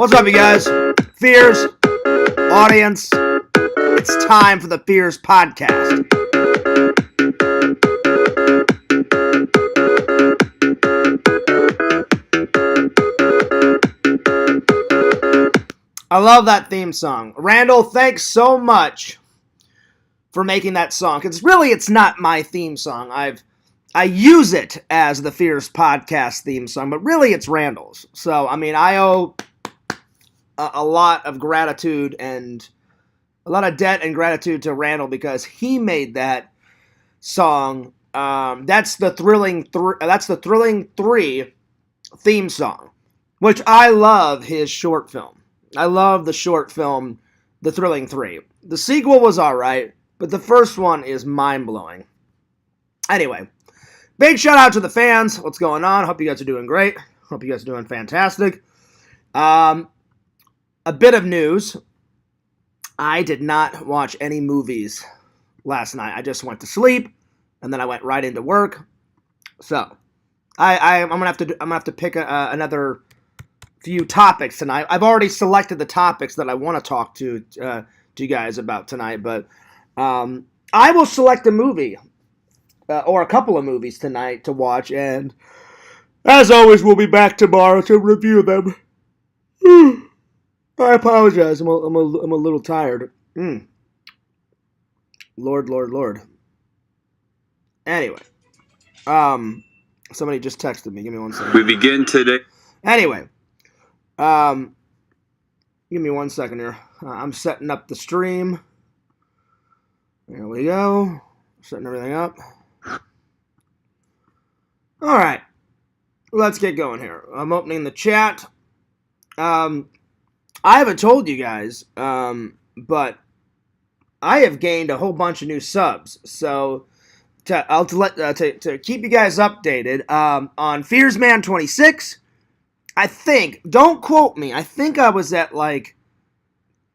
What's up, you guys? Fears, audience, it's time for the Fears podcast. I love that theme song. Randall, thanks so much for making that song. Because really, it's not my theme song. I use it as the Fears podcast theme song, but really it's Randall's. So, I mean, I owe a lot of gratitude and a lot of debt and gratitude to Randall because he made that song. That's the Thrilling 3 theme song, which I love his short film. I love the short film, The Thrilling 3. The sequel was alright, but the first one is mind-blowing. Anyway, big shout out to the fans. What's going on? Hope you guys are doing great. Hope you guys are doing fantastic. A bit of news. I did not watch any movies last night. I just went to sleep, and then I went right into work. So, I'm gonna have to pick another few topics tonight. I've already selected the topics that I want to talk to you guys about tonight, but I will select a movie or a couple of movies tonight to watch, and as always, we'll be back tomorrow to review them. I apologize. I'm a little tired. Lord. Anyway, somebody just texted me. Give me one second. We begin today. Anyway, give me 1 second here. I'm setting up the stream. There we go. Setting everything up. All right, let's get going here. I'm opening the chat. I haven't told you guys, but I have gained a whole bunch of new subs. So to keep you guys updated on Fearsman26, I think, don't quote me, I think I was at like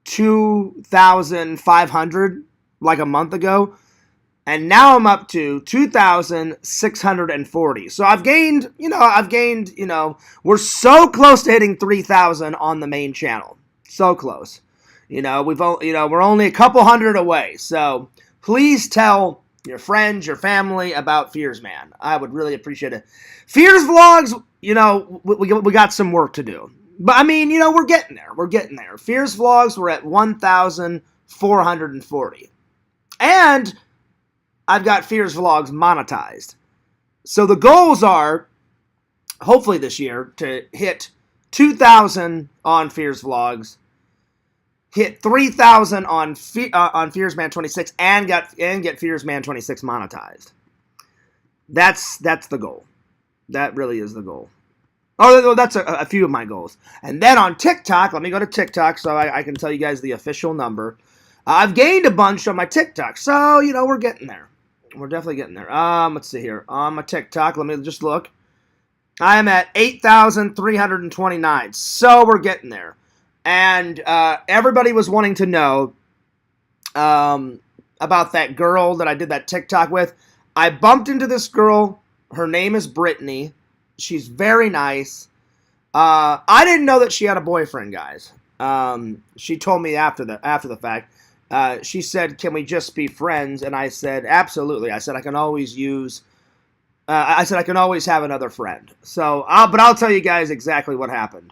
2,500 like a month ago. And now I'm up to 2,640. So I've gained, we're so close to hitting 3,000 on the main channel. So close. We're only a couple hundred away. So please tell your friends, your family about Fearsman. I would really appreciate it. Fears Vlogs, we got some work to do. But I mean, we're getting there. We're getting there. Fears Vlogs, we're at 1,440. And I've got Fears Vlogs monetized. So the goals are, hopefully this year, to hit 2,000 on Fears Vlogs, hit 3,000 on Fearsman26, and get Fearsman26 monetized. That's the goal. That really is the goal. Oh, that's a few of my goals. And then on TikTok, let me go to TikTok so I can tell you guys the official number. I've gained a bunch on my TikTok, so, we're getting there. We're definitely getting there. Let's see here. On my TikTok, let me just look. I am at 8,329. So we're getting there. And everybody was wanting to know about that girl that I did that TikTok with. I bumped into this girl. Her name is Brittany. She's very nice. I didn't know that she had a boyfriend, guys. She told me after the fact. She said, "Can we just be friends?" And I said, "Absolutely." I said, "I can always I can always have another friend." So, but I'll tell you guys exactly what happened.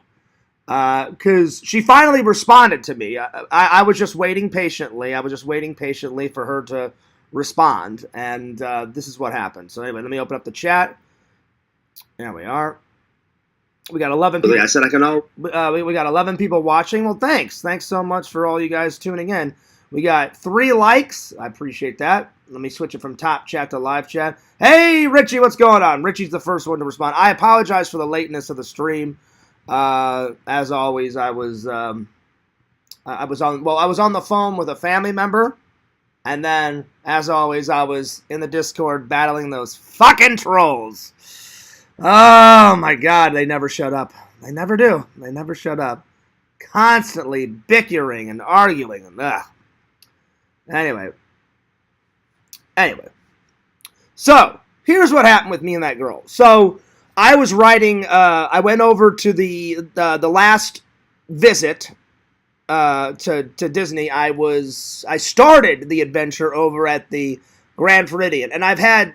Because she finally responded to me. I was just waiting patiently. I was just waiting patiently for her to respond. And this is what happened. So anyway, let me open up the chat. There we are. We got 11 people. I said I can all. We got 11 people watching. Well, thanks. Thanks so much for all you guys tuning in. We got 3 likes. I appreciate that. Let me switch it from top chat to live chat. Hey, Richie, what's going on? Richie's the first one to respond. I apologize for the lateness of the stream. As always, I was on the phone with a family member, and then, as always, I was in the Discord battling those fucking trolls. Oh my God, they never shut up. They never do. They never shut up. Constantly bickering and arguing and ugh. Anyway. So, here's what happened with me and that girl. So, I was writing, I went over to the last visit to Disney, I started the adventure over at the Grand Floridian, and I've had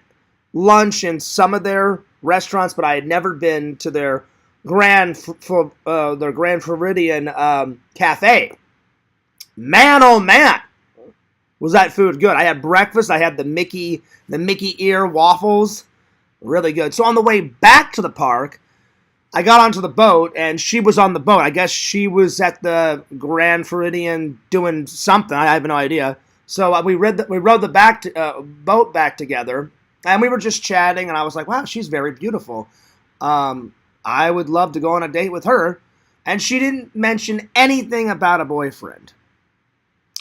lunch in some of their restaurants, but I had never been to their Grand Floridian cafe. Man, oh man, was that food good! I had breakfast. I had the Mickey ear waffles, really good. So on the way back to the park, I got onto the boat, and she was on the boat. I guess she was at the Grand Floridian doing something. I have no idea. So we rode the boat back together, and we were just chatting, and I was like, wow, she's very beautiful. I would love to go on a date with her. And she didn't mention anything about a boyfriend.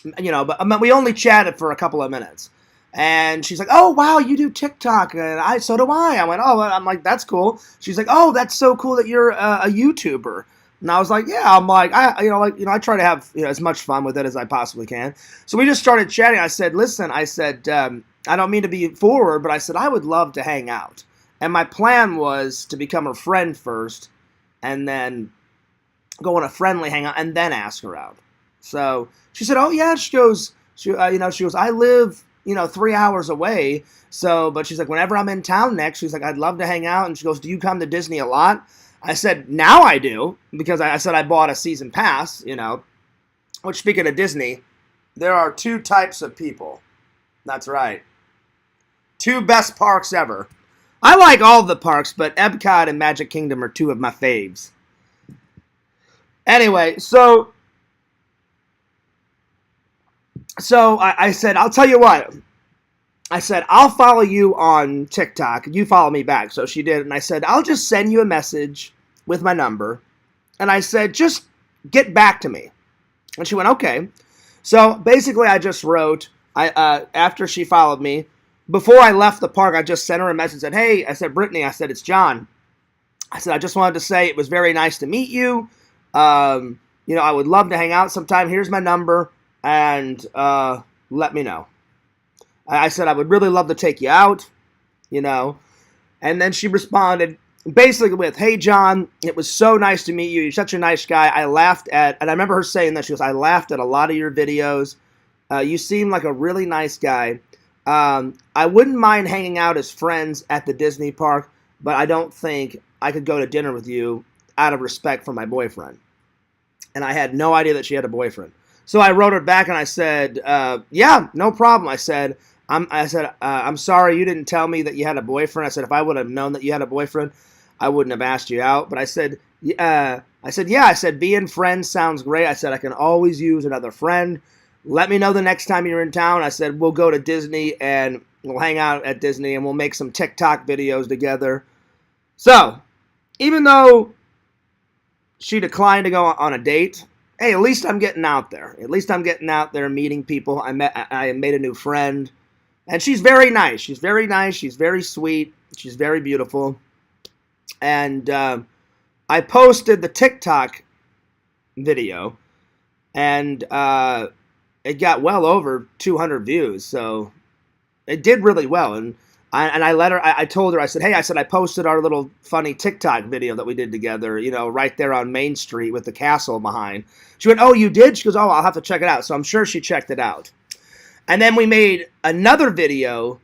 But we only chatted for a couple of minutes. And she's like, oh, wow, you do TikTok. And so do I. I went, oh, I'm like, that's cool. She's like, oh, that's so cool that you're a YouTuber. And I was like, yeah, I'm like, I try to have, as much fun with it as I possibly can. So we just started chatting. I said, listen, I don't mean to be forward, but I said, I would love to hang out. And my plan was to become her friend first and then go on a friendly hangout and then ask her out. So she said, oh, yeah, she goes, I live, 3 hours away. So, but she's like, whenever I'm in town next, she's like, I'd love to hang out. And she goes, do you come to Disney a lot? I said, now I do, because I said I bought a season pass, which, speaking of Disney, there are 2 types of people. That's right. 2 best parks ever. I like all the parks, but Epcot and Magic Kingdom are 2 of my faves. Anyway, so I said, I'll tell you what. I said, I'll follow you on TikTok. You follow me back. So she did. And I said, I'll just send you a message with my number. And I said, just get back to me. And she went, okay. So basically I just wrote, after she followed me, before I left the park, I just sent her a message and said, hey, I said, Brittany, I said, it's John. I said, I just wanted to say it was very nice to meet you. I would love to hang out sometime. Here's my number. And let me know. I said, I would really love to take you out, And then she responded basically with, hey, John, it was so nice to meet you. You're such a nice guy. And I remember her saying that. She goes, I laughed at a lot of your videos. You seem like a really nice guy. I wouldn't mind hanging out as friends at the Disney park, but I don't think I could go to dinner with you out of respect for my boyfriend. And I had no idea that she had a boyfriend. So I wrote her back and I said, yeah, no problem. I said, I'm sorry you didn't tell me that you had a boyfriend. I said, if I would have known that you had a boyfriend, I wouldn't have asked you out. But I said, yeah, I said, being friends sounds great. I said, I can always use another friend. Let me know the next time you're in town. I said, we'll go to Disney and we'll hang out at Disney and we'll make some TikTok videos together. So, even though she declined to go on a date, hey, at least I'm getting out there. At least I'm getting out there, meeting people. I made a new friend. And she's very nice. She's very nice. She's very sweet. She's very beautiful. And I posted the TikTok video. And it got well over 200 views. So it did really well. And I told her, I said, hey, I posted our little funny TikTok video that we did together, right there on Main Street with the castle behind. She went, oh, you did? She goes, oh, I'll have to check it out. So I'm sure she checked it out. And then we made another video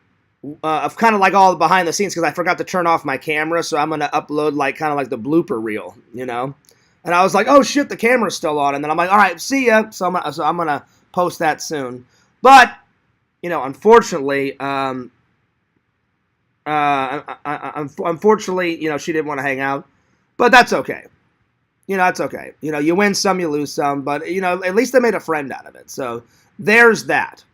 of kind of like all the behind the scenes because I forgot to turn off my camera. So I'm going to upload kind of like the blooper reel, And I was like, oh, shit, the camera's still on. And then I'm like, all right, see ya. So I'm going to post that soon. But, unfortunately, unfortunately, she didn't want to hang out, but that's okay. That's okay. You win some, you lose some, but at least they made a friend out of it. So there's that.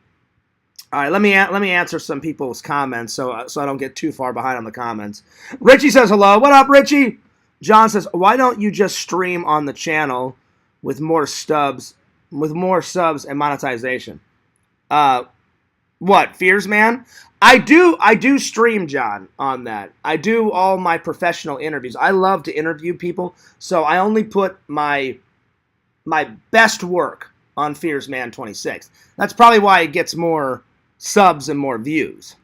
All right, let me answer some people's comments so I don't get too far behind on the comments. Richie says hello. What up, Richie? John says, why don't you just stream on the channel with more subs and monetization? What, Fears Man? I do stream, John, on that. I do all my professional interviews. I love to interview people, so I only put my best work on Fears Man 26. That's probably why it gets more subs and more views,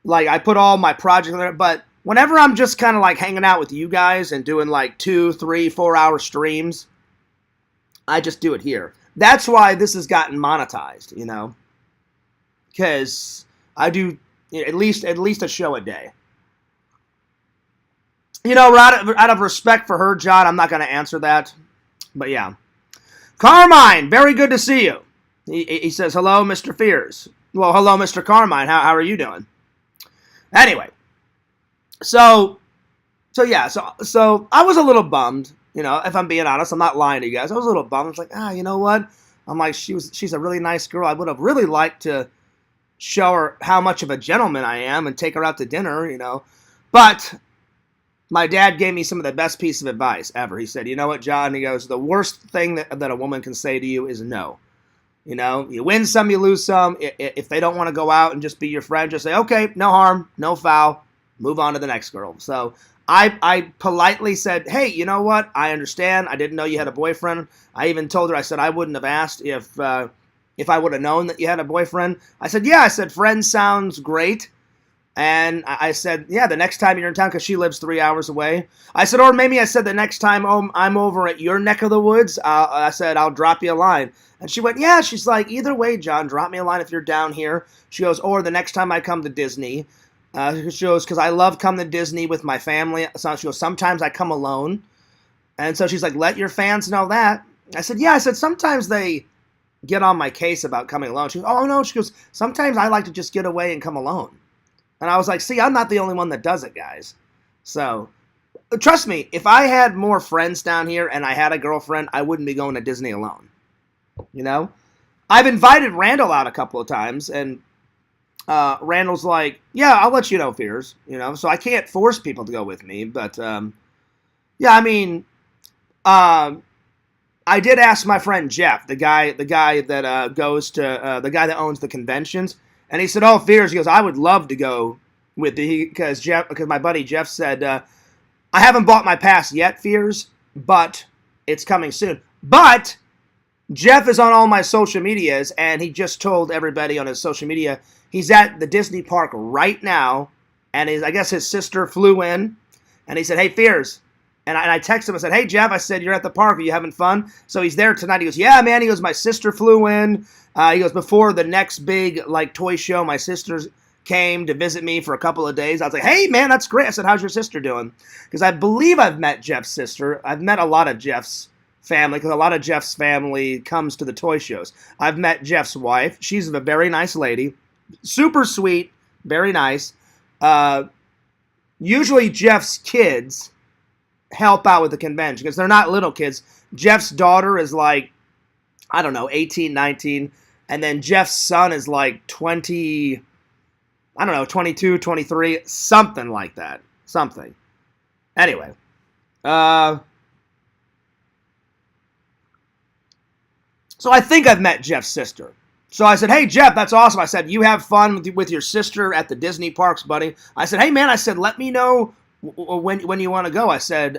Like, I put all my projects on there, but whenever I'm just kind of like hanging out with you guys and doing like 2, 3, 4 hour streams, I just do it here. That's why this has gotten monetized, because I do at least a show a day. Out of respect for her, John, I'm not going to answer that. But yeah. Carmine, very good to see you. He says, hello, Mr. Fears. Well, hello, Mr. Carmine. How are you doing? Anyway. So I was a little bummed, if I'm being honest. I'm not lying to you guys. I was a little bummed. I was like, you know what? I'm like, she's a really nice girl. I would have really liked to show her how much of a gentleman I am and take her out to dinner, But my dad gave me some of the best piece of advice ever. He said, you know what, John? He goes, the worst thing that a woman can say to you is no. You win some, you lose some. If they don't want to go out and just be your friend, just say, okay, no harm, no foul, move on to the next girl. So I politely said, hey, you know what? I understand. I didn't know you had a boyfriend. I even told her, I said, I wouldn't have asked if I would have known that you had a boyfriend. I said, yeah, I said, friend sounds great. And I said, yeah, the next time you're in town, because she lives 3 hours away. I said, or maybe I said the next time I'm over at your neck of the woods, I said, I'll drop you a line. And she went, yeah, she's like, either way, John, drop me a line if you're down here. She goes, or the next time I come to Disney. She goes, because I love coming to Disney with my family. So she goes, sometimes I come alone. And so she's like, let your fans know that. I said, yeah, I said, sometimes they get on my case about coming alone. She goes, oh, no. She goes, sometimes I like to just get away and come alone. And I was like, see, I'm not the only one that does it, guys. So, trust me, if I had more friends down here and I had a girlfriend, I wouldn't be going to Disney alone. I've invited Randall out a couple of times, and Randall's like, yeah, I'll let you know, Fears. So I can't force people to go with me. But, yeah, I mean, I did ask my friend Jeff, the guy that goes to, the guy that owns the conventions. And he said, oh, Fears, he goes, I would love to go with you, because my buddy Jeff said, I haven't bought my pass yet, Fears, but it's coming soon. But Jeff is on all my social medias, and he just told everybody on his social media he's at the Disney park right now, and I guess his sister flew in, and he said, hey, Fears. And I texted him, I said, hey, Jeff, I said, you're at the park, are you having fun? So he's there tonight. He goes, yeah, man. He goes, my sister flew in. He goes, before the next big, toy show, my sisters came to visit me for a couple of days. I was like, hey, man, that's great. I said, how's your sister doing? Because I believe I've met Jeff's sister. I've met a lot of Jeff's family, because a lot of Jeff's family comes to the toy shows. I've met Jeff's wife. She's a very nice lady. Super sweet. Very nice. Usually Jeff's kids help out with the convention, because they're not little kids. Jeff's daughter is 18, 19, and then Jeff's son is 20, 22, 23, something like that. Something. Anyway. So I think I've met Jeff's sister. So I said, hey, Jeff, that's awesome. I said, you have fun with your sister at the Disney parks, buddy. I said, hey, man, let me know when you want to go. I said,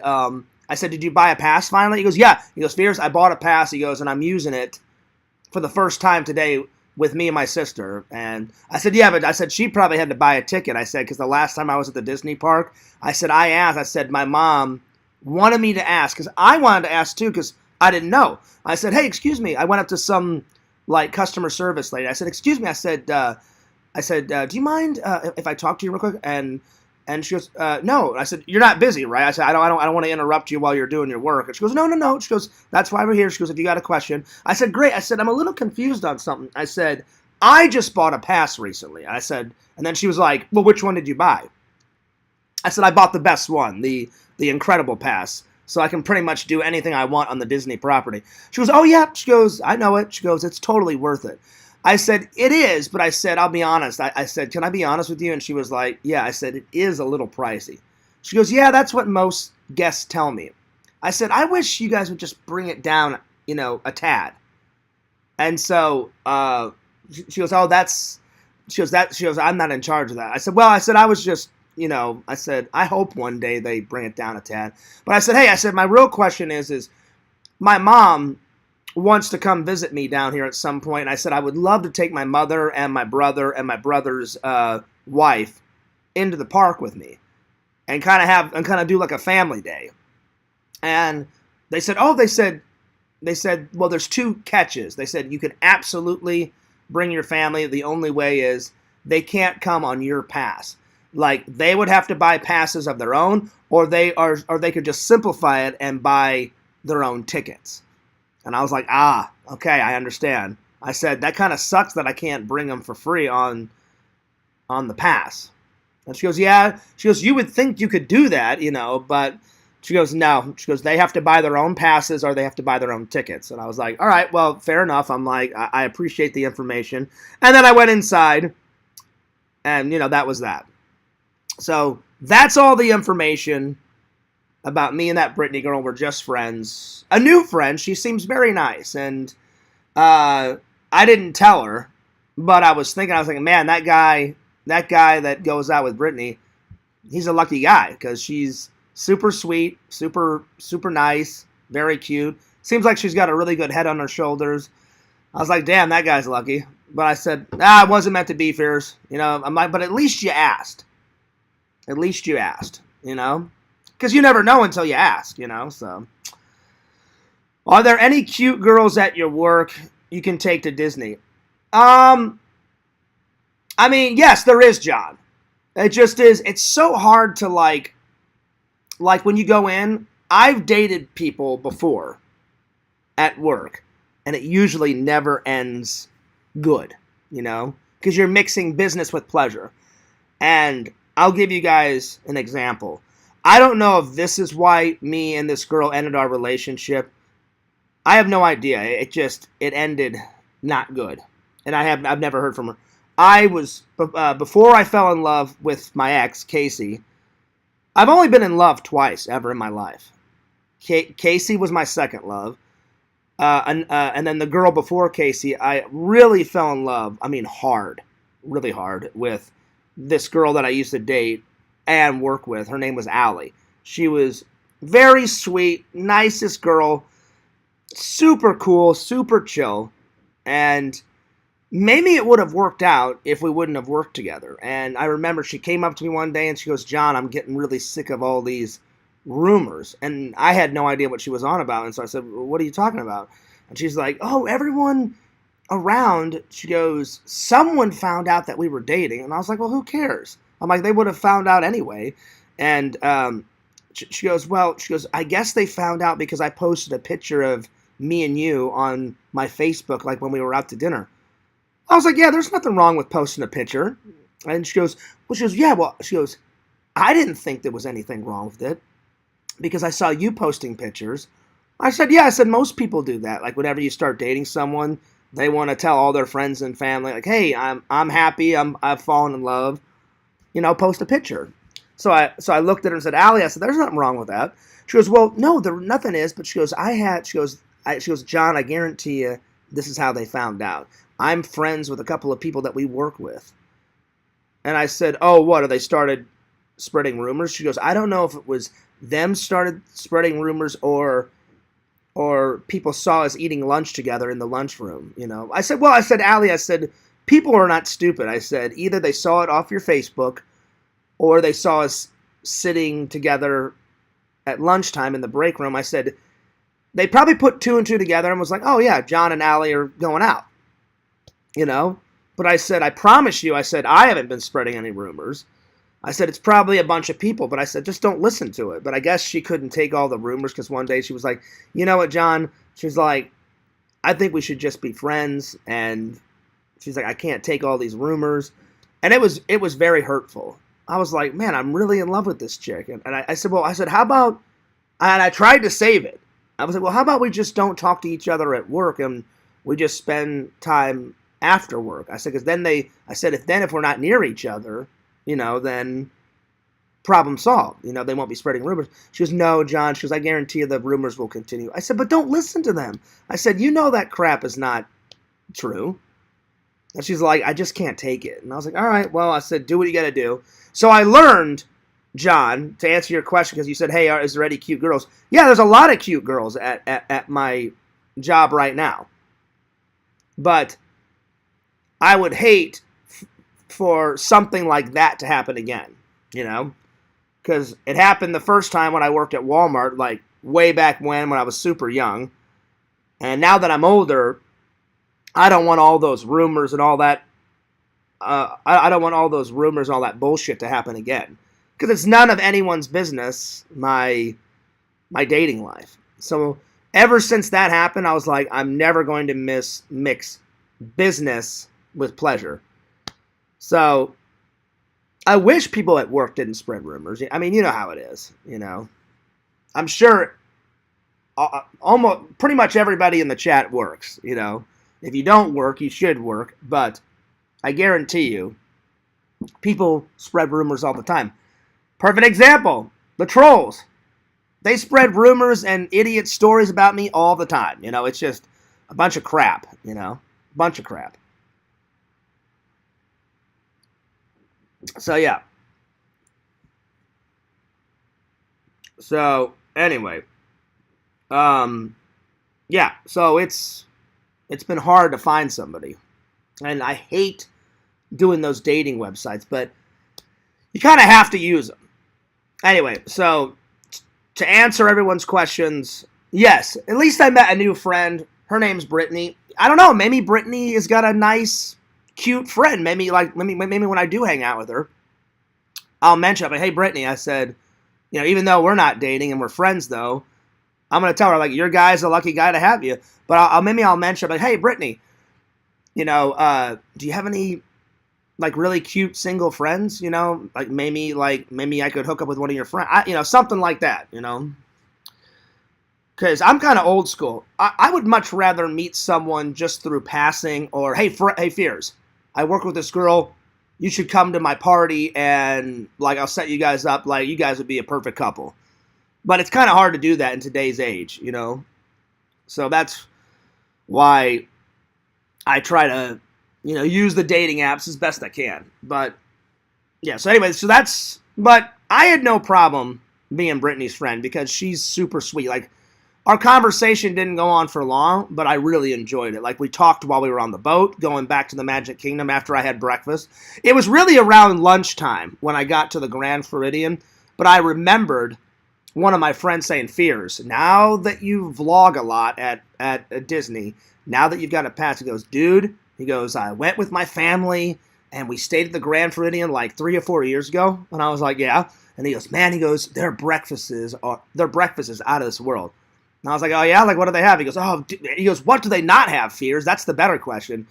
did you buy a pass finally? He goes, yeah. He goes, Fears, I bought a pass. He goes, and I'm using it for the first time today with me and my sister. And I said, yeah, but I said, she probably had to buy a ticket. I said, because the last time I was at the Disney park, I said, my mom wanted me to ask, because I wanted to ask too, because I didn't know. I said, hey, excuse me. I went up to some customer service lady. I said, excuse me. I said, do you mind if I talk to you real quick? And she goes, no. I said, you're not busy, right? I said, I don't want to interrupt you while you're doing your work. And she goes, no. She goes, that's why we're here. She goes, if you got a question. I said, great. I said, I'm a little confused on something. I said, I just bought a pass recently. I said, and then she was like, well, which one did you buy? I said, I bought the best one, the incredible pass, so I can pretty much do anything I want on the Disney property. She goes, oh, yeah. She goes, I know it. She goes, it's totally worth it. I said, it is, but I said, I'll be honest. I said, can I be honest with you? And she was like, yeah. I said, it is a little pricey. She goes, yeah, that's what most guests tell me. I said, I wish you guys would just bring it down, a tad. And so she goes, oh, she goes, I'm not in charge of that. I said, well, I was just, I said, I hope one day they bring it down a tad. But I said, hey, my real question is my mom wants to come visit me down here at some point. And I said, I would love to take my mother and my brother and my brother's wife into the park with me and kind of do like a family day. And they said, they said, well, there's two catches. They said you can absolutely bring your family. The only way is they can't come on your pass. Like, they would have to buy passes of their own, or they could just simplify it and buy their own tickets. And I was like, okay, I understand. I said, that kind of sucks that I can't bring them for free on the pass. And she goes, yeah. She goes, you would think you could do that, but she goes, no. She goes, they have to buy their own passes or they have to buy their own tickets. And I was like, all right, well, fair enough. I'm like, I appreciate the information. And then I went inside, and, that was that. So that's all the information about me and that Brittany girl. We're just friends. A new friend. She seems very nice. And I didn't tell her, but I was thinking, man, that guy that goes out with Brittany, he's a lucky guy, because she's super sweet, super, super nice, very cute. Seems like she's got a really good head on her shoulders. I was like, damn, that guy's lucky. But I said, it wasn't meant to be, Fears. I'm like, but at least you asked. At least you asked, because you never know until you ask, so. Are there any cute girls at your work you can take to Disney? I mean, yes, there is, John. It just is. It's so hard to, like when you go in, I've dated people before at work, and it usually never ends good, because you're mixing business with pleasure. And I'll give you guys an example. I don't know if this is why me and this girl ended our relationship. I have no idea. It ended not good. And I've never heard from her. I was, before I fell in love with my ex, Casey, I've only been in love twice ever in my life. Casey was my second love. And then the girl before Casey, I really fell in love, hard, really hard, with this girl that I used to date and work with. Her name was Allie. She was very sweet, nicest girl, super cool, super chill, and maybe it would have worked out if we wouldn't have worked together. And I remember she came up to me one day and she goes, John, I'm getting really sick of all these rumors. And I had no idea what she was on about. And so I said, well, what are you talking about? And she's like, oh, everyone around, she goes, someone found out that we were dating. And I was like, well, who cares? I'm like, they would have found out anyway. And she goes, I guess they found out because I posted a picture of me and you on my Facebook, like when we were out to dinner. I was like, yeah, there's nothing wrong with posting a picture. And she goes, I didn't think there was anything wrong with it because I saw you posting pictures. I said, yeah, most people do that. Like, whenever you start dating someone, they want to tell all their friends and family, like, hey, I'm happy, I've fallen in love, post a picture. So I looked at her and said, Allie, I said, there's nothing wrong with that. She goes, well, no, nothing is, but she goes, John, I guarantee you this is how they found out. I'm friends with a couple of people that we work with. And I said, oh, what, they started spreading rumors? She goes, I don't know if it was them started spreading rumors or people saw us eating lunch together in the lunchroom, I said, Allie, people are not stupid. I said, either they saw it off your Facebook or they saw us sitting together at lunchtime in the break room. I said, they probably put two and two together and was like, oh, yeah, John and Allie are going out, But I said, I promise you, I haven't been spreading any rumors. I said, it's probably a bunch of people, but I said, just don't listen to it. But I guess she couldn't take all the rumors because one day she was like, you know what, John? She's like, I think we should just be friends. And she's like, I can't take all these rumors. And it was very hurtful. I was like, man, I'm really in love with this chick. And I said, how about, and I tried to save it. I was like, well, how about we just don't talk to each other at work and we just spend time after work? I said, because if we're not near each other, then problem solved. They won't be spreading rumors. She goes, no, John. She goes, I guarantee you the rumors will continue. I said, but don't listen to them. I said, that crap is not true. And she's like, I just can't take it. And I was like, all right, well, I said, do what you got to do. So I learned, John, to answer your question, because you said, hey, is there any cute girls? Yeah, there's a lot of cute girls at my job right now. But I would hate for something like that to happen again, because it happened the first time when I worked at Walmart, like way back when I was super young, And now that I'm older, I don't want all those rumors and all that. I don't want all those rumors and all that bullshit to happen again, because it's none of anyone's business. My dating life. So ever since that happened, I was like, I'm never going to mix business with pleasure. So I wish people at work didn't spread rumors. I mean, you know how it is. I'm sure almost pretty much everybody in the chat works. If you don't work, you should work. But I guarantee you, people spread rumors all the time. Perfect example, the trolls. They spread rumors and idiot stories about me all the time. It's just a bunch of crap, bunch of crap. So, yeah. So, anyway. Yeah, so it's been hard to find somebody. And I hate doing those dating websites, but you kind of have to use them. Anyway, so to answer everyone's questions, yes, at least I met a new friend. Her name's Brittany. I don't know, maybe Brittany has got a nice, cute friend. Maybe when I do hang out with her, I'll mention, hey, Brittany, I said, even though we're not dating and we're friends, though, I'm going to tell her, your guy's a lucky guy to have you. But I'll mention, hey, Brittany, do you have any, really cute single friends? Maybe I could hook up with one of your friends. Something like that, Because I'm kind of old school. I would much rather meet someone just through passing or, hey, Fears, I work with this girl. You should come to my party and, I'll set you guys up. You guys would be a perfect couple. But it's kind of hard to do that in today's age, So that's why I try to, use the dating apps as best I can. But, yeah, so anyway, but I had no problem being Brittany's friend because she's super sweet. Our conversation didn't go on for long, but I really enjoyed it. We talked while we were on the boat, going back to the Magic Kingdom after I had breakfast. It was really around lunchtime when I got to the Grand Floridian, but I remembered one of my friends saying, Fears, now that you vlog a lot at Disney, now that you've got a pass, he goes, dude, I went with my family, and we stayed at the Grand Floridian 3 or 4 years ago. And I was like, yeah. And he goes, man, their breakfast is out of this world. And I was like, oh, yeah? What do they have? He goes, what do they not have, Fears? That's the better question.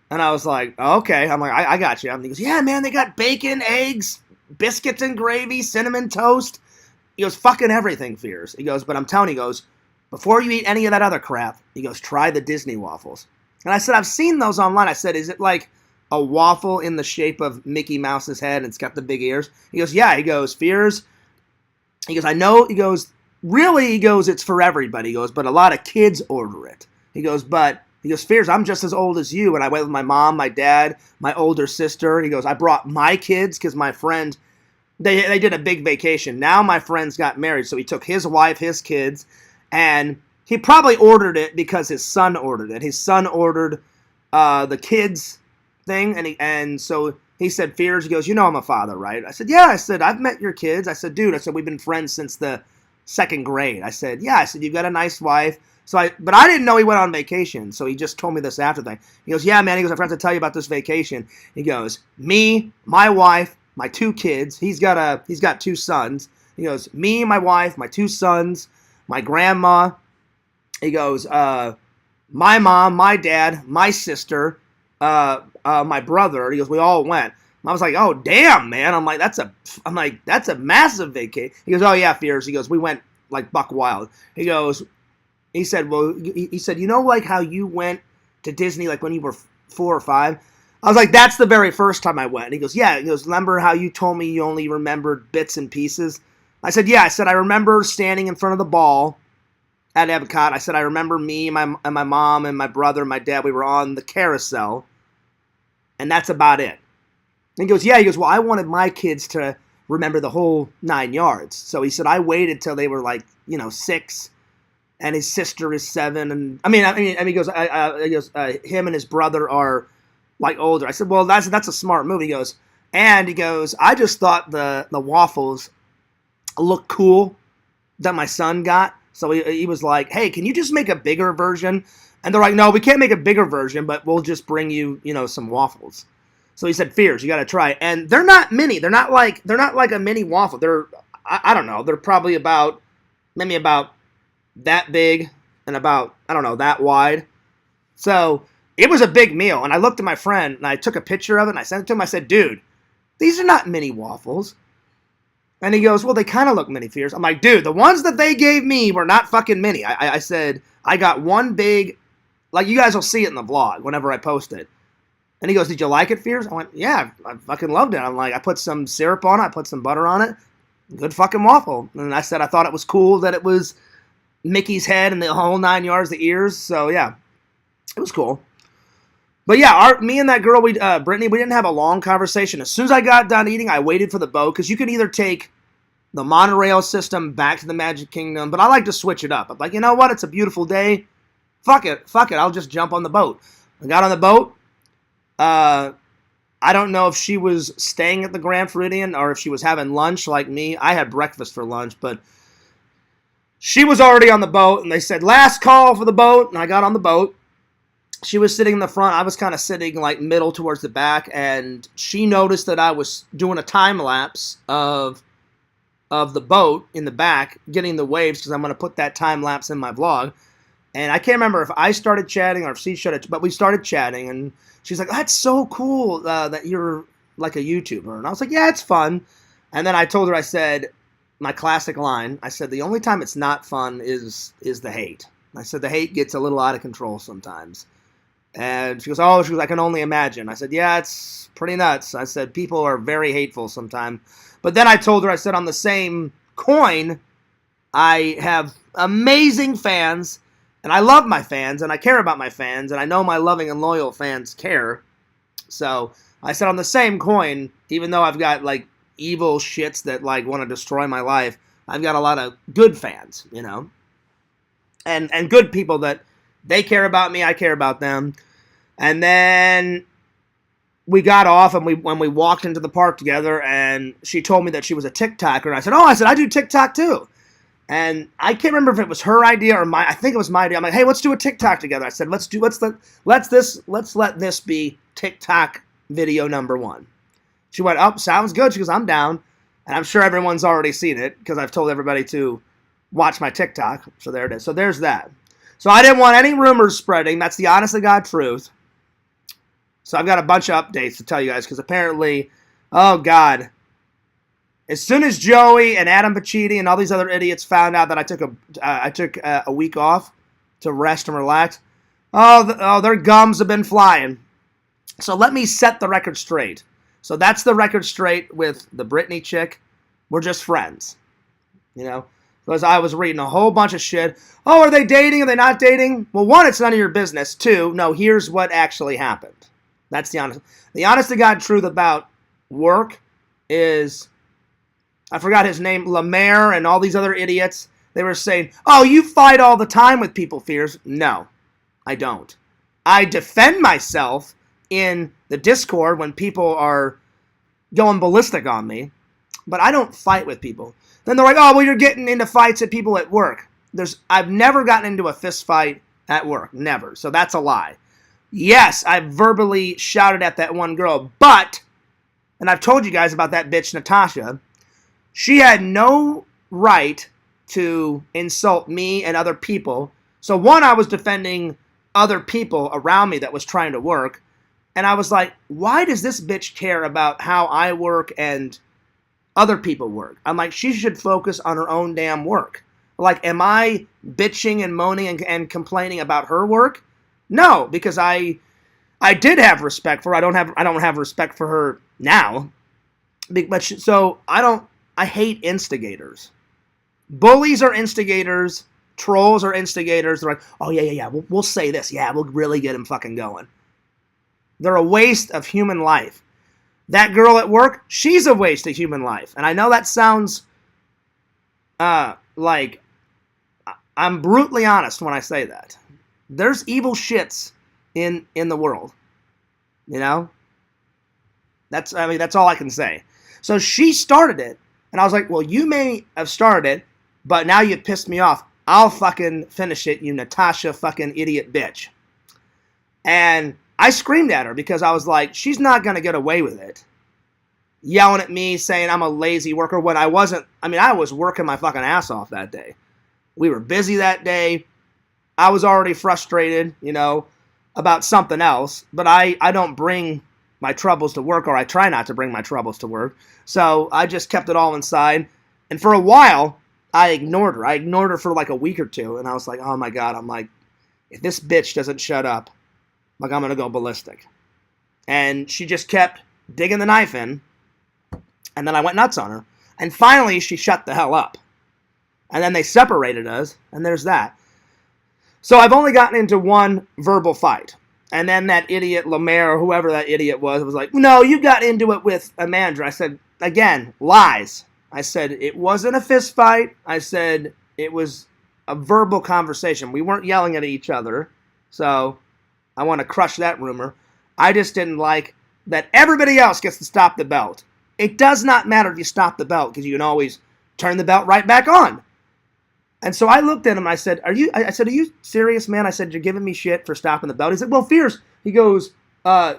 And I was like, oh, okay. I'm like, I got you. And he goes, yeah, man, they got bacon, eggs, biscuits and gravy, cinnamon toast. He goes, fucking everything, Fears. He goes, but I'm telling you, before you eat any of that other crap, he goes, try the Disney waffles. And I said, I've seen those online. I said, is it a waffle in the shape of Mickey Mouse's head and it's got the big ears? He goes, yeah. He goes, Fears. He goes, I know. He goes, really, it's for everybody. He goes, but a lot of kids order it. He goes, Fears, I'm just as old as you. And I went with my mom, my dad, my older sister. He goes, I brought my kids because my friend, they did a big vacation. Now my friend's got married, so he took his wife, his kids, and he probably ordered it because his son ordered it. His son ordered the kids thing, and so he said, Fears, he goes, I'm a father, right? I said, yeah. I said, I've met your kids. I said, dude, we've been friends since the 2nd grade. I said, yeah. I said, you've got a nice wife. But I didn't know he went on vacation, so he just told me this after thing. He goes, yeah, man. He goes, I forgot to tell you about this vacation. He goes, me, my wife, my 2 kids. He's got 2 sons. He goes, me, my wife, my 2 sons, my grandma. He goes, my mom, my dad, my sister, my brother. He goes, we all went. I was like, oh, damn, man. I'm like, that's a massive vacation. He goes, oh, yeah, Fears. He goes, we went buck wild. He said, how you went to Disney when you were 4 or 5? I was like, that's the very first time I went. And he goes, yeah. He goes, remember how you told me you only remembered bits and pieces? I said, yeah. I said, I remember standing in front of the ball at Epcot. I said, I remember me and my mom and my brother and my dad. We were on the carousel. And that's about it. And he goes, yeah. He goes, well, I wanted my kids to remember the whole 9 yards. So he said, I waited till they were 6, and his sister is 7. And he goes, him and his brother are older. I said, well, that's a smart move. He goes, I just thought the waffles look cool that my son got. So he was like, hey, can you just make a bigger version? And they're like, no, we can't make a bigger version, but we'll just bring you, some waffles. So he said, Fears, you got to try. And they're not mini. They're not like a mini waffle. They're, I don't know. They're probably maybe about that big and about, I don't know, that wide. So it was a big meal. And I looked at my friend and I took a picture of it and I sent it to him. I said, dude, these are not mini waffles. And he goes, well, they kind of look mini, Fears. I'm like, dude, the ones that they gave me were not fucking mini. I said, I got one big, like you guys will see it in the vlog whenever I post it. And he goes, did you like it, Fears? I went, yeah, I fucking loved it. I'm like, I put some syrup on it. I put some butter on it. Good fucking waffle. And I said I thought it was cool that it was Mickey's head and the whole 9 yards, the ears. So, yeah, it was cool. But, yeah, me and that girl, Brittany, we didn't have a long conversation. As soon as I got done eating, I waited for the boat. Because you can either take the monorail system back to the Magic Kingdom. But I like to switch it up. I'm like, you know what? It's a beautiful day. Fuck it. I'll just jump on the boat. I got on the boat. I don't know if she was staying at the Grand Floridian or if she was having lunch like me. I had breakfast for lunch, but she was already on the boat, and they said, last call for the boat, and I got on the boat. She was sitting in the front. I was kind of sitting like middle towards the back, and she noticed that I was doing a time lapse of the boat in the back, getting the waves, because I'm going to put that time lapse in my vlog. And I can't remember if I started chatting or if she started, but we started chatting, and she's like, that's so cool that you're like a YouTuber. And I was like, yeah, it's fun. And then I told her, I said, my classic line, I said, the only time it's not fun is the hate. I said, the hate gets a little out of control sometimes. And she goes, I can only imagine. I said, yeah, it's pretty nuts. I said, people are very hateful sometimes. But then I told her, I said, on the same coin, I have amazing fans. And I love my fans, and I care about my fans, and I know my loving and loyal fans care. So I said on the same coin, even though I've got like evil shits that like want to destroy my life, I've got a lot of good fans, and good people that they care about me, I care about them. And then we got off, and when we walked into the park together, and she told me that she was a TikToker, and I said, I do TikTok too. And I can't remember if it was her idea or I think it was my idea. I'm like, hey, let's do a TikTok together. I said, let's let this be TikTok video number 1. She went, oh, sounds good. She goes, I'm down. And I'm sure everyone's already seen it because I've told everybody to watch my TikTok. So there it is. So there's that. So I didn't want any rumors spreading. That's the honest to God truth. So I've got a bunch of updates to tell you guys because apparently, oh God, as soon as Joey and Adam Pacitti and all these other idiots found out that I took a week off to rest and relax, their gums have been flying. So let me set the record straight. So that's the record straight with the Brittany chick. We're just friends, because I was reading a whole bunch of shit. Oh, are they dating? Are they not dating? Well, 1, it's none of your business. 2, no, here's what actually happened. That's the honest to God truth about work is, I forgot his name, Lemaire and all these other idiots. They were saying, oh, you fight all the time with people, Fears. No, I don't. I defend myself in the Discord when people are going ballistic on me, but I don't fight with people. Then they're like, oh, well, you're getting into fights at people at work. I've never gotten into a fist fight at work. Never. So that's a lie. Yes, I verbally shouted at that one girl, but, and I've told you guys about that bitch, Natasha, she had no right to insult me and other people. So 1, I was defending other people around me that was trying to work. And I was like, why does this bitch care about how I work and other people work? I'm like, she should focus on her own damn work. Like, am I bitching and moaning and complaining about her work? No, because I did have respect for her. I don't have respect for her now. But so I hate instigators. Bullies are instigators. Trolls are instigators. They're like, oh, yeah. We'll say this. Yeah, we'll really get them fucking going. They're a waste of human life. That girl at work, she's a waste of human life. And I know that sounds like I'm brutally honest when I say that. There's evil shits in the world. That's all I can say. So she started it. And I was like, well, you may have started it, but now you've pissed me off. I'll fucking finish it, you Natasha fucking idiot bitch. And I screamed at her because I was like, she's not going to get away with it. Yelling at me, saying I'm a lazy worker when I wasn't. I mean, I was working my fucking ass off that day. We were busy that day. I was already frustrated, about something else. But I don't bring my troubles to work, or I try not to bring my troubles to work. So I just kept it all inside. And for a while, I ignored her. I ignored her for like a week or two. And I was like, oh my God. I'm like, if this bitch doesn't shut up, like I'm going to go ballistic. And she just kept digging the knife in. And then I went nuts on her. And finally, she shut the hell up. And then they separated us. And there's that. So I've only gotten into one verbal fight. And then that idiot Lemaire, or whoever that idiot was like, no, you got into it with Amanda. I said, again, lies. I said, it wasn't a fist fight. I said, it was a verbal conversation. We weren't yelling at each other. So I want to crush that rumor. I just didn't like that everybody else gets to stop the belt. It does not matter if you stop the belt, because you can always turn the belt right back on. And so I looked at him and I said, are you serious, man? I said, you're giving me shit for stopping the belt. He said, well, Fierce. He goes,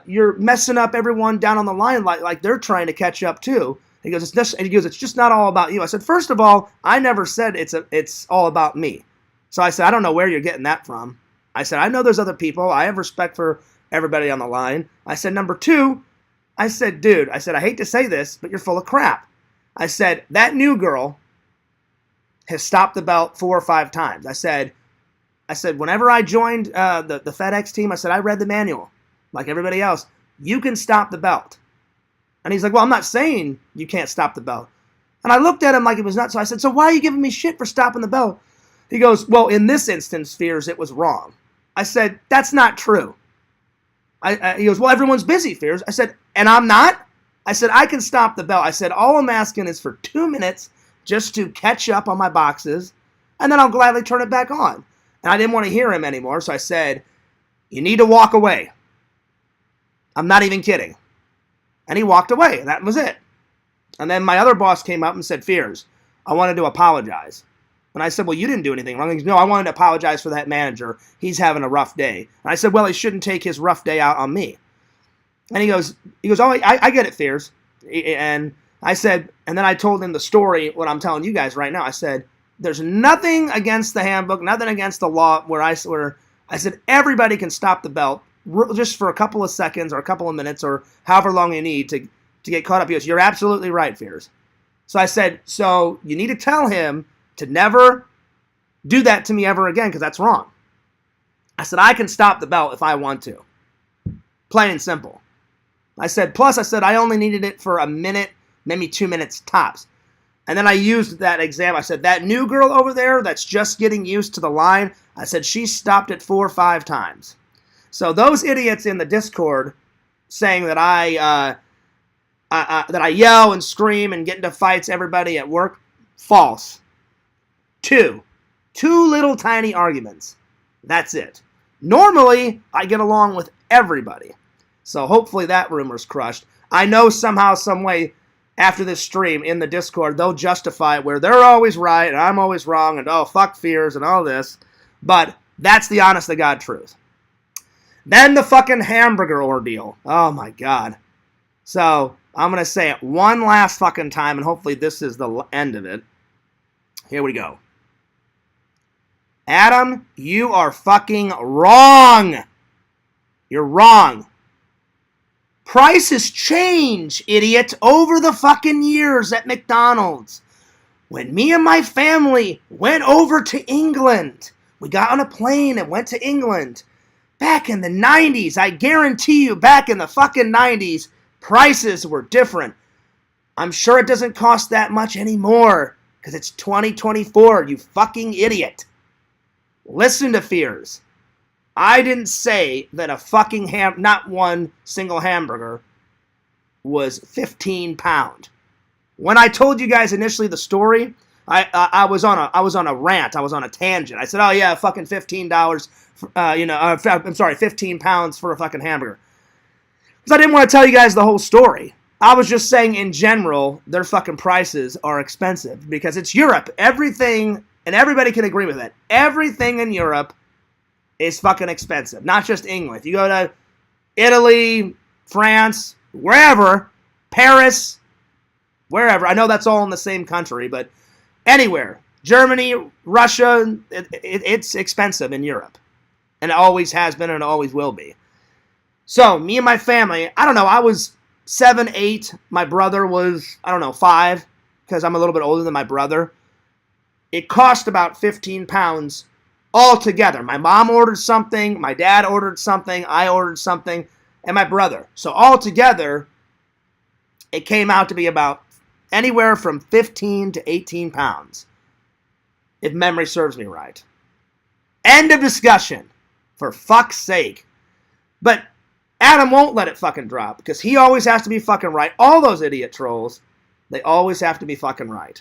you're messing up everyone down on the line like they're trying to catch up too. He goes, it's just not all about you. I said, first of all, I never said it's all about me. So I said, I don't know where you're getting that from. I said, I know there's other people. I have respect for everybody on the line. I said, number two, I said, dude, I hate to say this, but you're full of crap. I said, that new girl has stopped the belt 4 or 5 times. I said, whenever I joined the FedEx team, I said, I read the manual like everybody else. You can stop the belt. And he's like, well, I'm not saying you can't stop the belt. And I looked at him like it was nuts. So I said, so why are you giving me shit for stopping the belt? He goes, well, in this instance, Fears, it was wrong. I said, that's not true. He goes, well, everyone's busy, Fears. I said, and I'm not? I said, I can stop the belt. I said, all I'm asking is for 2 minutes just to catch up on my boxes, and then I'll gladly turn it back on. And I didn't want to hear him anymore, so I said, you need to walk away. I'm not even kidding. And he walked away, and that was it. And then my other boss came up and said, Fears, I wanted to apologize. And I said, well, you didn't do anything wrong. He goes, no, I wanted to apologize for that manager. He's having a rough day. And I said, well, he shouldn't take his rough day out on me. And he goes, oh, I get it, Fears. And I said, and then I told him the story, what I'm telling you guys right now. I said, there's nothing against the handbook, nothing against the law where I said everybody can stop the belt just for a couple of seconds or a couple of minutes or however long you need to get caught up. He goes, you're absolutely right, Fears. So I said, so you need to tell him to never do that to me ever again, because that's wrong. I said, I can stop the belt if I want to. Plain and simple. I said, plus I only needed it for a minute, maybe 2 minutes tops. And then I used that example. I said, that new girl over there that's just getting used to the line, I said, she stopped it 4 or 5 times. So those idiots in the Discord saying that I yell and scream and get into fights everybody at work, false. 2 little tiny arguments. That's it. Normally, I get along with everybody. So hopefully that rumor's crushed. I know somehow, some way, after this stream in the Discord, they'll justify it where they're always right and I'm always wrong and oh, fuck Fears and all this. But that's the honest to God truth. Then the fucking hamburger ordeal. Oh my God. So I'm going to say it one last fucking time, and hopefully this is the end of it. Here we go. Adam, you are fucking wrong. You're wrong. Prices change, idiot, over the fucking years at McDonald's. When me and my family went over to England, we got on a plane and went to England. Back in the 90s, I guarantee you, back in the fucking 90s, prices were different. I'm sure it doesn't cost that much anymore, because it's 2024, you fucking idiot. Listen to Fears. I didn't say that a fucking not one single hamburger was 15 pounds. When I told you guys initially the story, I was on a rant. I was on a tangent. I said, oh yeah, fucking $15, I'm sorry, 15 pounds for a fucking hamburger. Because I didn't want to tell you guys the whole story. I was just saying in general, their fucking prices are expensive because it's Europe. Everything and everybody can agree with it. Everything in Europe is fucking expensive. Not just England. If you go to Italy, France, wherever, Paris, wherever. I know that's all in the same country, but anywhere. Germany, Russia, it's expensive in Europe. And it always has been and it always will be. So, me and my family, I don't know, I was 7, 8. My brother was, 5, because I'm a little bit older than my brother. It cost about 15 pounds altogether. My mom ordered something, my dad ordered something, I ordered something, and my brother. So altogether, it came out to be about anywhere from 15 to 18 pounds, if memory serves me right. End of discussion. For fuck's sake. But Adam won't let it fucking drop, because he always has to be fucking right. All those idiot trolls, they always have to be fucking right.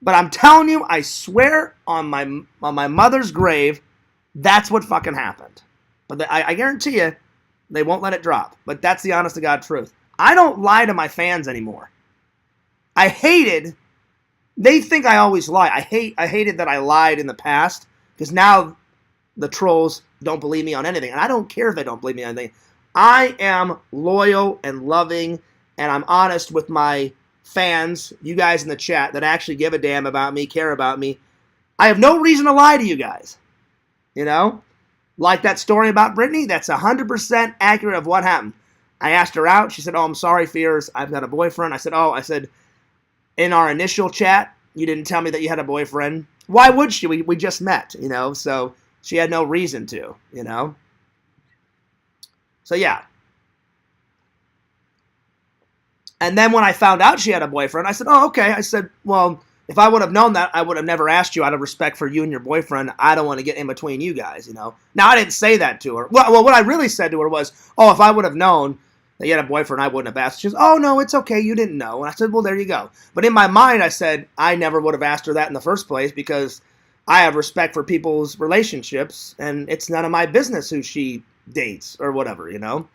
But I'm telling you, I swear on my mother's grave, that's what fucking happened. But I guarantee you, they won't let it drop. But that's the honest to God truth. I don't lie to my fans anymore. They think I always lie. I hated that I lied in the past, because now the trolls don't believe me on anything. And I don't care if they don't believe me on anything. I am loyal and loving, and I'm honest with my fans, you guys in the chat that actually give a damn about me, care about me. I have no reason to lie to you guys. You know? Like that story about Brittany, that's 100% accurate of what happened. I asked her out. She said, "Oh, I'm sorry, Fears. I've got a boyfriend." I said, in our initial chat, you didn't tell me that you had a boyfriend. Why would she? We just met, you know? So she had no reason to, you know? So, yeah. And then when I found out she had a boyfriend, I said, "Oh, okay." I said, "Well, if I would have known that, I would have never asked you out of respect for you and your boyfriend. I don't want to get in between you guys, you know?" Now, I didn't say that to her. Well, what I really said to her was, "Oh, if I would have known that you had a boyfriend, I wouldn't have asked." She goes, "Oh, no, it's okay. You didn't know." And I said, "Well, there you go." But in my mind, I said, I never would have asked her that in the first place, because I have respect for people's relationships, and it's none of my business who she dates or whatever, you know?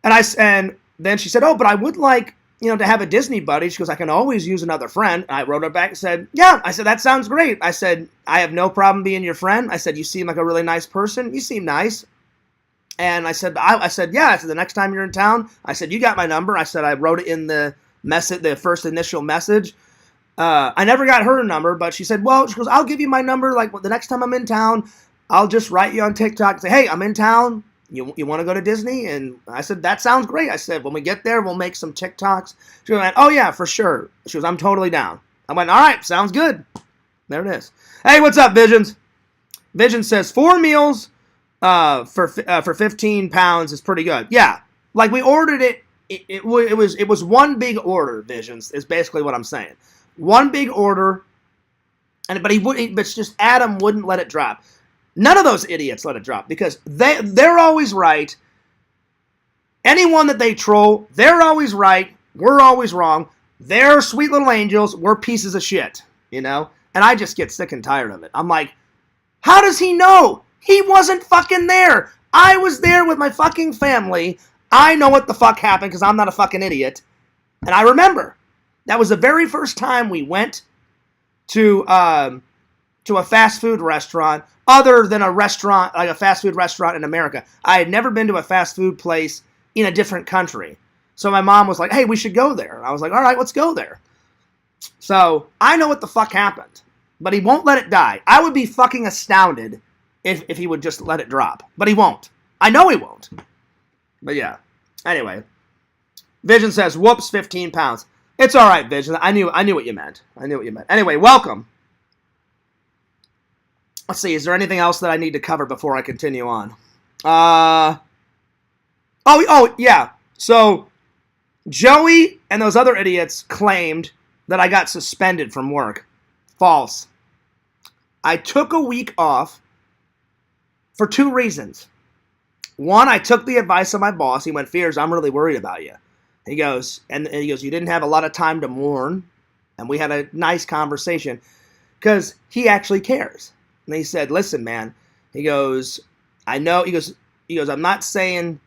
And then she said, "Oh, but I would like, to have a Disney buddy." She goes, "I can always use another friend." And I wrote her back and said, "Yeah." I said, "That sounds great." I said, "I have no problem being your friend." I said, "You seem like a really nice person. You seem nice." And I said, "Yeah." I said, "The next time you're in town," I said, "you got my number." I said, I wrote it in the first initial message. I never got her number, but she said, "Well," she goes, "I'll give you my number. Like, the next time I'm in town, I'll just write you on TikTok and say, 'Hey, I'm in town. You want to go to Disney?'" And I said, "That sounds great." I said, "When we get there, we'll make some TikToks." She went, "Oh, yeah, for sure." She goes, "I'm totally down." I went, "All right, sounds good." There it is. Hey, what's up, Visions? Vision says 4 meals for 15 pounds is pretty good. Yeah, like we ordered it. It was one big order. Visions is basically what I'm saying. One big order, but it's just Adam wouldn't let it drop. None of those idiots let it drop, because they're always right. Anyone that they troll, they're always right. We're always wrong. They're sweet little angels. We're pieces of shit, you know? And I just get sick and tired of it. I'm like, how does he know? He wasn't fucking there. I was there with my fucking family. I know what the fuck happened, because I'm not a fucking idiot. And I remember. That was the very first time we went to a fast food restaurant, other than a restaurant, like a fast food restaurant in America. I had never been to a fast food place in a different country. So my mom was like, "Hey, we should go there." And I was like, "All right, let's go there." So I know what the fuck happened, but he won't let it die. I would be fucking astounded if he would just let it drop, but he won't. I know he won't. But yeah. Anyway, Vision says, "Whoops, 15 pounds." It's all right, Vision. I knew what you meant. Anyway, welcome. Let's see. Is there anything else that I need to cover before I continue on? Oh, yeah. So Joey and those other idiots claimed that I got suspended from work. False. I took a week off for 2 reasons. One, I took the advice of my boss. He went, "Fears, I'm really worried about you." He goes, "You didn't have a lot of time to mourn." And we had a nice conversation, because he actually cares. And he said, "Listen, man," he goes, "I know," he goes, "I'm not saying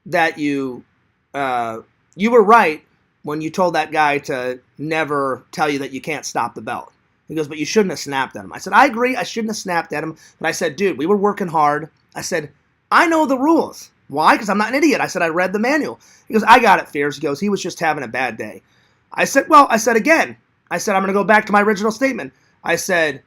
that you were right when you told that guy to never tell you that you can't stop the belt." He goes, but you shouldn't have snapped at him. I said, I agree, I shouldn't have snapped at him. But I said, dude, we were working hard. I said, I know the rules. Why? Because I'm not an idiot. I said, I read the manual. He goes, I got it, Fears. He goes, he was just having a bad day. I said, well, I said again, I said, I'm going to go back to my original statement. I said,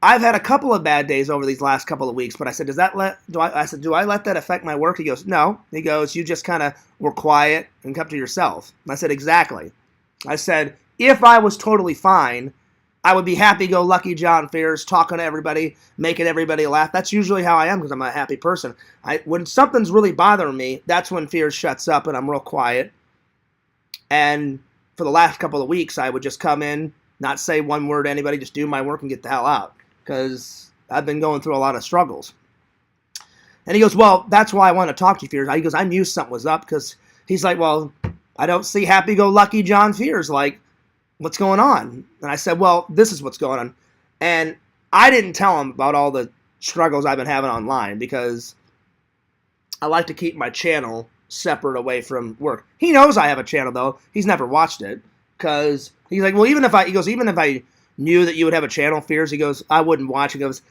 I've had a couple of bad days over these last couple of weeks, but I said, do I let that affect my work? He goes, no. He goes, you just kind of were quiet and kept to yourself. And I said, exactly. I said, if I was totally fine, I would be happy-go-lucky John Fears, talking to everybody, making everybody laugh. That's usually how I am because I'm a happy person. When something's really bothering me, that's when Fears shuts up and I'm real quiet. And for the last couple of weeks, I would just come in, not say one word to anybody, just do my work and get the hell out. Because I've been going through a lot of struggles. And he goes, well, that's why I want to talk to you, Fears. He goes, I knew something was up because he's like, well, I don't see happy-go-lucky John Fears. Like, what's going on? And I said, well, this is what's going on. And I didn't tell him about all the struggles I've been having online because I like to keep my channel separate away from work. He knows I have a channel, though. He's never watched it because he's like, well, even if I knew that you would have a channel, Fears, he goes, I wouldn't watch. He goes,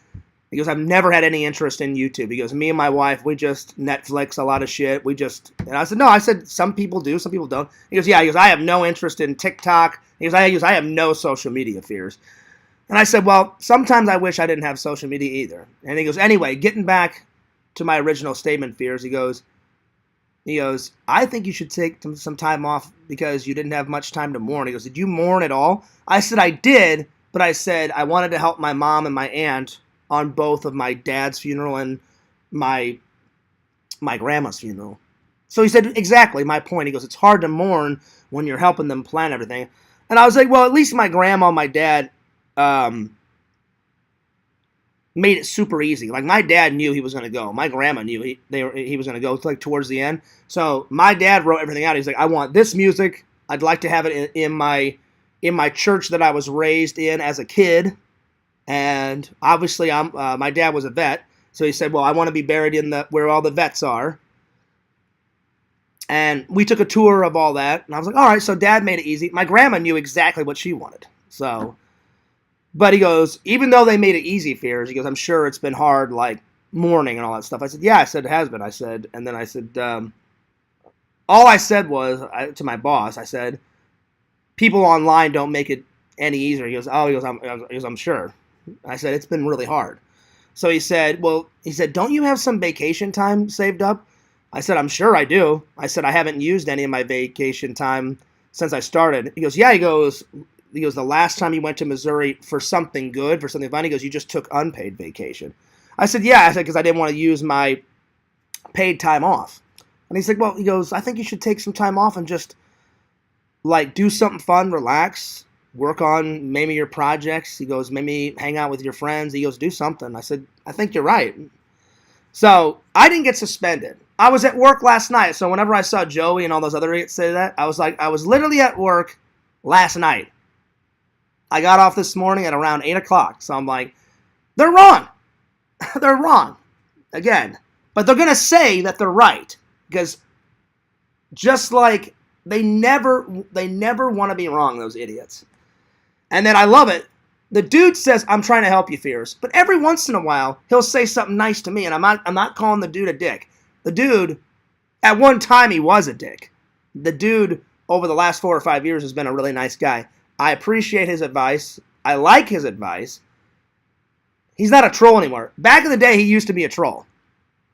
I've never had any interest in YouTube. He goes, me and my wife, we just Netflix a lot of shit. And I said, no, I said, some people do, some people don't. He goes, yeah, he goes, I have no interest in TikTok. He goes, I have no social media, Fears. And I said, well, sometimes I wish I didn't have social media either. And he goes, anyway, getting back to my original statement, Fears, he goes, I think you should take some time off because you didn't have much time to mourn. He goes, did you mourn at all? I said, I did, but I said I wanted to help my mom and my aunt on both of my dad's funeral and my grandma's funeral. So he said, exactly, my point. He goes, it's hard to mourn when you're helping them plan everything. And I was like, well, at least my grandma and my dad made it super easy. Like, my dad knew he was going to go. My grandma knew he was going to go, like, towards the end. So my dad wrote everything out. He's like, I want this music. I'd like to have it in my church that I was raised in as a kid. And obviously, my dad was a vet. So he said, well, I want to be buried in where all the vets are. And we took a tour of all that. And I was like, all right, so Dad made it easy. My grandma knew exactly what she wanted. So, but he goes, even though they made it easy, Fears, he goes, I'm sure it's been hard, like, mourning and all that stuff. I said, yeah, I said, it has been. I said, and then I said, all I said was, to my boss, I said, people online don't make it any easier. He goes, I'm sure. I said, it's been really hard. So he said, don't you have some vacation time saved up? I said, I'm sure I do. I said, I haven't used any of my vacation time since I started. He goes, yeah, he goes, the last time you went to Missouri for something good, for something fun, he goes, you just took unpaid vacation. I said, yeah, because I didn't want to use my paid time off. And he's like, well, he goes, I think you should take some time off and just, like, do something fun, relax, work on maybe your projects. He goes, maybe hang out with your friends. He goes, do something. I said, I think you're right. So I didn't get suspended. I was at work last night, so whenever I saw Joey and all those other idiots say that, I was like, I was literally at work last night. I got off this morning at around 8 o'clock, so I'm like, they're wrong. They're wrong. Again. But they're going to say that they're right, because just like they never want to be wrong, those idiots. And then I love it. The dude says, I'm trying to help you, Fears. But every once in a while, he'll say something nice to me, and I'm not calling the dude a dick. The dude, at one time, he was a dick. The dude, over the last 4 or 5 years, has been a really nice guy. I appreciate his advice. I like his advice. He's not a troll anymore. Back in the day, he used to be a troll.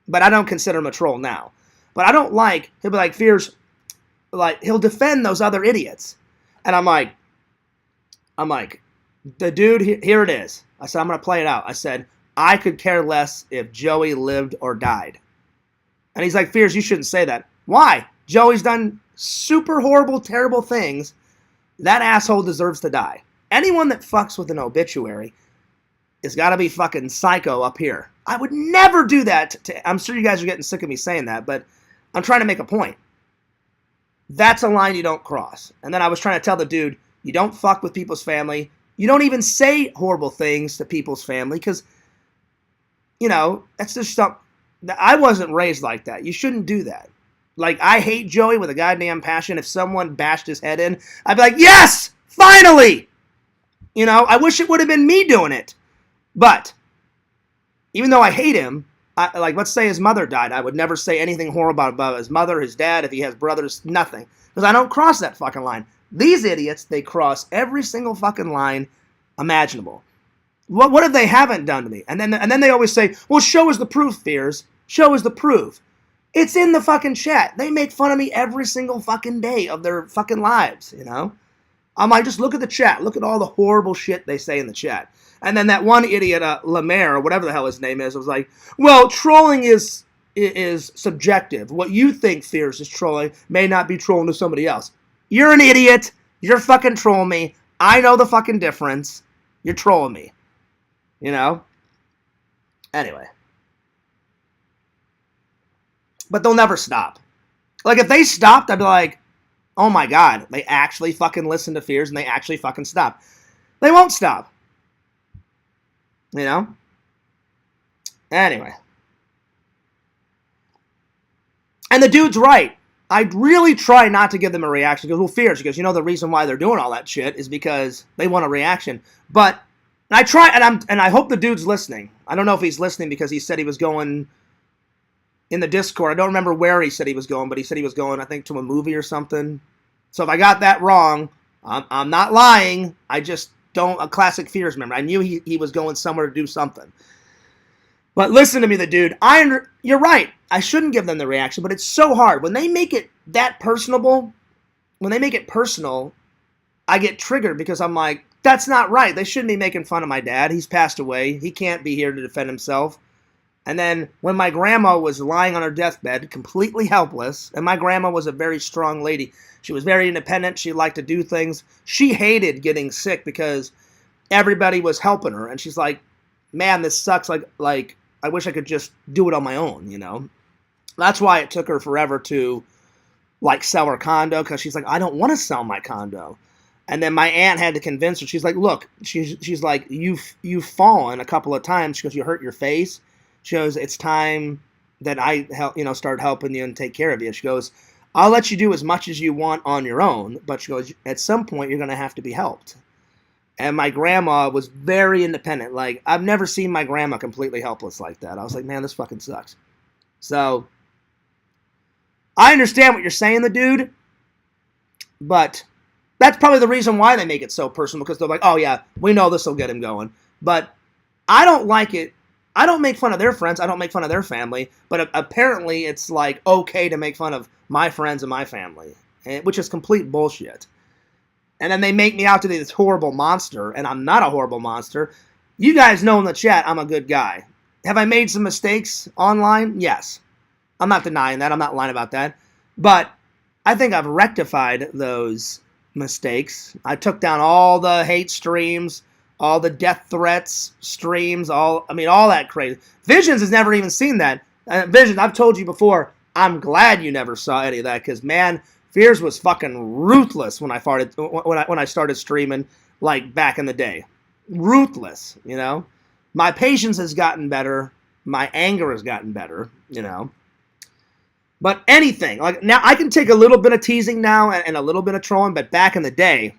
But I don't consider him a troll now. But I don't like, he'll be like, Fears, like, he'll defend those other idiots. And I'm like, the dude, here it is. I said, I'm going to play it out. I said, I could care less if Joey lived or died. And he's like, Fears, you shouldn't say that. Why? Joey's done super horrible, terrible things. That asshole deserves to die. Anyone that fucks with an obituary has got to be fucking psycho up here. I would never do that. I'm sure you guys are getting sick of me saying that, but I'm trying to make a point. That's a line you don't cross. And then I was trying to tell the dude, you don't fuck with people's family. You don't even say horrible things to people's family because, you know, that's just something. I wasn't raised like that. You shouldn't do that. Like, I hate Joey with a goddamn passion. If someone bashed his head in, I'd be like, yes! Finally! You know, I wish it would have been me doing it. But even though I hate him, like, let's say his mother died, I would never say anything horrible about his mother, his dad, if he has brothers, nothing. Because I don't cross that fucking line. These idiots, they cross every single fucking line imaginable. What if they haven't done to me? And then they always say, well, show us the proof, Fears. Show us the proof. It's in the fucking chat. They make fun of me every single fucking day of their fucking lives, you know? I'm like, just look at the chat. Look at all the horrible shit they say in the chat. And then that one idiot, Lemaire, or whatever the hell his name is, was like, well, trolling is subjective. What you think, Fears, is trolling may not be trolling to somebody else. You're an idiot. You're fucking trolling me. I know the fucking difference. You're trolling me. You know? Anyway. But they'll never stop. Like, if they stopped, I'd be like, oh my god, they actually fucking listen to Fears and they actually fucking stop. They won't stop. You know? Anyway. And the dude's right. I really try not to give them a reaction. He goes, well, Fears. He goes, you know, the reason why they're doing all that shit is because they want a reaction. But I try, and I hope the dude's listening. I don't know if he's listening because he said he was going in the Discord. I don't remember where he said he was going, but he said he was going, I think, to a movie or something. So if I got that wrong, I'm not lying. I just don't, a classic Fears member. I knew he was going somewhere to do something. But listen to me, the dude. You're right. I shouldn't give them the reaction, but it's so hard. When they make it that personable, when they make it personal, I get triggered because I'm like, that's not right. They shouldn't be making fun of my dad. He's passed away. He can't be here to defend himself. And then when my grandma was lying on her deathbed, completely helpless, and my grandma was a very strong lady. She was very independent. She liked to do things. She hated getting sick because everybody was helping her. And she's like, man, this sucks. Like I wish I could just do it on my own, you know? That's why it took her forever to, like, sell her condo, because she's like, I don't want to sell my condo. And then my aunt had to convince her. She's like, look, she's like, you've fallen a couple of times because you hurt your face. She goes, it's time that I start helping you and take care of you. She goes, I'll let you do as much as you want on your own, but she goes, at some point you're going to have to be helped. And my grandma was very independent. Like, I've never seen my grandma completely helpless like that. I was like, man, this fucking sucks. So, I understand what you're saying, the dude, but that's probably the reason why they make it so personal, because they're like, oh yeah, we know this will get him going. But I don't like it. I don't make fun of their friends. I don't make fun of their family. But apparently it's like okay to make fun of my friends and my family, which is complete bullshit. And then they make me out to be this horrible monster, and I'm not a horrible monster. You guys know in the chat I'm a good guy. Have I made some mistakes online? Yes. I'm not denying that. I'm not lying about that. But I think I've rectified those mistakes. I took down all the hate streams, all the death threats streams, all that crazy. Visions has never even seen that. Visions, I've told you before, I'm glad you never saw any of that, because, man, Fears was fucking ruthless when I started streaming, like, back in the day. Ruthless, you know? My patience has gotten better. My anger has gotten better, you know? But anything, like, now I can take a little bit of teasing now and a little bit of trolling, but back in the day,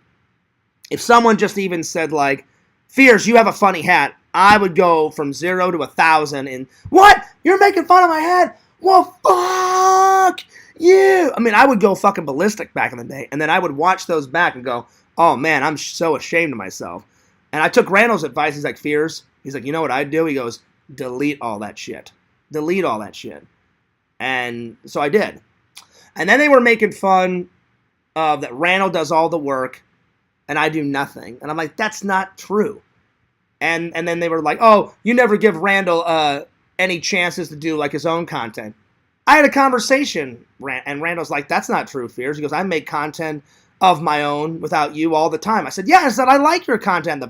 if someone just even said, like, Fears, you have a funny hat, I would go from 0 to 1,000 and, what? You're making fun of my hat? Well, fuck you. I mean, I would go fucking ballistic back in the day, and then I would watch those back and go, oh, man, I'm so ashamed of myself. And I took Randall's advice. He's like, Fears, he's like, you know what I'd do? He goes, delete all that shit. Delete all that shit. And so I did. And then they were making fun of that Randall does all the work and I do nothing. And I'm like, that's not true. And then they were like, oh, you never give Randall any chances to do, like, his own content. I had a conversation, and Randall's like, that's not true, Fears. He goes, I make content of my own without you all the time. I said, yeah, I said, I like your content. The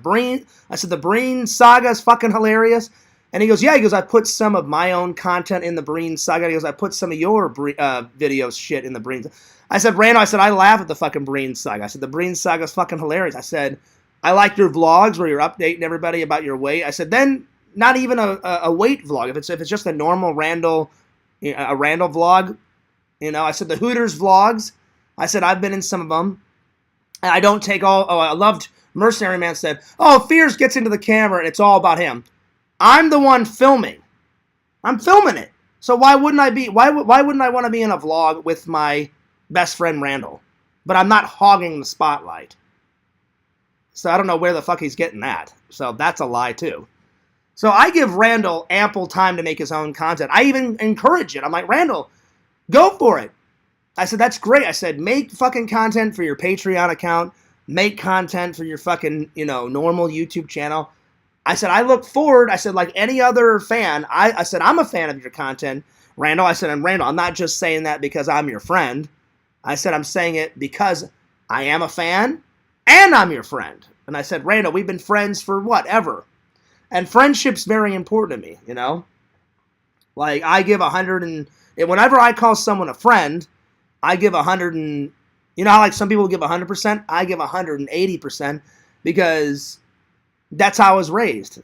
Breen saga is fucking hilarious. And he goes, yeah, he goes, I put some of my own content in the Breen saga. He goes, I put some of your videos shit in the Breen. I said, Randall, I laugh at the fucking Breen saga. I said, the Breen saga is fucking hilarious. I said, I like your vlogs where you're updating everybody about your weight. I said, then not even a weight vlog. If it's just a normal Randall vlog, you know. I said the Hooters vlogs. I said I've been in some of them, and I don't take all. Oh, I loved Mercenary Man said, oh, Fears gets into the camera and it's all about him. I'm the one filming. I'm filming it. So why wouldn't I want to be in a vlog with my best friend Randall? But I'm not hogging the spotlight. So I don't know where the fuck he's getting that. So that's a lie too. So I give Randall ample time to make his own content. I even encourage it. I'm like, Randall, go for it. I said, that's great. I said, make fucking content for your Patreon account. Make content for your fucking, normal YouTube channel. I said, I look forward. I said, like any other fan, I said, I'm a fan of your content, Randall. I said, and Randall, I'm not just saying that because I'm your friend. I said, I'm saying it because I am a fan and I'm your friend. And I said, Randall, we've been friends for whatever. And friendship's very important to me, Like, I give 100 and... Whenever I call someone a friend, I give 100 and... You know how, like, some people give 100%? I give 180% because that's how I was raised,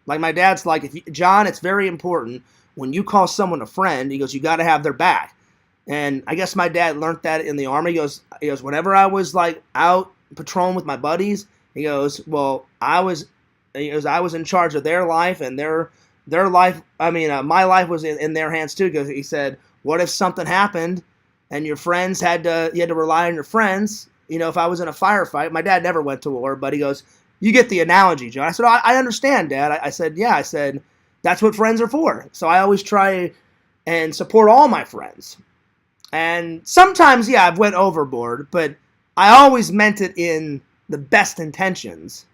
Like, my dad's like, John, it's very important when you call someone a friend, he goes, you got to have their back. And I guess my dad learned that in the Army. He goes, whenever I was, like, out patrolling with my buddies, he goes, well, I was in charge of their life, and their life, my life was in their hands too, because he said, what if something happened and you had to rely on your friends? If I was in a firefight, my dad never went to war, but he goes, you get the analogy, John. I said, I understand, Dad. I said, yeah, I said, that's what friends are for. So I always try and support all my friends. And sometimes, yeah, I've went overboard, but I always meant it in the best intentions.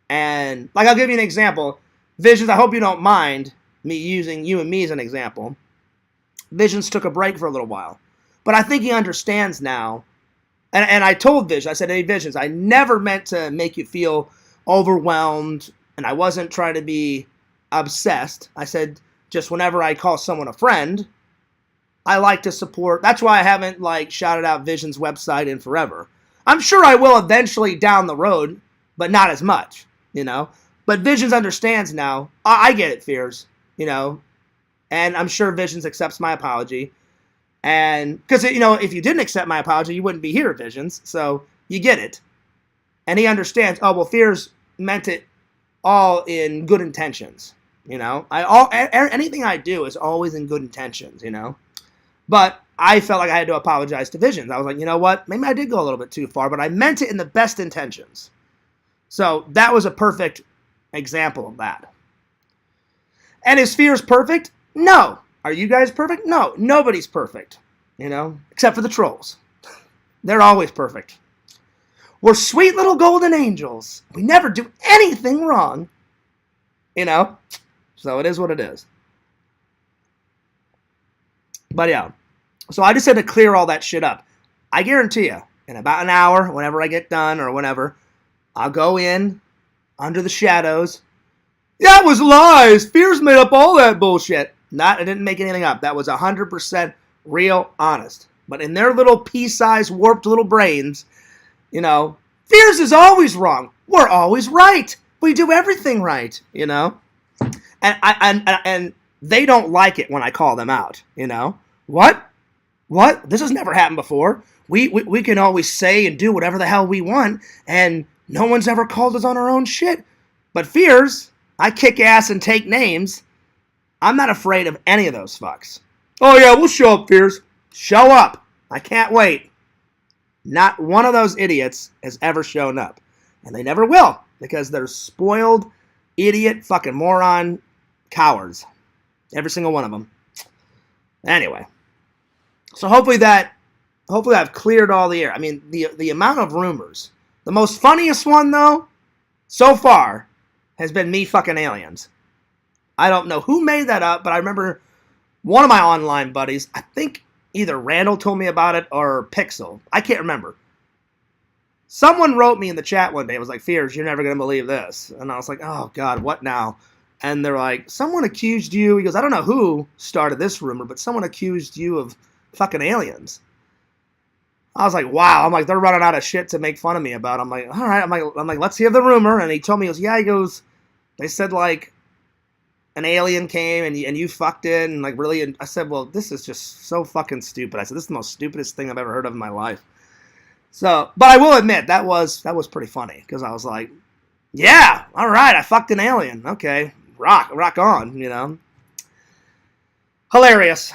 And, like, I'll give you an example. Visions, I hope you don't mind me using you and me as an example. Visions took a break for a little while. But I think he understands now. And I told Visions, I said, hey, Visions, I never meant to make you feel overwhelmed. And I wasn't trying to be obsessed. I said, just whenever I call someone a friend, I like to support. That's why I haven't, like, shouted out Visions' website in forever. I'm sure I will eventually down the road, but not as much, But Visions understands now. I get it, Fears, And I'm sure Visions accepts my apology. And, because, if you didn't accept my apology, you wouldn't be here, Visions. So, you get it. And he understands, oh, well, Fears meant it all in good intentions, Anything I do is always in good intentions, But I felt like I had to apologize to Visions. I was like, you know what? Maybe I did go a little bit too far, but I meant it in the best intentions. So that was a perfect example of that. And is Fears perfect? No. Are you guys perfect? No. Nobody's perfect, except for the trolls. They're always perfect. We're sweet little golden angels. We never do anything wrong, So it is what it is. But yeah. So I just had to clear all that shit up. I guarantee you, in about an hour, whenever I get done or whenever, I'll go in under the shadows. That was lies. Fears made up all that bullshit. I didn't make anything up. That was 100% real, honest. But in their little pea-sized, warped little brains, Fears is always wrong. We're always right. We do everything right, And they don't like it when I call them out, What? This has never happened before. We can always say and do whatever the hell we want, and no one's ever called us on our own shit. But Fears, I kick ass and take names. I'm not afraid of any of those fucks. Oh yeah, we'll show up, Fears. Show up. I can't wait. Not one of those idiots has ever shown up. And they never will, because they're spoiled, idiot, fucking moron cowards. Every single one of them. Anyway. So hopefully I've cleared all the air. I mean, the amount of rumors. The most funniest one, though, so far, has been me fucking aliens. I don't know who made that up, but I remember one of my online buddies, I think either Randall told me about it or Pixel. I can't remember. Someone wrote me in the chat one day. It was like, Fears, you're never going to believe this. And I was like, oh, God, what now? And they're like, someone accused you. He goes, I don't know who started this rumor, but someone accused you of fucking aliens. I was like, wow. I'm like, they're running out of shit to make fun of me about. I'm like, all right. I'm like, let's hear the rumor. And he told me, he goes, they said, like, an alien came and you fucked it. And, like, really, I said, well, this is just so fucking stupid. I said, this is the most stupidest thing I've ever heard of in my life. So, but I will admit that was pretty funny because I was like, yeah, all right, I fucked an alien. Okay, rock on, you know. Hilarious.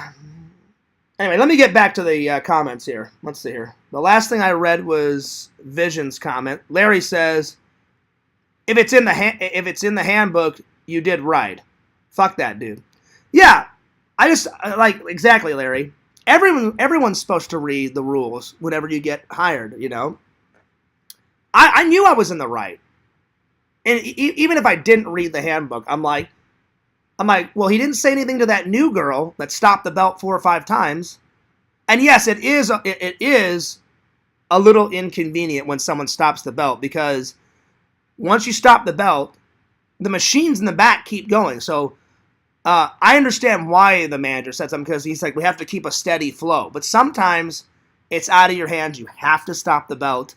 Anyway, let me get back to the comments here. Let's see here. The last thing I read was Vision's comment. Larry says, if it's in the handbook, you did right. Fuck that, dude. Yeah, I just like exactly, Larry. Everyone's supposed to read the rules whenever you get hired. You know, I knew I was in the right, and even if I didn't read the handbook, I'm like, well, he didn't say anything to that new girl that stopped the belt 4 or 5 times, and yes, it is a little inconvenient when someone stops the belt because once you stop the belt, the machines in the back keep going. So I understand why the manager said something because he's like, we have to keep a steady flow. But sometimes it's out of your hands. You have to stop the belt.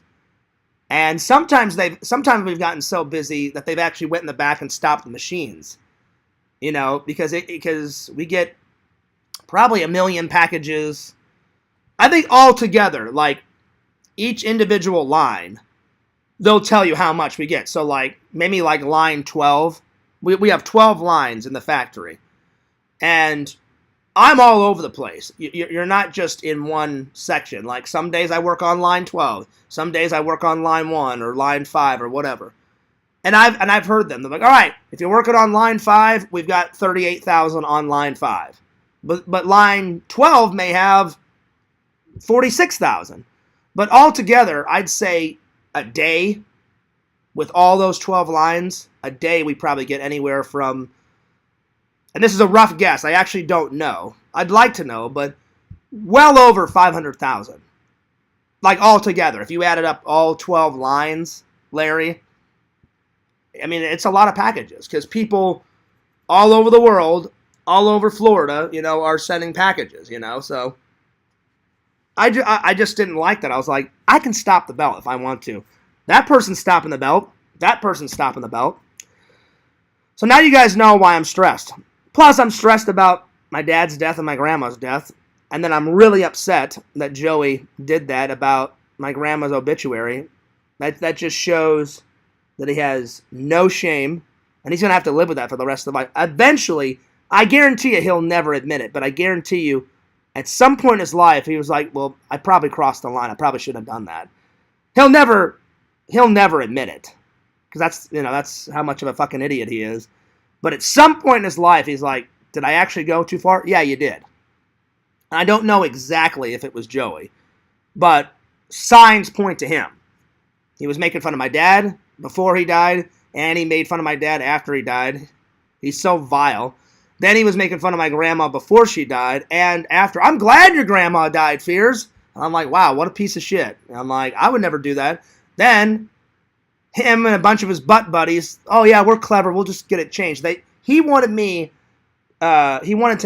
And sometimes we've gotten so busy that they've actually went in the back and stopped the machines. You know, because we get probably 1 million packages. I think altogether, like each individual line, they'll tell you how much we get. So like maybe like line 12, we have 12 lines in the factory, and I'm all over the place. You're not just in one section. Like some days I work on line 12, some days I work on line 1 or line 5 or whatever. And I've heard them. They're like, all right, if you're working on line 5, we've got 38,000 on line 5, but line 12 may have 46,000. But altogether, I'd say a day, with all those 12 lines, a day we probably get anywhere from, and this is a rough guess, I actually don't know. I'd like to know, but well over 500,000. Like altogether, if you added up all 12 lines, Larry, I mean, it's a lot of packages, because people all over the world, all over Florida, you know, are sending packages, you know, so I just didn't like that. I was like, I can stop the belt if I want to. That person's stopping the belt. That person's stopping the belt. So now you guys know why I'm stressed. Plus, I'm stressed about my dad's death and my grandma's death. And then I'm really upset that Joey did that about my grandma's obituary. That just shows that he has no shame. And he's going to have to live with that for the rest of life. Eventually, I guarantee you he'll never admit it. But I guarantee you, at some point in his life, he was like, well, I probably crossed the line. I probably shouldn't have done that. He'll never admit it. Because that's how much of a fucking idiot he is. But at some point in his life, he's like, did I actually go too far? Yeah, you did. I don't know exactly if it was Joey. But signs point to him. He was making fun of my dad before he died. And he made fun of my dad after he died. He's so vile. Then he was making fun of my grandma before she died and after. I'm glad your grandma died, Fears. I'm like, wow, what a piece of shit. And I'm like, I would never do that. Then him and a bunch of his butt buddies, oh yeah, we're clever, we'll just get it changed. He wanted to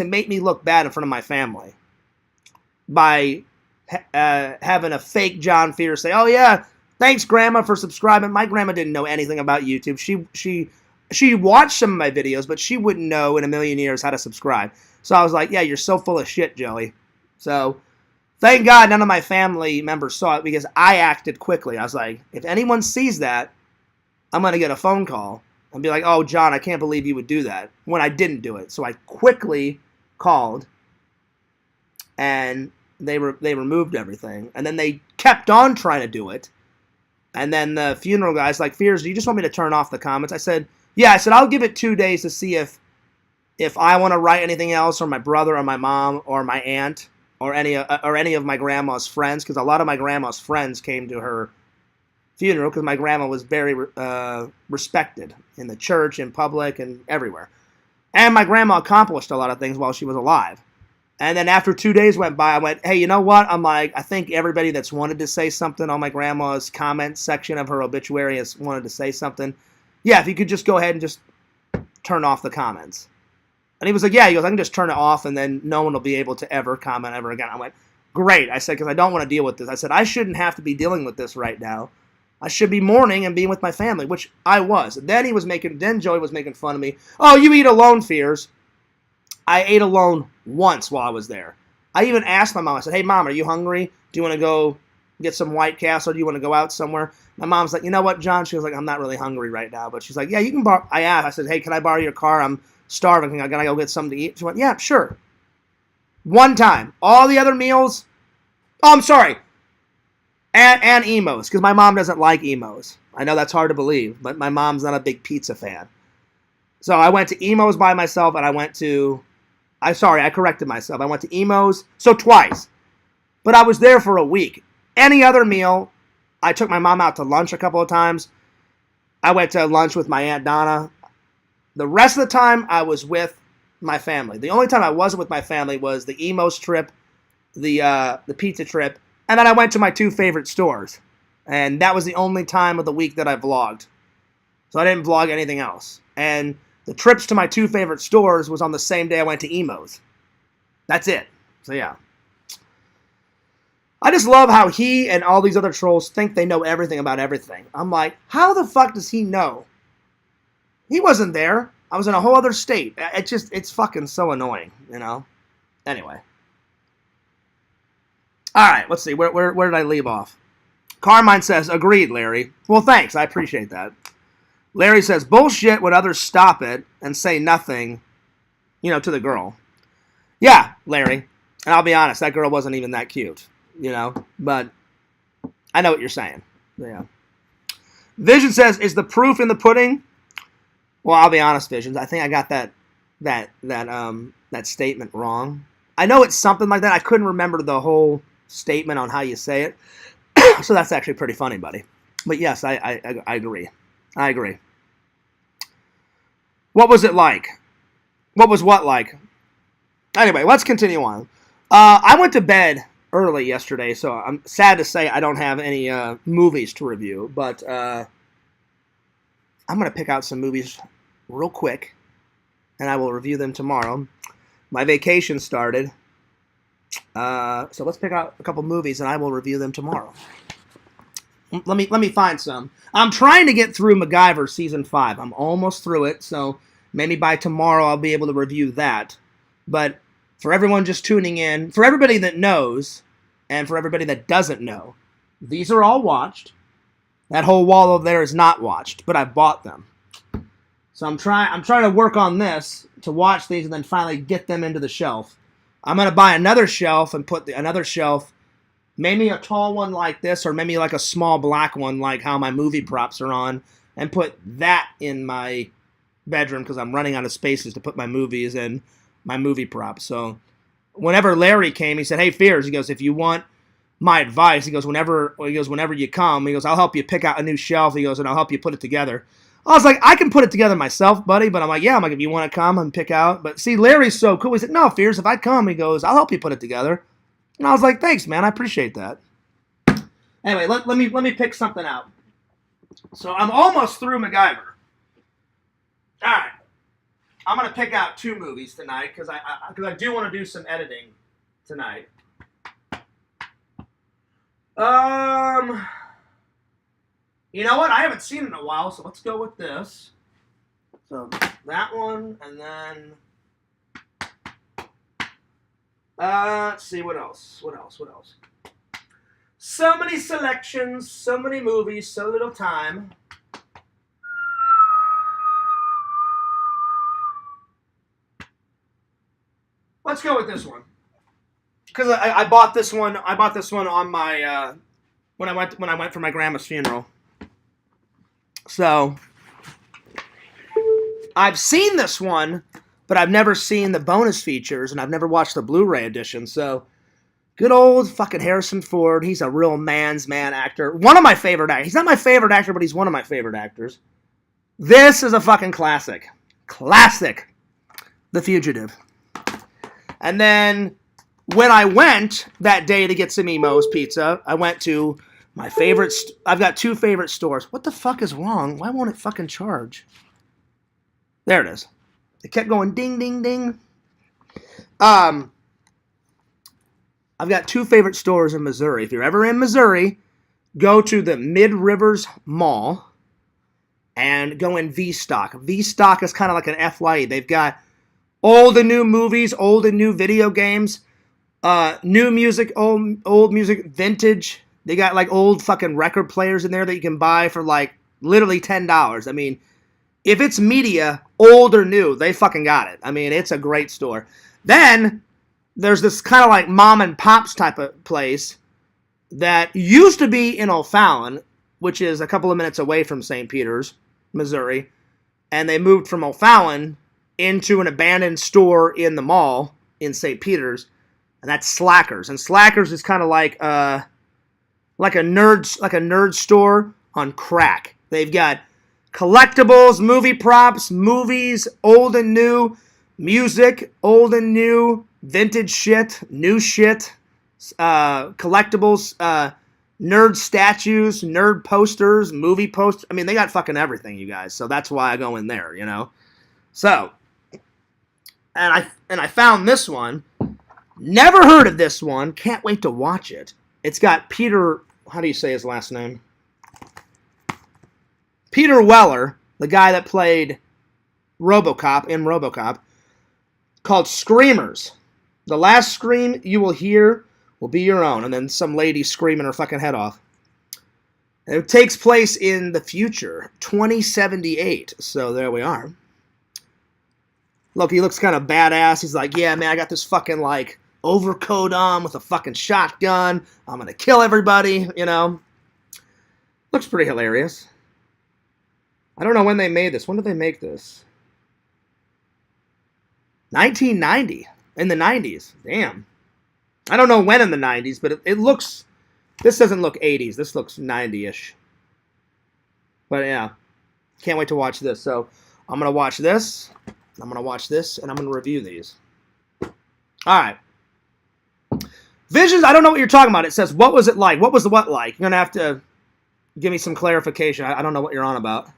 make me look bad in front of my family by having a fake John Fears say, oh yeah, thanks grandma for subscribing. My grandma didn't know anything about YouTube. She watched some of my videos, but she wouldn't know in a million years how to subscribe. So I was like, yeah, you're so full of shit, Joey. So thank God none of my family members saw it because I acted quickly. I was like, if anyone sees that, I'm going to get a phone call and be like, oh, John, I can't believe you would do that, when I didn't do it. So I quickly called, and they removed everything. And then they kept on trying to do it. And then the funeral guy's like, Fears, do you just want me to turn off the comments? I said, yeah. I said, I'll give it 2 days to see if I want to write anything else, or my brother or my mom or my aunt or any of my grandma's friends, because a lot of my grandma's friends came to her funeral because my grandma was very respected in the church, in public, and everywhere. And my grandma accomplished a lot of things while she was alive. And then after 2 days went by, I went, hey, you know what? I'm like, I think everybody that's wanted to say something on my grandma's comment section of her obituary has wanted to say something. Yeah, if you could just go ahead and just turn off the comments. And he was like, yeah. He goes, I can just turn it off, and then no one will be able to ever comment ever again. I went, great. I said, because I don't want to deal with this. I said, I shouldn't have to be dealing with this right now. I should be mourning and being with my family, which I was. Then Joey was making fun of me. Oh, you eat alone, Fears. I ate alone once while I was there. I even asked my mom, I said, hey, Mom, are you hungry? Do you want to go get some White Castle? Do you want to go out somewhere? My mom's like, you know what, John? She was like, I'm not really hungry right now. But she's like, yeah, you can borrow. I asked. I said, hey, can I borrow your car? I'm starving. I got to go get something to eat. She went, yeah, sure. One time. All the other meals. Oh, I'm sorry. And emos, because my mom doesn't like emos. I know that's hard to believe, but my mom's not a big pizza fan. So I went to emos by myself, and I corrected myself. I went to emos, so twice. But I was there for a week. Any other meal, I took my mom out to lunch a couple of times. I went to lunch with my Aunt Donna. The rest of the time, I was with my family. The only time I wasn't with my family was the emos trip, the pizza trip, and then I went to my 2 favorite stores. And that was the only time of the week that I vlogged. So I didn't vlog anything else. And the trips to my 2 favorite stores was on the same day I went to emos. That's it. So yeah. I just love how he and all these other trolls think they know everything about everything. I'm like, how the fuck does he know? He wasn't there. I was in a whole other state. It's fucking so annoying, you know? Anyway. Alright, let's see. Where did I leave off? Carmine says, agreed, Larry. Well, thanks. I appreciate that. Larry says, bullshit when others stop it and say nothing, to the girl. Yeah, Larry. And I'll be honest, that girl wasn't even that cute, But I know what you're saying. Yeah. Vision says, is the proof in the pudding? Well, I'll be honest, Visions. I think I got that statement wrong. I know it's something like that. I couldn't remember the whole statement on how you say it. So that's actually pretty funny, buddy. But yes, I agree. I agree. What was it like? What was what like? Anyway, let's continue on. I went to bed early yesterday, so I'm sad to say I don't have any movies to review. But I'm going to pick out some movies real quick, and I will review them tomorrow. My vacation started. So let's pick out a couple movies, and I will review them tomorrow. Let me find some. I'm trying to get through MacGyver Season 5. I'm almost through it, so maybe by tomorrow I'll be able to review that. But for everyone just tuning in, for everybody that knows, and for everybody that doesn't know, these are all watched. That whole wall over there is not watched, but I bought them. So I'm trying to work on this to watch these and then finally get them into the shelf. I'm going to buy another shelf and put another shelf, maybe a tall one like this, or maybe like a small black one like how my movie props are on, and put that in my bedroom because I'm running out of spaces to put my movies and my movie props. So whenever Larry came, he said, hey, Fears, he goes, if you want my advice, he goes, whenever you come, he goes, I'll help you pick out a new shelf, he goes, and I'll help you put it together. I was like, I can put it together myself, buddy, but I'm like, yeah, if you want to come and pick out. But see, Larry's so cool. He said, no, Fears, if I come, he goes, I'll help you put it together. And I was like, thanks, man, I appreciate that. Anyway, let me pick something out. So I'm almost through MacGyver. All right. I'm going to pick out 2 movies tonight because I do want to do some editing tonight. You know what? I haven't seen it in a while, so let's go with this. So that one, and then let's see what else. What else? So many selections, so many movies, so little time. Let's go with this one because I bought this one. I bought this one on my when I went for my grandma's funeral. So I've seen this one, but I've never seen the bonus features, and I've never watched the Blu-ray edition. So good old fucking Harrison Ford. He's a real man's man actor. One of my favorite actors. He's not my favorite actor, but he's one of my favorite actors. This is a fucking classic. Classic. The Fugitive. And then when I went that day to get some Emo's Pizza, I went to my favorite... I've got 2 favorite stores. What the fuck is wrong? Why won't it fucking charge? There it is. It kept going ding, ding, ding. I've got 2 favorite stores in Missouri. If you're ever in Missouri, go to the Mid-Rivers Mall and go in V-Stock. V-Stock is kind of like an FYE. They've got old and new movies, old and new video games, new music, old music, vintage They got like old fucking record players in there that you can buy for like literally $10. I mean, if it's media, old or new, they fucking got it. I mean, it's a great store. Then there's this kind of like mom and pops type of place that used to be in O'Fallon, which is a couple of minutes away from St. Peter's, Missouri. And they moved from O'Fallon into an abandoned store in the mall in St. Peter's. And that's Slackers. And Slackers is kind of like a nerd store on crack. They've got collectibles, movie props, movies, old and new, music, old and new, vintage shit, new shit, collectibles, nerd statues, nerd posters, movie posters. I mean, they got fucking everything, you guys. So that's why I go in there, you know. So, and I found this one. Never heard of this one. Can't wait to watch it. It's got Peter, how do you say his last name? Peter Weller, the guy that played RoboCop in RoboCop, called Screamers. The last scream you will hear will be your own. And then some lady screaming her fucking head off. It takes place in the future, 2078. So there we are. Look, he looks kind of badass. He's like, yeah, man, I got this fucking, like, overcoat on with a fucking shotgun. I'm going to kill everybody, you know. Looks pretty hilarious. I don't know when they made this. When did they make this? 1990. In the 90s. Damn. I don't know when in the 90s, but it looks... This doesn't look 80s. This looks 90-ish. But, yeah. Can't wait to watch this. So, I'm going to watch this. I'm going to watch this, and I'm going to review these. All right. Visions, I don't know what you're talking about. It says, what was it like? What was the what like? You're going to have to give me some clarification. I don't know what you're on about.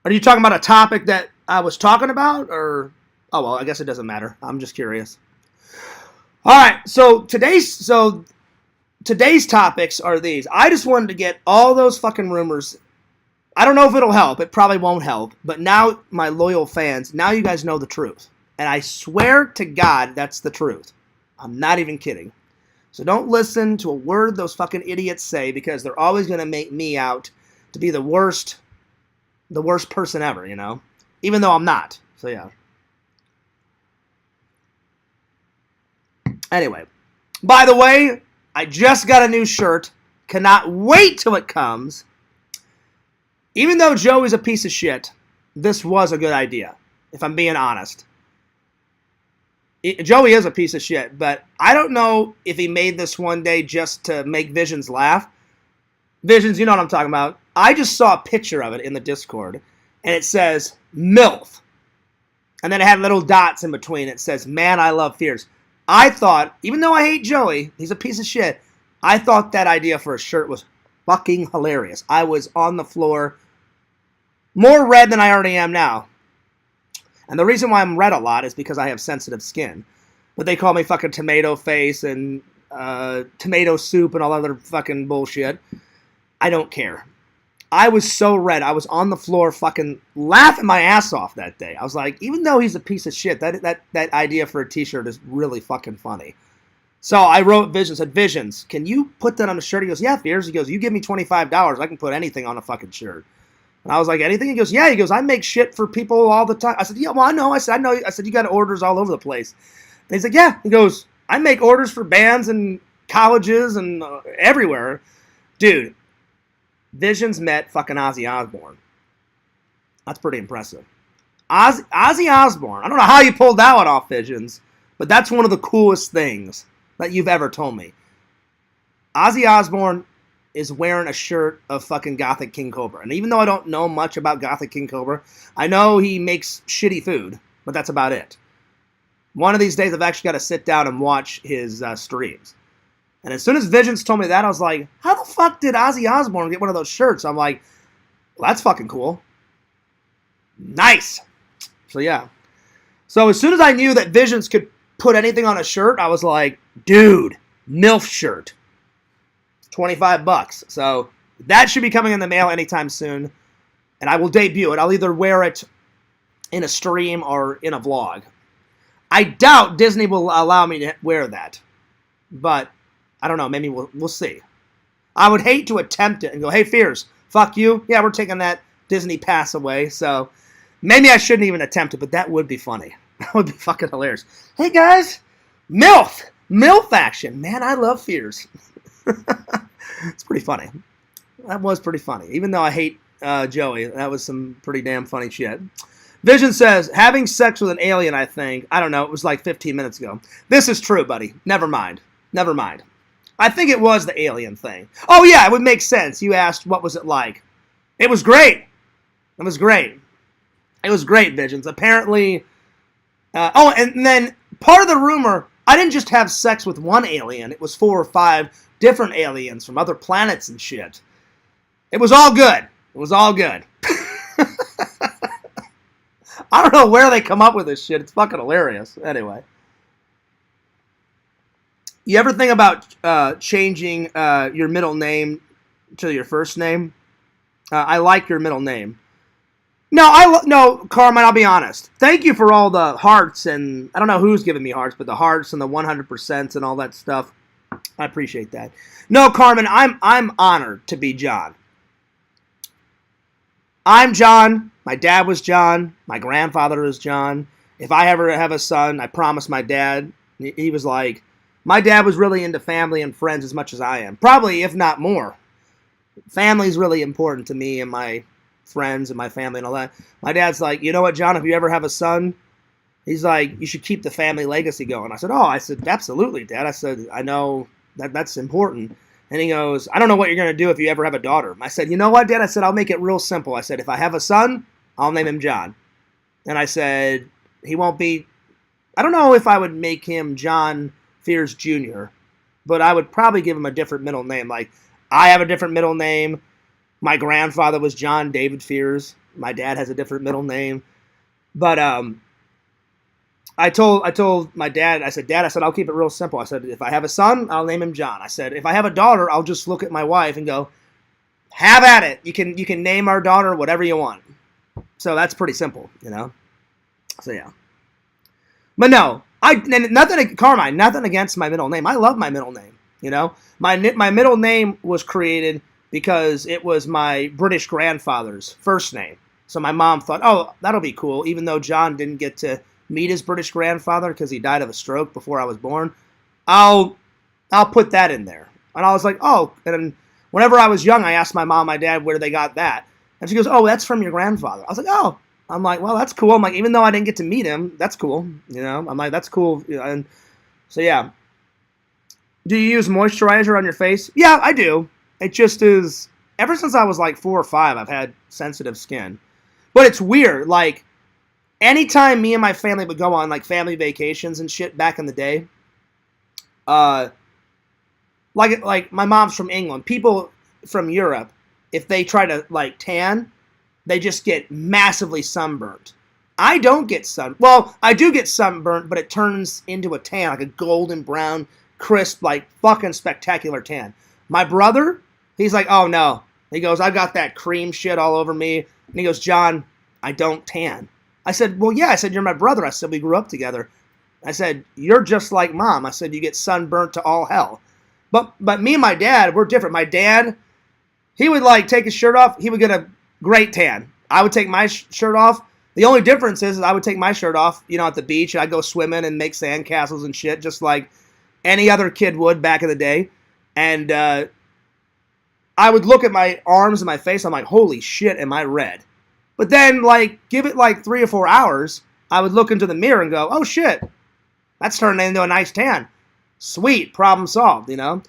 Are you talking about a topic that I was talking about? Or, oh, well, I guess it doesn't matter. I'm just curious. All right, so today's topics are these. I just wanted to get all those fucking rumors. I don't know if it'll help. It probably won't help. But now, my loyal fans, now you guys know the truth. And I swear to God, that's the truth. I'm not even kidding. So don't listen to a word those fucking idiots say, because they're always going to make me out to be the worst person ever, you know? Even though I'm not. So, yeah. Anyway. By the way, I just got a new shirt. Cannot wait till it comes. Even though Joey's a piece of shit, this was a good idea, if I'm being honest. Joey is a piece of shit, but I don't know if he made this one day just to make Visions laugh. Visions, you know what I'm talking about. I just saw a picture of it in the Discord, and it says, MILF. And then it had little dots in between. It says, man, I love Fears. I thought, even though I hate Joey, he's a piece of shit, I thought that idea for a shirt was fucking hilarious. I was on the floor, more red than I already am now. And the reason why I'm red a lot is because I have sensitive skin. But they call me fucking tomato face and tomato soup and all other fucking bullshit. I don't care. I was so red. I was on the floor fucking laughing my ass off that day. I was like, even though he's a piece of shit, that idea for a t-shirt is really fucking funny. So I wrote Visions, said, Visions, can you put that on a shirt? He goes, yeah, Fears. He goes, you give me $25, I can put anything on a fucking shirt. And I was like, anything? He goes, yeah. He goes, I make shit for people all the time. I said, yeah, well, I know. I said, you got orders all over the place. And he's like, yeah. He goes, I make orders for bands and colleges and everywhere. Dude, Visions met fucking Ozzy Osbourne. That's pretty impressive. Ozzy Osbourne. I don't know how you pulled that one off, Visions, but that's one of the coolest things that you've ever told me. Ozzy Osbourne is wearing a shirt of fucking Gothic King Cobra. And even though I don't know much about Gothic King Cobra, I know he makes shitty food, but that's about it. One of these days, I've actually got to sit down and watch his streams. And as soon as Visions told me that, I was like, how the fuck did Ozzy Osbourne get one of those shirts? I'm like, well, that's fucking cool. Nice. So, yeah. So, as soon as I knew that Visions could put anything on a shirt, I was like, dude, MILF shirt. $25. So that should be coming in the mail anytime soon. And I will debut it. I'll either wear it in a stream or in a vlog. I doubt Disney will allow me to wear that. But I don't know. Maybe we'll see. I would hate to attempt it and go, hey, Fears, fuck you. Yeah, we're taking that Disney pass away. So maybe I shouldn't even attempt it, but that would be funny. That would be fucking hilarious. Hey, guys, MILF action. Man, I love Fears. It's pretty funny. That was pretty funny. Even though I hate Joey, that was some pretty damn funny shit. Vision says, having sex with an alien, I think. I don't know. It was like 15 minutes ago. This is true, buddy. Never mind. I think it was the alien thing. Oh, yeah, it would make sense. You asked, what was it like? It was great. It was great, Visions. Apparently, and then part of the rumor, I didn't just have sex with one alien. It was 4 or 5 different aliens from other planets and shit. It was all good. I don't know where they come up with this shit. It's fucking hilarious. Anyway. You ever think about changing your middle name to your first name? I like your middle name. No, Carmine, I'll be honest. Thank you for all the hearts, and I don't know who's giving me hearts, but the hearts and the 100% and all that stuff. I appreciate that. No, Carmen, I'm honored to be John. I'm John. My dad was John. My grandfather was John. If I ever have a son, I promised my dad. He was like, my dad was really into family and friends as much as I am. Probably, if not more. Family's really important to me and my friends and my family and all that. My dad's like, you know what, John, if you ever have a son, he's like, you should keep the family legacy going. I said, absolutely, Dad. I said, I know that's important. And he goes, I don't know what you're going to do if you ever have a daughter. I said, you know what, Dad? I said, I'll make it real simple. I said, if I have a son, I'll name him John. And I said, he won't be, I don't know if I would make him John Fears Jr., but I would probably give him a different middle name. Like, I have a different middle name. My grandfather was John David Fears. My dad has a different middle name. But I told my dad, I said, Dad, I'll keep it real simple. I said, if I have a son, I'll name him John. I said, if I have a daughter, I'll just look at my wife and go, have at it. You can name our daughter whatever you want. So that's pretty simple, you know? So yeah. But no, Carmine, nothing against my middle name. I love my middle name, you know? My middle name was created because it was my British grandfather's first name. So my mom thought, oh, that'll be cool, even though John didn't get to meet his British grandfather because he died of a stroke before I was born. I'll put that in there. And I was like, oh. And whenever I was young, I asked my mom, my dad, where they got that. And she goes, oh, that's from your grandfather. I was like, oh. I'm like, well, that's cool. I'm like, even though I didn't get to meet him, that's cool. You know, I'm like, that's cool. And so, yeah. Do you use moisturizer on your face? Yeah, I do. It just is, ever since I was like 4 or 5, I've had sensitive skin. But it's weird. Like, anytime me and my family would go on like family vacations and shit back in the day, like my mom's from England. People from Europe, if they try to like tan, they just get massively sunburnt. I don't get well, I do get sunburnt, but it turns into a tan, like a golden brown, crisp, like fucking spectacular tan. My brother, he's like, oh no. He goes, I got that cream shit all over me. And he goes, John, I don't tan. I said, well, yeah. I said, you're my brother. I said, we grew up together. I said, you're just like Mom. I said, you get sunburnt to all hell. But me and my dad, we're different. My dad, he would like take his shirt off. He would get a great tan. I would take my shirt off. The only difference is I would take my shirt off, you know, at the beach. I'd go swimming and make sandcastles and shit, just like any other kid would back in the day. And I would look at my arms and my face. I'm like, holy shit, am I red? But then, like, give it like 3 or 4 hours, I would look into the mirror and go, oh shit, that's turned into a nice tan. Sweet, problem solved, you know?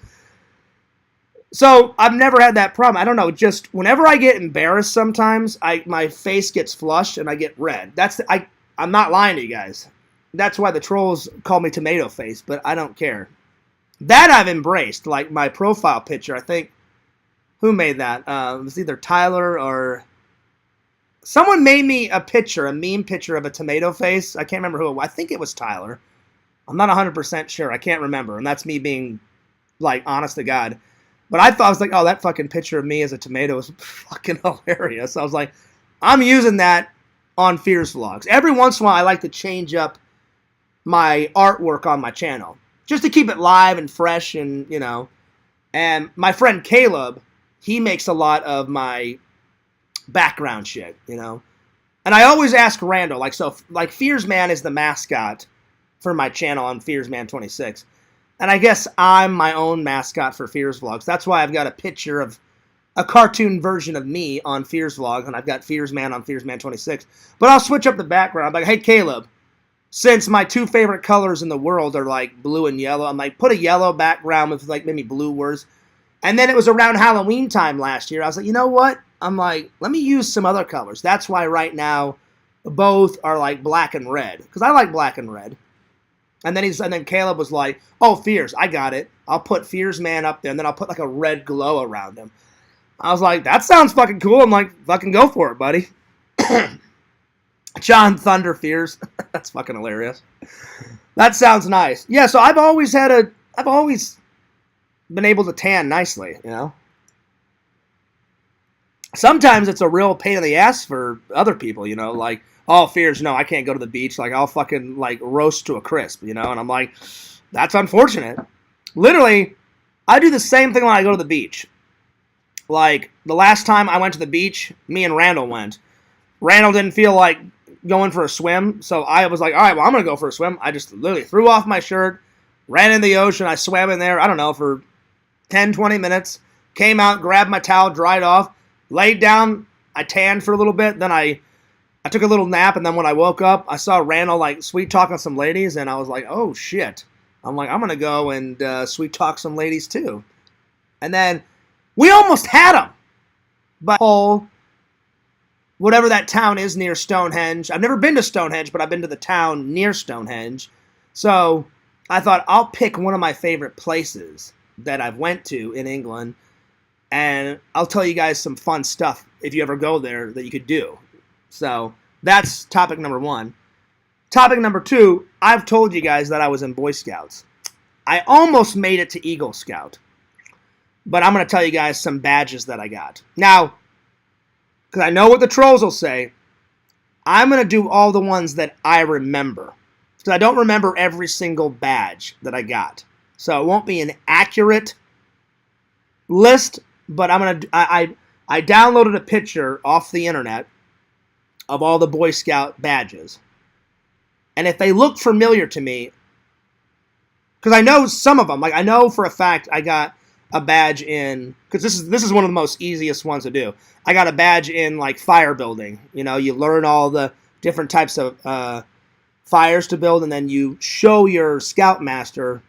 So I've never had that problem. I don't know, just whenever I get embarrassed sometimes, my face gets flushed and I get red. I'm not lying to you guys. That's why the trolls call me tomato face, but I don't care. That I've embraced, like my profile picture, I think, who made that? It was either Tyler or someone made me a meme picture of a tomato face. I can't remember who it was. I think it was Tyler. I'm not 100% sure. I can't remember, and that's me being, like, honest to God. But I was like, oh, that fucking picture of me as a tomato is fucking hilarious. I was like, I'm using that on Fears Vlogs. Every once in a while, I like to change up my artwork on my channel, just to keep it live and fresh and, you know. And my friend Caleb, he makes a lot of my background shit, you know. And I always ask Randall, like Fears Man is the mascot for my channel on Fears Man 26. And I guess I'm my own mascot for Fears Vlogs. That's why I've got a picture of a cartoon version of me on Fears Vlogs, and I've got Fears Man on Fears Man 26. But I'll switch up the background. I'm like, hey, Caleb, since my two favorite colors in the world are like blue and yellow, I'm like, put a yellow background with like maybe blue words. And then it was around Halloween time last year. I was like, you know what? I'm like, let me use some other colors. That's why right now both are like black and red, because I like black and red. And then Caleb was like, oh, Fears, I got it. I'll put Fears Man up there, and then I'll put like a red glow around him. I was like, that sounds fucking cool. I'm like, fucking go for it, buddy. John Thunder Fears. That's fucking hilarious. That sounds nice. Yeah, so I've always been able to tan nicely, you know. Sometimes it's a real pain in the ass for other people, you know, like, oh, Fears, no, I can't go to the beach. Like, I'll fucking, like, roast to a crisp, you know? And I'm like, that's unfortunate. Literally, I do the same thing when I go to the beach. Like, the last time I went to the beach, me and Randall went. Randall didn't feel like going for a swim, so I was like, all right, well, I'm going to go for a swim. I just literally threw off my shirt, ran in the ocean. I swam in there, I don't know, for 10, 20 minutes. Came out, grabbed my towel, dried off, laid down. I tanned for a little bit. Then I took a little nap, and then when I woke up, I saw Randall, like, sweet-talking some ladies, and I was like, oh, shit. I'm like, I'm going to go and sweet-talk some ladies, too. And then we almost had them. But whatever that town is near Stonehenge. I've never been to Stonehenge, but I've been to the town near Stonehenge. So I thought I'll pick one of my favorite places that I've went to in England, and I'll tell you guys some fun stuff if you ever go there that you could do. So that's topic number one. Topic number two, I've told you guys that I was in Boy Scouts. I almost made it to Eagle Scout, but I'm going to tell you guys some badges that I got. Now, because I know what the trolls will say, I'm going to do all the ones that I remember, because I don't remember every single badge that I got. So it won't be an accurate list, but I downloaded a picture off the internet of all the Boy Scout badges. And if they look familiar to me, because I know some of them, like I know for a fact I got a badge in, because this is one of the most easiest ones to do. I got a badge in like fire building. You know, you learn all the different types of fires to build, and then you show your scoutmaster.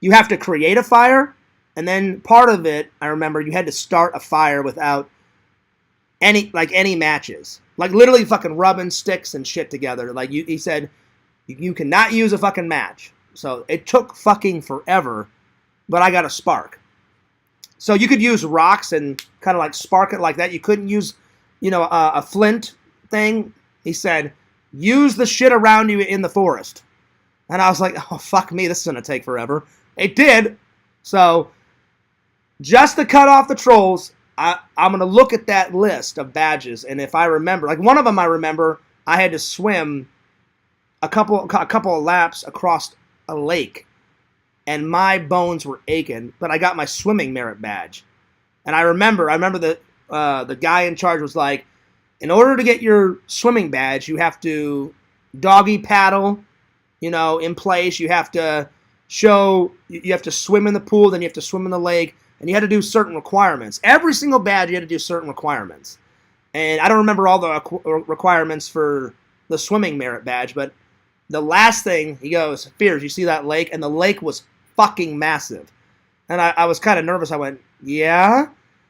You have to create a fire, and then part of it, I remember, you had to start a fire without any matches. Like literally fucking rubbing sticks and shit together. Like he said, you cannot use a fucking match. So it took fucking forever, but I got a spark. So you could use rocks and kind of like spark it like that. You couldn't use, you know, a flint thing. He said, use the shit around you in the forest. And I was like, oh, fuck me, this is going to take forever. It did. So just to cut off the trolls, I'm going to look at that list of badges, and if I remember, like one of them I remember, I had to swim a couple of laps across a lake, and my bones were aching, but I got my swimming merit badge. And I remember the guy in charge was like, in order to get your swimming badge, you have to doggy paddle, you know, in place. You have to swim in the pool, then you have to swim in the lake. And you had to do certain requirements. Every single badge, you had to do certain requirements. And I don't remember all the requirements for the swimming merit badge, but the last thing, he goes, Fears, you see that lake? And the lake was fucking massive. And I was kind of nervous. I went, yeah?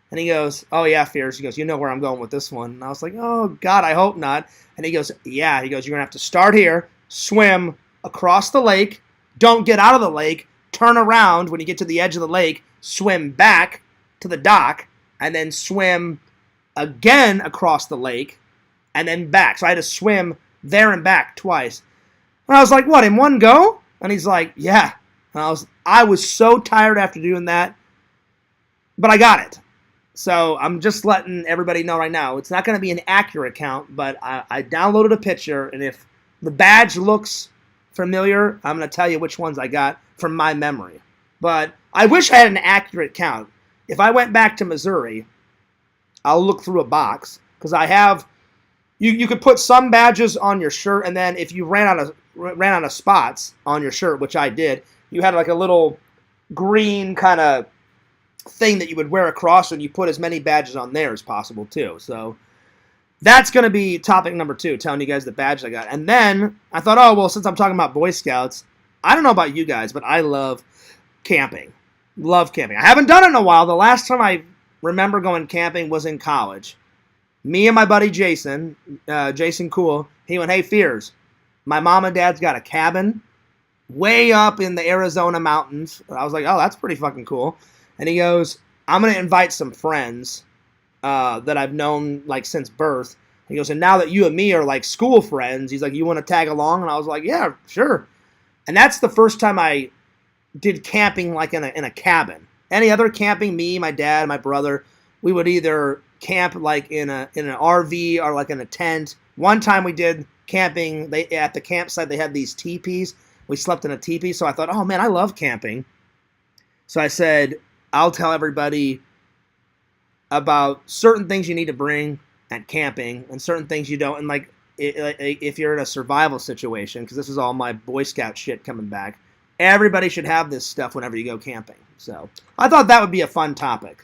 And he goes, oh, yeah, Fears. He goes, you know where I'm going with this one. And I was like, oh, God, I hope not. And he goes, yeah. He goes, you're going to have to start here, swim across the lake, don't get out of the lake, turn around when you get to the edge of the lake, swim back to the dock, and then swim again across the lake, and then back. So I had to swim there and back twice. And I was like, what, in one go? And he's like, yeah. And I was so tired after doing that, but I got it. So I'm just letting everybody know right now, it's not going to be an accurate count, but I downloaded a picture, and if the badge looks familiar, I'm going to tell you which ones I got from my memory. But I wish I had an accurate count. If I went back to Missouri, I'll look through a box because I have. You could put some badges on your shirt, and then if you ran out of spots on your shirt, which I did, you had like a little green kind of thing that you would wear across, and you put as many badges on there as possible too. So that's going to be topic number 2, telling you guys the badges I got. And then I thought, oh, well, since I'm talking about Boy Scouts, I don't know about you guys, but I love camping. Love camping. I haven't done it in a while. The last time I remember going camping was in college. Me and my buddy Jason, Jason Cool, he went, hey, Fears, my mom and dad's got a cabin way up in the Arizona mountains. I was like, oh, that's pretty fucking cool. And he goes, I'm going to invite some friends that I've known like since birth. He goes, and now that you and me are like school friends, he's like, you want to tag along? And I was like, yeah, sure. And that's the first time I did camping like in a cabin. Any other camping, me, my dad, my brother, we would either camp like in an RV or like in a tent. One time we did camping. At the campsite they had these teepees. We slept in a teepee. So I thought, oh man, I love camping. So I said, I'll tell everybody about certain things you need to bring at camping and certain things you don't. And like if you're in a survival situation, because this is all my Boy Scout shit coming back, everybody should have this stuff whenever you go camping. So I thought that would be a fun topic.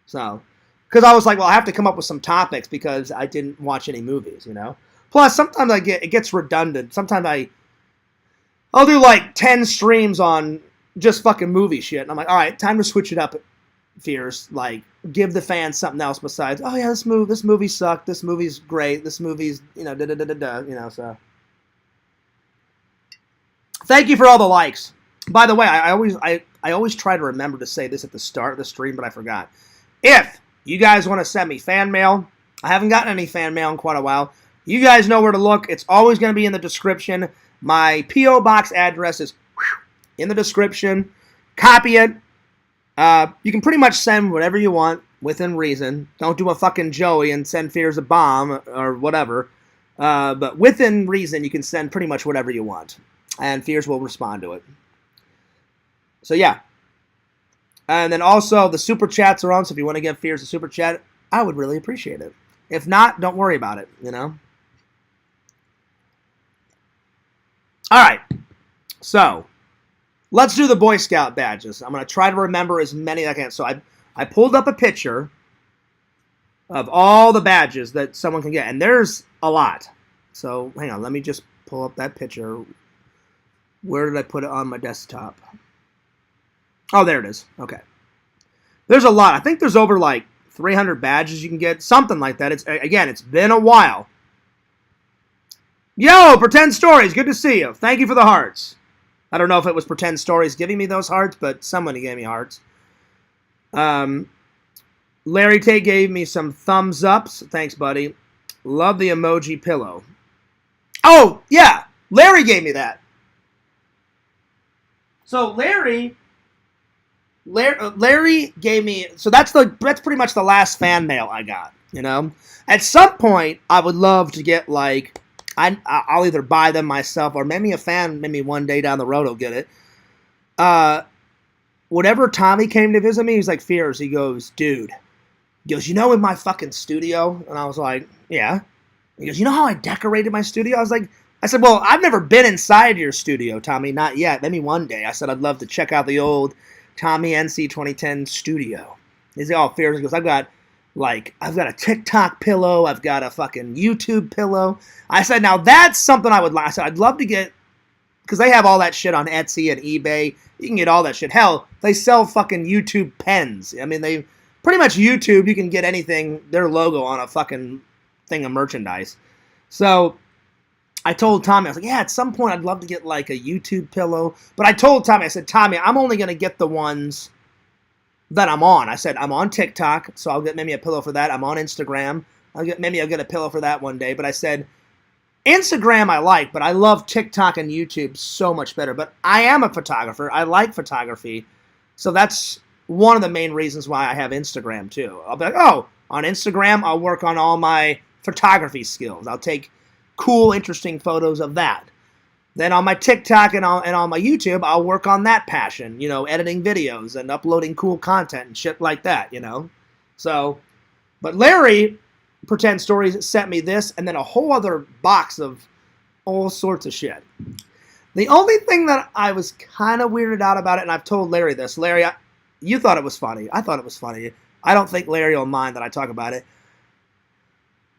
So, because I was like, well, I have to come up with some topics because I didn't watch any movies, you know. Plus, sometimes it gets redundant. Sometimes I'll do like 10 streams on just fucking movie shit, and I'm like, all right, time to switch it up. Fears, like, give the fans something else besides, oh yeah, this movie sucked. This movie's great. This movie's, you know, you know. So, thank you for all the likes. By the way, I always try to remember to say this at the start of the stream, but I forgot. If you guys want to send me fan mail, I haven't gotten any fan mail in quite a while. You guys know where to look. It's always going to be in the description. My P.O. Box address is in the description. Copy it. You can pretty much send whatever you want within reason. Don't do a fucking Joey and send Fears a bomb or whatever. But within reason, you can send pretty much whatever you want. And Fears will respond to it. So, yeah. And then also, the super chats are on, so if you want to give Fears a super chat, I would really appreciate it. If not, don't worry about it, you know? Alright, so, let's do the Boy Scout badges. I'm going to try to remember as many as I can. So, I pulled up a picture of all the badges that someone can get, and there's a lot. So, hang on, let me just pull up that picture. Where did I put it on my desktop? Oh, there it is. Okay. There's a lot. I think there's over like 300 badges you can get. Something like that. It's been a while. Yo, Pretend Stories. Good to see you. Thank you for the hearts. I don't know if it was Pretend Stories giving me those hearts, but somebody gave me hearts. Larry Tate gave me some thumbs ups. Thanks, buddy. Love the emoji pillow. Oh, yeah. Larry gave me that. So Larry gave me, so that's pretty much the last fan mail I got, you know? At some point, I would love to get, like, I'll either buy them myself, or maybe a fan, maybe one day down the road will get it. Whenever Tommy came to visit me, he was like, Fears, he goes, dude, he goes, you know in my fucking studio? And I was like, yeah. He goes, you know how I decorated my studio? I said, well, I've never been inside your studio, Tommy, not yet. Maybe one day. I said, I'd love to check out the old Tommy NC 2010 studio. He's all Fears. He goes, I've got a TikTok pillow. I've got a fucking YouTube pillow. I said, now that's something I would like. I said, I'd love to get, because they have all that shit on Etsy and eBay. You can get all that shit. Hell, they sell fucking YouTube pens. I mean, they pretty much YouTube, you can get anything, their logo on a fucking thing of merchandise. So I told Tommy, I was like, yeah, at some point I'd love to get like a YouTube pillow. But I told Tommy, I said, Tommy, I'm only going to get the ones that I'm on. I said, I'm on TikTok, so I'll get maybe a pillow for that. I'm on Instagram. Maybe I'll get a pillow for that one day. But I said, Instagram I like, but I love TikTok and YouTube so much better. But I am a photographer. I like photography. So that's one of the main reasons why I have Instagram too. I'll be like, oh, on Instagram, I'll work on all my photography skills. I'll take cool, interesting photos of that. Then on my TikTok and on my YouTube, I'll work on that passion, editing videos and uploading cool content and shit like that, So, but Larry, Pretend Stories, sent me this and then a whole other box of all sorts of shit. The only thing that I was kind of weirded out about it, and I've told Larry this. Larry, you thought it was funny. I thought it was funny. I don't think Larry will mind that I talk about it.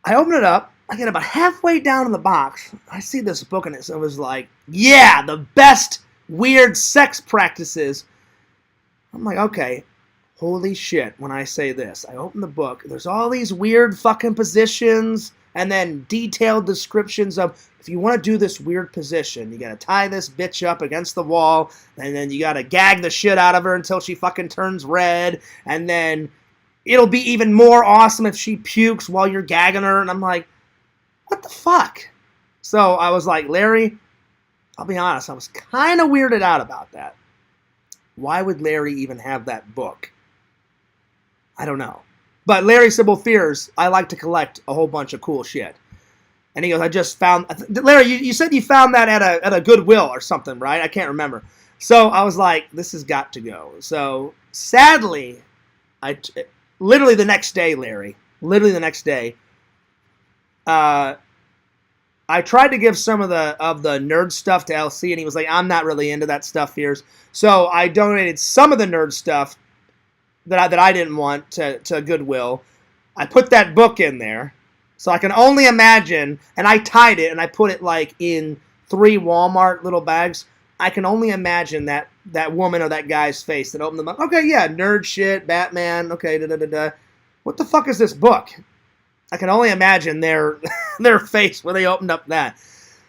I open it up. I get about halfway down in the box. I see this book, and it was like, yeah, the best weird sex practices. I'm like, okay, holy shit, when I say this. I open the book. There's all these weird fucking positions and then detailed descriptions of, if you want to do this weird position, you got to tie this bitch up against the wall, and then you got to gag the shit out of her until she fucking turns red, and then it'll be even more awesome if she pukes while you're gagging her. And I'm like, what the fuck? So I was like, Larry, I'll be honest, I was kind of weirded out about that. Why would Larry even have that book? I don't know. But Larry said, well, Fears, I like to collect a whole bunch of cool shit. And he goes, I just found... Larry, you said you found that at a Goodwill or something, right? I can't remember. So I was like, this has got to go. So sadly, literally the next day, Larry, literally the next day, I tried to give some of the nerd stuff to LC, and he was like, I'm not really into that stuff, Fears. So I donated some of the nerd stuff that I didn't want to Goodwill. I put that book in there. So I can only imagine, and I tied it, and I put it like in 3 Walmart little bags. I can only imagine that woman or that guy's face that opened them up. Okay, yeah, nerd shit, Batman, okay, da-da-da-da. What the fuck is this book? I can only imagine their face when they opened up that.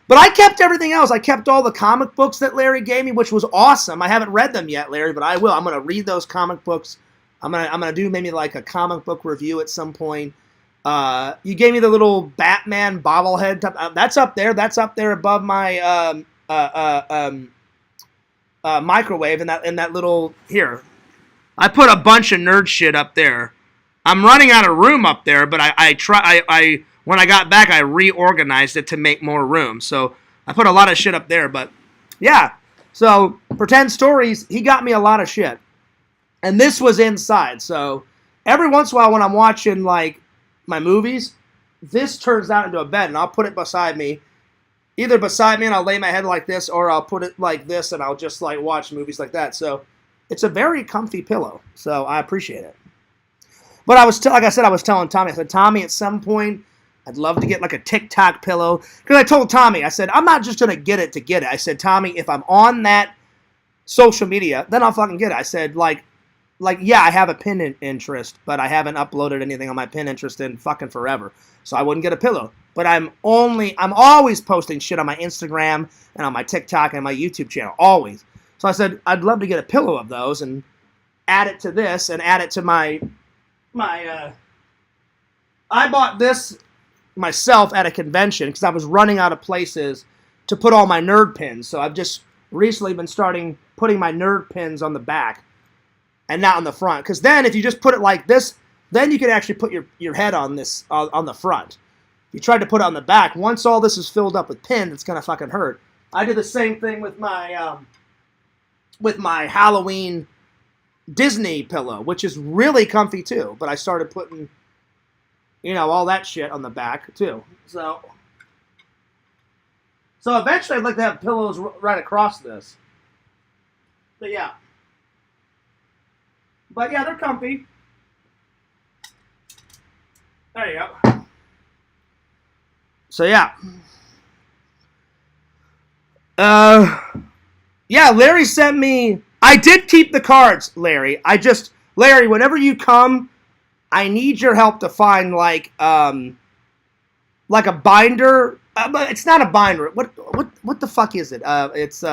But I kept everything else. I kept all the comic books that Larry gave me, which was awesome. I haven't read them yet, Larry, but I will. I'm going to read those comic books. I'm gonna do maybe like a comic book review at some point. You gave me the little Batman bobblehead. That's up there. That's up there above my microwave in that little here. I put a bunch of nerd shit up there. I'm running out of room up there, but I when I got back, I reorganized it to make more room. So I put a lot of shit up there. But yeah, so Pretend Stories, he got me a lot of shit, and this was inside. So every once in a while, when I'm watching like my movies, this turns out into a bed, and I'll put it beside me. Either beside me and I'll lay my head like this, or I'll put it like this and I'll just like watch movies like that. So it's a very comfy pillow. So I appreciate it. But like I said, I was telling Tommy, I said, Tommy, at some point, I'd love to get like a TikTok pillow. Because I told Tommy, I said, I'm not just going to get it to get it. I said, Tommy, if I'm on that social media, then I'll fucking get it. I said, like, yeah, I have a Pinterest, but I haven't uploaded anything on my Pinterest in fucking forever. So I wouldn't get a pillow. But I'm always posting shit on my Instagram and on my TikTok and my YouTube channel. Always. So I said, I'd love to get a pillow of those and add it to this and add it to my I bought this myself at a convention because I was running out of places to put all my nerd pins. So I've just recently been starting putting my nerd pins on the back and not on the front. Because then if you just put it like this, then you can actually put your head on this on the front. If you tried to put it on the back, once all this is filled up with pins, it's gonna fucking hurt. I did the same thing with my Halloween Disney pillow, which is really comfy too. But I started putting, all that shit on the back too. So eventually I'd like to have pillows right across this. But yeah, they're comfy. There you go. So yeah. Larry sent me... I did keep the cards, Larry. Larry, whenever you come, I need your help to find like a binder. But it's not a binder. What the fuck is it? It's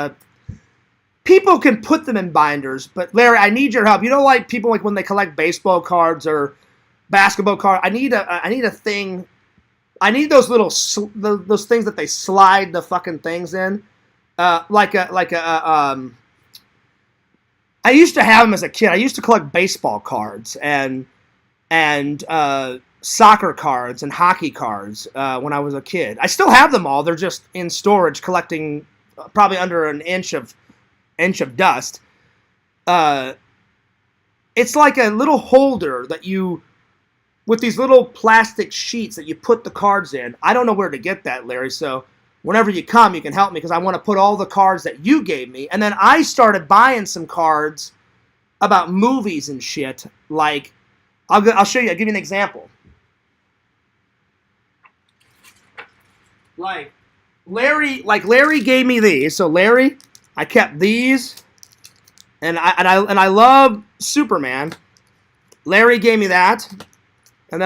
people can put them in binders, but Larry, I need your help. Like people like when they collect baseball cards or basketball cards. I need a thing. I need those little those things that they slide the fucking things in. I used to have them as a kid. I used to collect baseball cards and soccer cards and hockey cards when I was a kid. I still have them all. They're just in storage collecting probably under an inch of dust. It's like a little holder that you, with these little plastic sheets that you put the cards in. I don't know where to get that, Larry, so whenever you come, you can help me, because I want to put all the cards that you gave me. And then I started buying some cards about movies and shit. Like, I'll show you. I'll give you an example. Like Larry gave me these. So Larry, I kept these, and I love Superman. Larry gave me that, and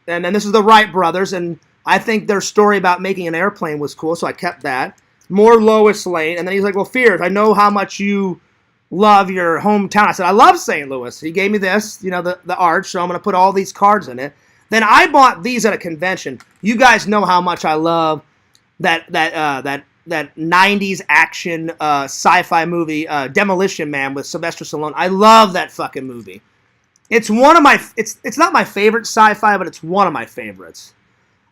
then this is the Wright brothers, and I think their story about making an airplane was cool, so I kept that. More Lois Lane, and then he's like, well, Fears, I know how much you love your hometown. I said, I love St. Louis. He gave me this, the arch, so I'm going to put all these cards in it. Then I bought these at a convention. You guys know how much I love that 90s action sci-fi movie, Demolition Man with Sylvester Stallone. I love that fucking movie. It's one of my, it's not my favorite sci-fi, but it's one of my favorites.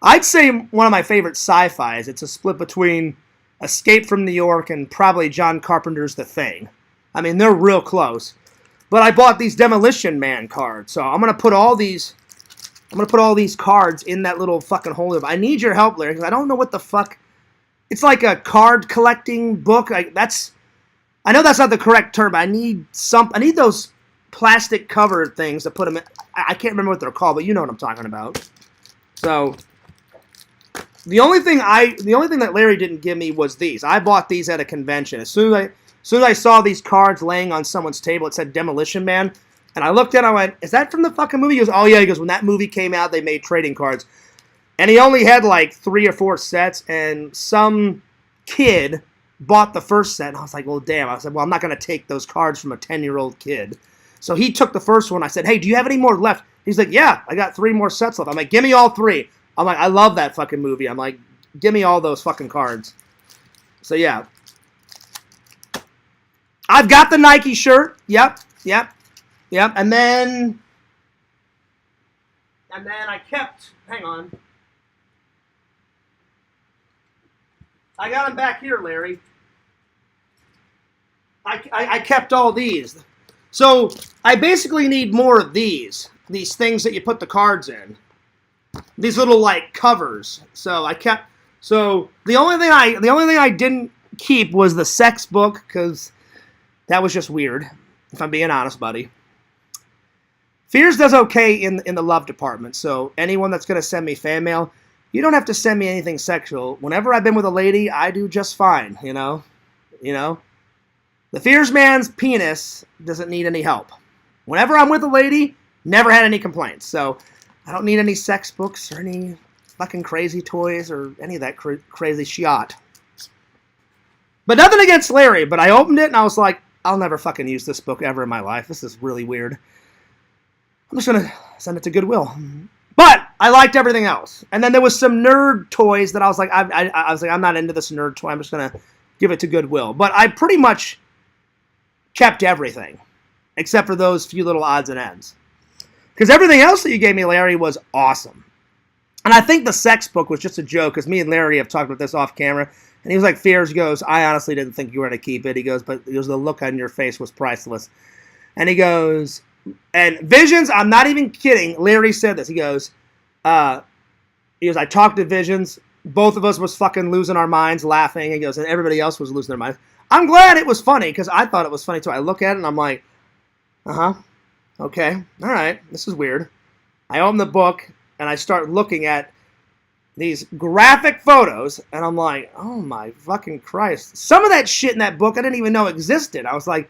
I'd say one of my favorite sci-fis. It's a split between Escape from New York and probably John Carpenter's The Thing. I mean, they're real close. But I bought these Demolition Man cards, so I'm gonna put all these cards in that little fucking holder. I need your help, Larry, because I don't know what the fuck. It's like a card collecting book. I know that's not the correct term, but I need those plastic cover things to put them in. I can't remember what they're called, but you know what I'm talking about. So the only thing that Larry didn't give me was these. I bought these at a convention. As soon as I saw these cards laying on someone's table, it said Demolition Man. And I looked at it, I went, is that from the fucking movie? He goes, oh yeah. He goes, when that movie came out, they made trading cards. And he only had like 3 or 4 sets, and some kid bought the first set. And I was like, well, damn. I said, well, I'm not going to take those cards from a 10-year-old kid. So he took the first one. I said, hey, do you have any more left? He's like, yeah, I got 3 more sets left. I'm like, give me all 3. I'm like, I love that fucking movie. I'm like, give me all those fucking cards. So yeah. I've got the Nike shirt. Yep. And then I kept, hang on. I got them back here, Larry. I kept all these. So I basically need more of these things that you put the cards in. These little like covers. So the only thing I didn't keep was the sex book, because that was just weird, if I'm being honest, buddy. Fears does okay in the love department, so anyone that's going to send me fan mail, you don't have to send me anything sexual. Whenever I've been with a lady, I do just fine, you know? The Fears man's penis doesn't need any help. Whenever I'm with a lady, never had any complaints, so I don't need any sex books or any fucking crazy toys or any of that crazy shit. But nothing against Larry, but I opened it and I was like, I'll never fucking use this book ever in my life. This is really weird. I'm just going to send it to Goodwill. But I liked everything else. And then there was some nerd toys that I was like, I was like, I'm not into this nerd toy. I'm just going to give it to Goodwill. But I pretty much kept everything, except for those few little odds and ends. Because everything else that you gave me, Larry, was awesome. And I think the sex book was just a joke, because me and Larry have talked about this off camera. And he was like, Fears, he goes, I honestly didn't think you were going to keep it. He goes, but the look on your face was priceless. And he goes, and Visions, I'm not even kidding. Larry said this. He goes, I talked to Visions. Both of us was fucking losing our minds laughing. He goes, and everybody else was losing their minds. I'm glad it was funny, because I thought it was funny too. I look at it and I'm like, okay, all right, this is weird. I open the book and I start looking at these graphic photos, and I'm like, oh my fucking Christ. Some of that shit in that book I didn't even know existed. I was like,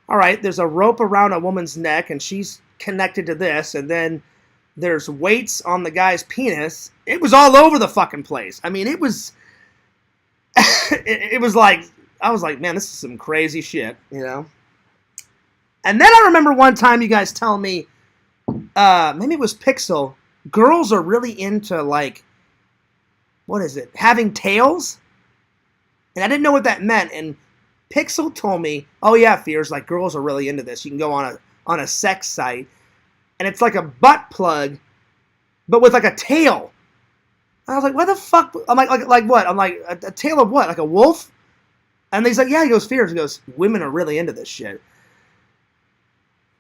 all right, there's a rope around a woman's neck, and she's connected to this, and then there's weights on the guy's penis. It was all over the fucking place. I mean, it was, it was like, I was like, man, this is some crazy shit, you know? And then I remember one time you guys telling me, maybe it was Pixel, girls are really into, like, what is it, having tails? And I didn't know what that meant, and Pixel told me, oh yeah, Fears, like, girls are really into this. You can go on a sex site, and it's like a butt plug, but with, like, a tail. And I was like, what the fuck? I'm like what? I'm like, a tail of what? Like a wolf? And he's like, yeah, he goes, fears. He goes, women are really into this shit.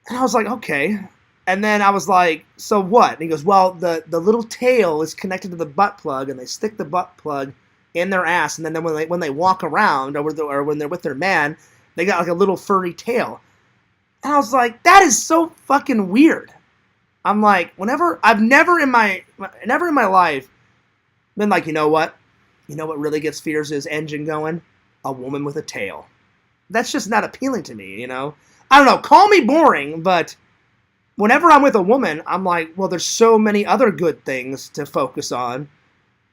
And I was like, okay. And then I was like, so what? And he goes, well, the little tail is connected to the butt plug, and they stick the butt plug in their ass, and then when they walk around, or when they're with their man, they got like a little furry tail. And I was like, that is so fucking weird. I'm like, I've never in my life been like, you know what really gets Fears' engine going? A woman with a tail. That's just not appealing to me, you know? I don't know, call me boring, but whenever I'm with a woman, I'm like, well, there's so many other good things to focus on.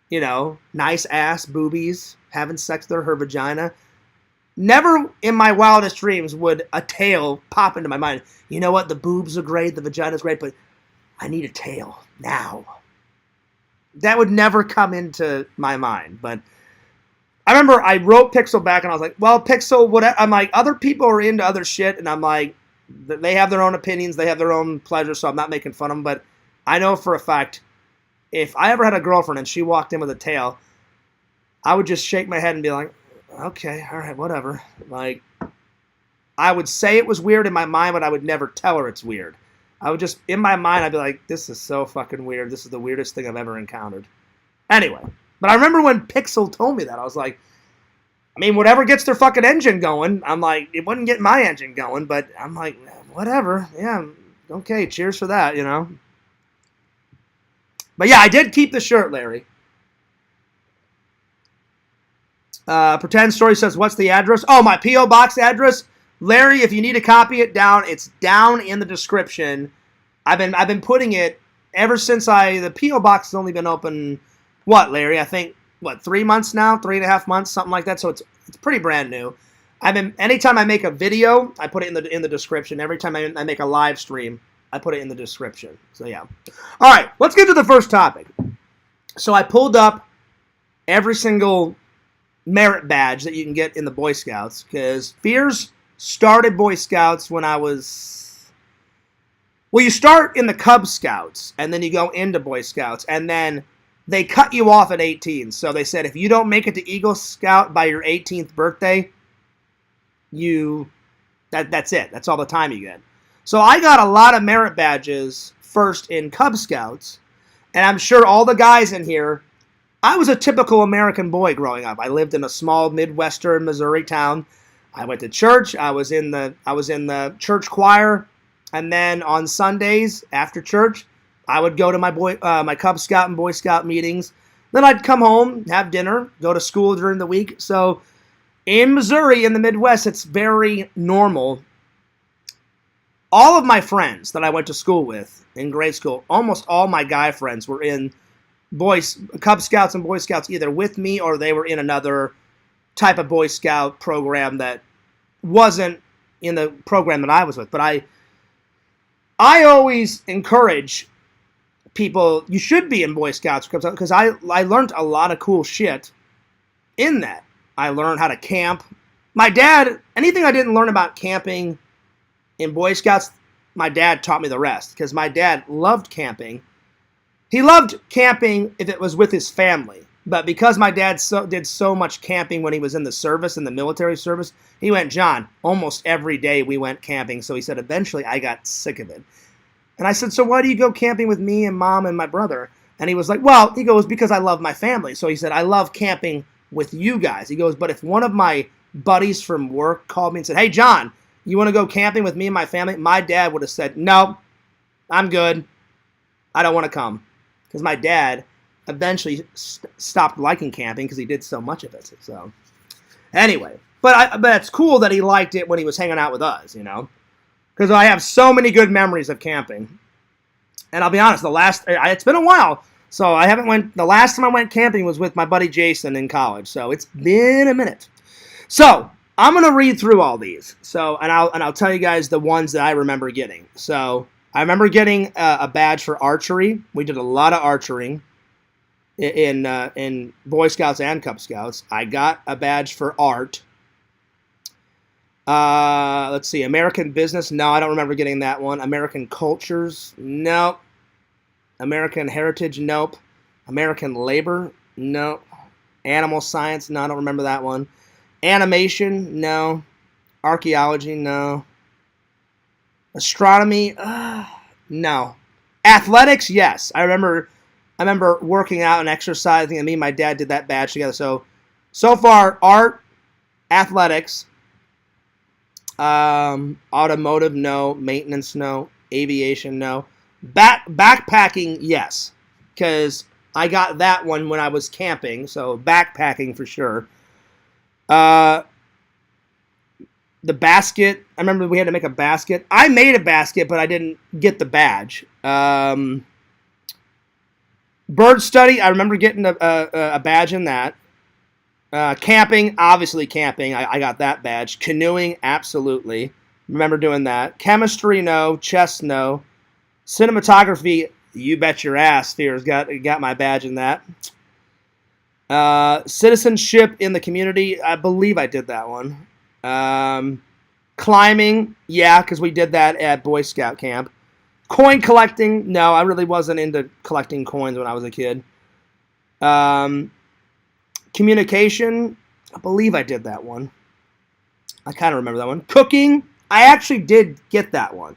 You know, nice ass, boobies, having sex with her vagina. Never in my wildest dreams would a tail pop into my mind. You know what? The boobs are great, the vagina's great, but I need a tail now. That would never come into my mind. But I remember I wrote Pixel back and I was like, well, Pixel, whatever. I'm like, other people are into other shit, and I'm like, they have their own opinions, they have their own pleasures, so I'm not making fun of them. But I know for a fact, if I ever had a girlfriend and she walked in with a tail, I would just shake my head and be like, okay, all right, whatever. Like, I would say it was weird in my mind, but I would never tell her it's weird. I would just, in my mind, I'd be like, this is so fucking weird. This is the weirdest thing I've ever encountered. Anyway, but I remember when Pixel told me that, I was like, I mean, whatever gets their fucking engine going. I'm like, it wouldn't get my engine going, but I'm like, whatever. Yeah, okay, cheers for that, you know. But yeah, I did keep the shirt, Larry. Pretend Story says, what's the address? Oh, my P.O. Box address? Larry, if you need to copy it down, it's down in the description. I've been putting it ever since the P.O. Box has only been open, what, Larry? I think, 3 months now? 3.5 months, something like that. So it's pretty brand new. Anytime I make a video, I put it in the description. Every time I make a live stream, I put it in the description. So yeah. All right, let's get to the first topic. So I pulled up every single merit badge that you can get in the Boy Scouts, because Fears started Boy Scouts when I was... Well, you start in the Cub Scouts, and then you go into Boy Scouts, and then they cut you off at 18. So they said, if you don't make it to Eagle Scout by your 18th birthday, that's it. That's all the time you get. So I got a lot of merit badges first in Cub Scouts, and I'm sure all the guys in here, I was a typical American boy growing up. I lived in a small Midwestern Missouri town. I went to church. I was in the church choir, and then on Sundays after church, I would go to my Cub Scout and Boy Scout meetings. Then I'd come home, have dinner, go to school during the week. So in Missouri, in the Midwest, it's very normal. All of my friends that I went to school with in grade school, almost all my guy friends were in Cub Scouts and Boy Scouts, either with me or they were in another type of Boy Scout program that wasn't in the program that I was with. But I always encourage people, you should be in Boy Scouts, because I learned a lot of cool shit in that. I learned how to camp. My dad, anything I didn't learn about camping in Boy Scouts, my dad taught me the rest, because my dad loved camping. He loved camping if it was with his family, but because my dad did so much camping when he was in the service, in the military service, he went, John, almost every day we went camping. So he said, eventually I got sick of it. And I said, so why do you go camping with me and mom and my brother? And he was like, well, he goes, because I love my family. So he said, I love camping with you guys. He goes, but if one of my buddies from work called me and said, hey, John, you want to go camping with me and my family? My dad would have said, no, I'm good. I don't want to come. Because my dad eventually stopped liking camping because he did so much of it. So anyway, but it's cool that he liked it when he was hanging out with us, you know. Because I have so many good memories of camping. And I'll be honest, it's been a while. So the last time I went camping was with my buddy Jason in college. So it's been a minute. So I'm going to read through all these. So, and I'll tell you guys the ones that I remember getting. So I remember getting a badge for archery. We did a lot of archery in Boy Scouts and Cub Scouts. I got a badge for art. Let's see. American business. No, I don't remember getting that one. American cultures. Nope. American heritage. Nope. American labor. Nope. Animal science. No, I don't remember that one. Animation, no. Archaeology, no. Astronomy, no. Athletics, yes. I remember working out and exercising, and me and my dad did that badge together. So far, art, athletics, automotive, no. Maintenance, no. Aviation, no. Backpacking, yes, because I got that one when I was camping, so backpacking for sure. The basket, I remember we had to make a basket. I made a basket, but I didn't get the badge. Bird study, I remember getting a badge in that. Camping, obviously camping, I got that badge. Canoeing, absolutely. Remember doing that. Chemistry, no. Chess, no. Cinematography, you bet your ass, Fears got my badge in that. Citizenship in the community, I believe I did that one. Climbing, yeah, because we did that at Boy Scout camp. Coin collecting, no, I really wasn't into collecting coins when I was a kid. Communication, I believe I did that one. I kind of remember that one. Cooking, I actually did get that one.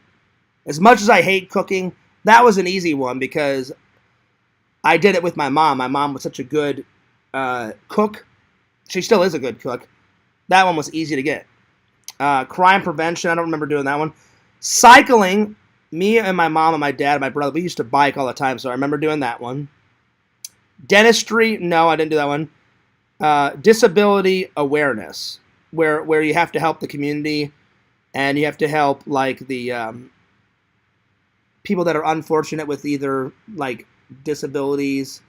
As much as I hate cooking, that was an easy one because I did it with my mom. My mom was such a good cook. She still is a good cook. That one was easy to get. Crime prevention, I don't remember doing that one. Cycling, me and my mom and my dad and my brother, we used to bike all the time, so I remember doing that one. Dentistry, no, I didn't do that one. Disability awareness, where you have to help the community and you have to help like the people that are unfortunate with either like disabilities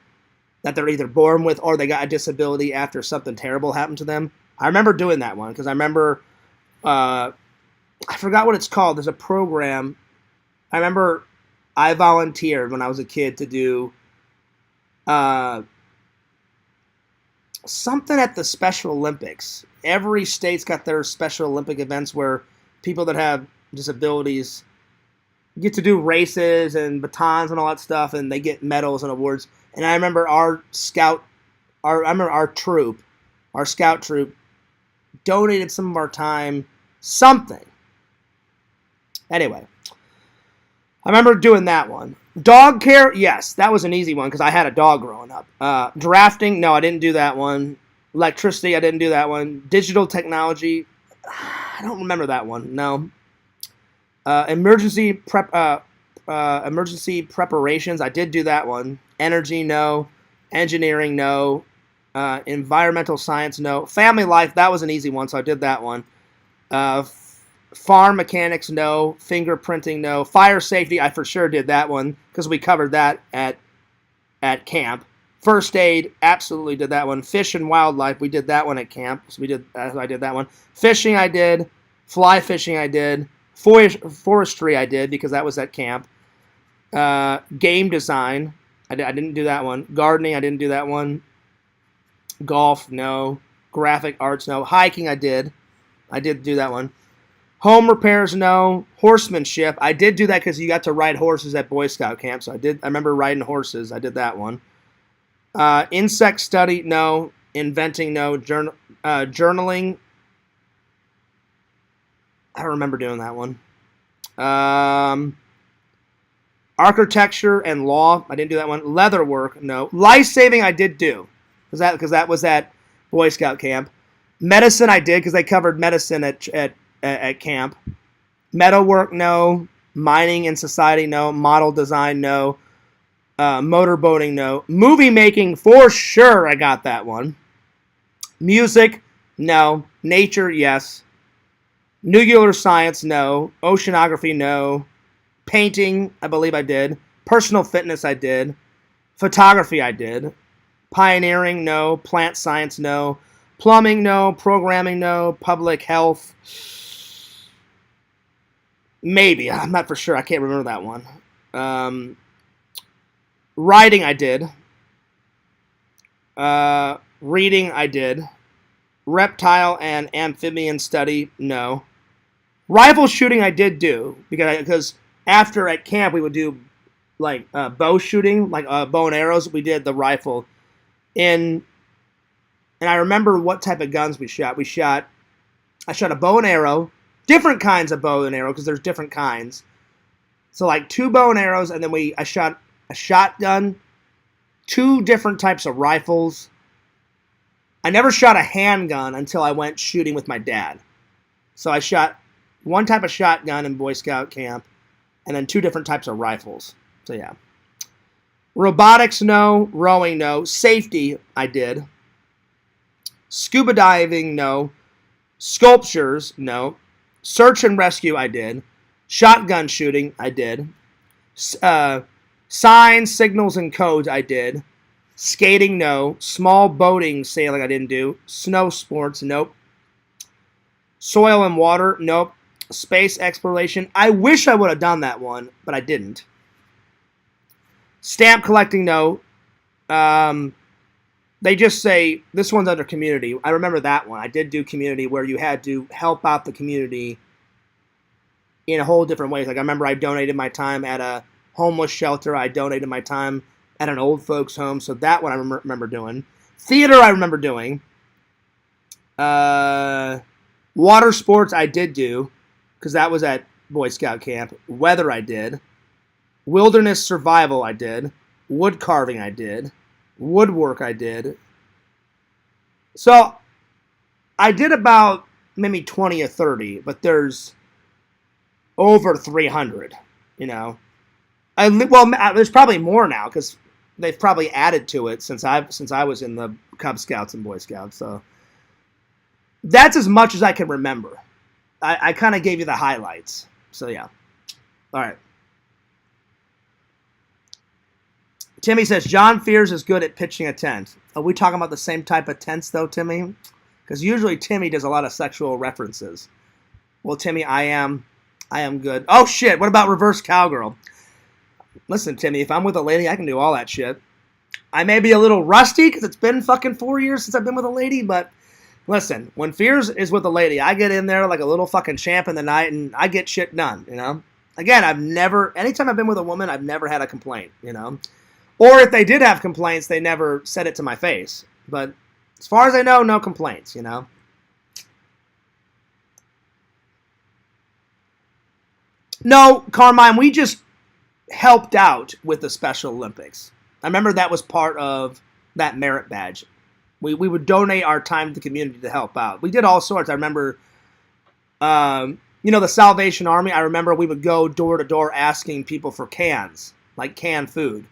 that they're either born with or they got a disability after something terrible happened to them. I remember doing that one because I remember I forgot what it's called. There's a program. I remember I volunteered when I was a kid to do something at the Special Olympics. Every state's got their Special Olympic events where people that have disabilities get to do races and batons and all that stuff, and they get medals and awards. And I remember our scout troop donated some of our time, something. Anyway, I remember doing that one. Dog care, yes, that was an easy one because I had a dog growing up. Drafting, no, I didn't do that one. Electricity, I didn't do that one. Digital technology, I don't remember that one, no. Emergency preparations, I did do that one. Energy, no. Engineering, no. Environmental science, no. Family life, that was an easy one, so I did that one. Farm mechanics, no. Fingerprinting, no. Fire safety, I for sure did that one because we covered that at camp. First aid, absolutely did that one. Fish and wildlife, we did that one at camp. So I did that one. Fishing, I did. Fly fishing, I did. Forestry, I did because that was at camp. Game design, I didn't do that one. Gardening, I didn't do that one. Golf, no. Graphic arts, no. Hiking, I did. I did do that one. Home repairs, no. Horsemanship, I did do that because you got to ride horses at Boy Scout camp. So I remember riding horses. I did that one. Insect study, no. Inventing, no. Journaling, I don't remember doing that one. Architecture and law, I didn't do that one. Leather work, no. Life saving, I did do because that was at Boy Scout camp. Medicine, I did because they covered medicine at camp. Metalwork, no. Mining and society, no. Model design, no. Motorboating, no. Movie making, for sure, I got that one. Music, no. Nature, yes. Nuclear science, no. Oceanography, no. Painting, I believe I did. Personal fitness, I did. Photography, I did. Pioneering, no. Plant science, no. Plumbing, no. Programming, no. Public health, maybe. I'm not for sure. I can't remember that one. Writing, I did. Reading, I did. Reptile and amphibian study, no. Rifle shooting, I did do because after at camp we would do like bow shooting, like bow and arrows. We did the rifle in And I remember what type of guns we shot. I shot a bow and arrow, different kinds of bow and arrow because there's different kinds. So like 2 bow and arrows, and then I shot a shotgun, 2 different types of rifles. I never shot a handgun until I went shooting with my dad. So I shot 1 type of shotgun in Boy Scout camp, and then 2 different types of rifles. So yeah. Robotics, no. Rowing, no. Safety, I did. Scuba diving, no. Sculptures, no. Search and rescue, I did. Shotgun shooting, I did. Signs, signals, and codes, I did. Skating, no. Small boating, sailing, I didn't do. Snow sports, nope. Soil and water, nope. Space exploration, I wish I would have done that one, but I didn't. Stamp collecting, no. They just say, this one's under community. I remember that one. I did do community where you had to help out the community in a whole different ways. Like I remember I donated my time at a homeless shelter. I donated my time at an old folks home. So that one I remember doing. Theater I remember doing. Water sports I did do because that was at Boy Scout camp. Weather I did. Wilderness survival I did. Wood carving I did. Woodwork I did. So I did about maybe 20 or 30, but there's over 300, you know. There's probably more now because they've probably added to it since I was in the Cub Scouts and Boy Scouts. So that's as much as I can remember. I kind of gave you the highlights. So yeah. All right. Timmy says, John Fears is good at pitching a tent. Are we talking about the same type of tents, though, Timmy? Because usually Timmy does a lot of sexual references. Well, Timmy, I am good. Oh, shit, what about reverse cowgirl? Listen, Timmy, if I'm with a lady, I can do all that shit. I may be a little rusty because it's been fucking 4 years since I've been with a lady, but listen, when Fears is with a lady, I get in there like a little fucking champ in the night and I get shit done, you know? Again, anytime I've been with a woman, I've never had a complaint, you know? Or if they did have complaints, they never said it to my face. But as far as I know, no complaints, you know? No, Carmine, we just helped out with the Special Olympics. I remember that was part of that merit badge. We would donate our time to the community to help out. We did all sorts. I remember, the Salvation Army. I remember we would go door to door asking people for cans, like canned food.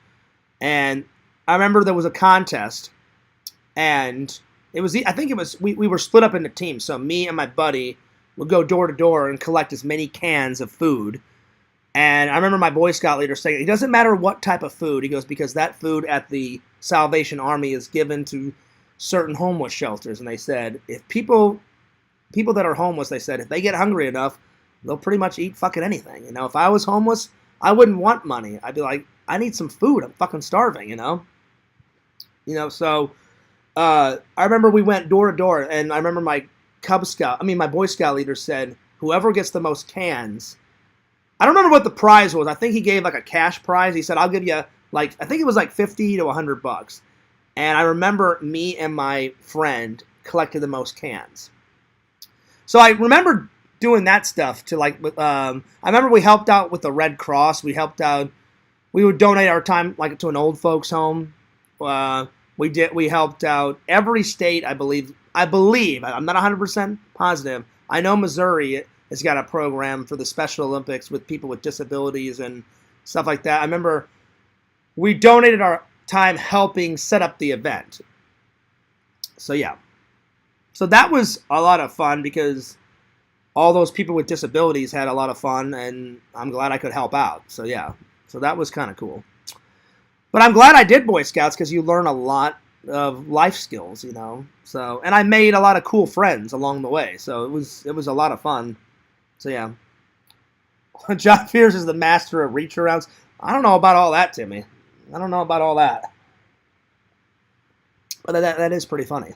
And I remember there was a contest, and we were split up into teams. So me and my buddy would go door to door and collect as many cans of food. And I remember my Boy Scout leader saying, it doesn't matter what type of food. He goes, because that food at the Salvation Army is given to certain homeless shelters. And they said, if people that are homeless, they said, if they get hungry enough, they'll pretty much eat fucking anything. You know, if I was homeless, I wouldn't want money. I'd be like, I need some food. I'm fucking starving, you know? So I remember we went door to door, and I remember my Boy Scout leader said, whoever gets the most cans, I don't remember what the prize was. I think he gave like a cash prize. He said, I'll give you I think it was like $50 to $100. And I remember me and my friend collected the most cans. So I remember doing that stuff I remember we helped out with the Red Cross. We would donate our time like to an old folks home. We helped out every state, I believe, I'm not 100% positive. I know Missouri has got a program for the Special Olympics with people with disabilities and stuff like that. I remember we donated our time helping set up the event. So yeah. So that was a lot of fun because all those people with disabilities had a lot of fun, and I'm glad I could help out. So yeah. So that was kind of cool. But I'm glad I did Boy Scouts because you learn a lot of life skills, you know. So, and I made a lot of cool friends along the way. So it was a lot of fun. So yeah. John Fears is the master of reach arounds. I don't know about all that, Timmy. I don't know about all that. But that is pretty funny.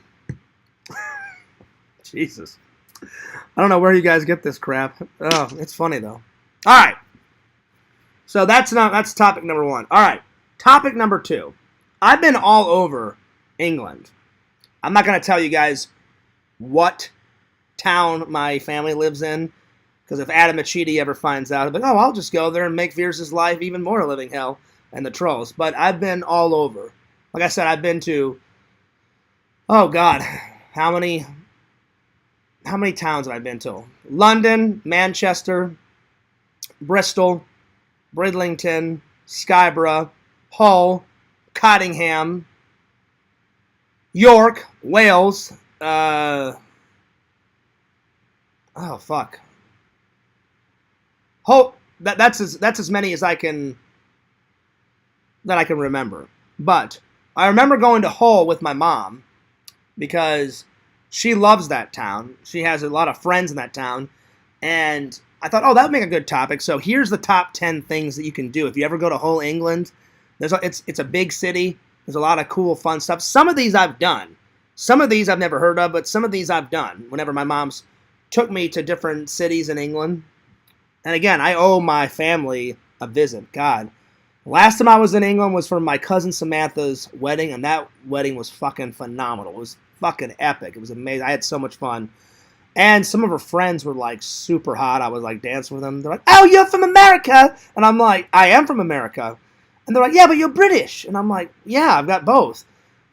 Jesus. I don't know where you guys get this crap. Oh, it's funny though. All right. So that's topic number 1. All right. Topic number 2. I've been all over England. I'm not going to tell you guys what town my family lives in, because if Adam Machidi ever finds out, but I'll just go there and make Fierce's life even more a living hell and the trolls. But I've been all over. Like I said, I've been to, oh God, how many towns have I been to? London, Manchester, Bristol, Bridlington, Skyborough, Hull, Cottingham, York, Wales, oh fuck. That's as many as I can remember. But I remember going to Hull with my mom because she loves that town. She has a lot of friends in that town, and I thought, that would make a good topic. So here's the top 10 things that you can do if you ever go to Hull, England. It's a big city. There's a lot of cool, fun stuff. Some of these I've done. Some of these I've never heard of, but some of these I've done whenever my mom's took me to different cities in England. And again, I owe my family a visit. God. Last time I was in England was for my cousin Samantha's wedding, and that wedding was fucking phenomenal. It was fucking epic. It was amazing. I had so much fun. And some of her friends were like super hot. I was like dancing with them. They're like, "Oh, you're from America?" And I'm like, "I am from America." And they're like, "Yeah, but you're British." And I'm like, "Yeah, I've got both."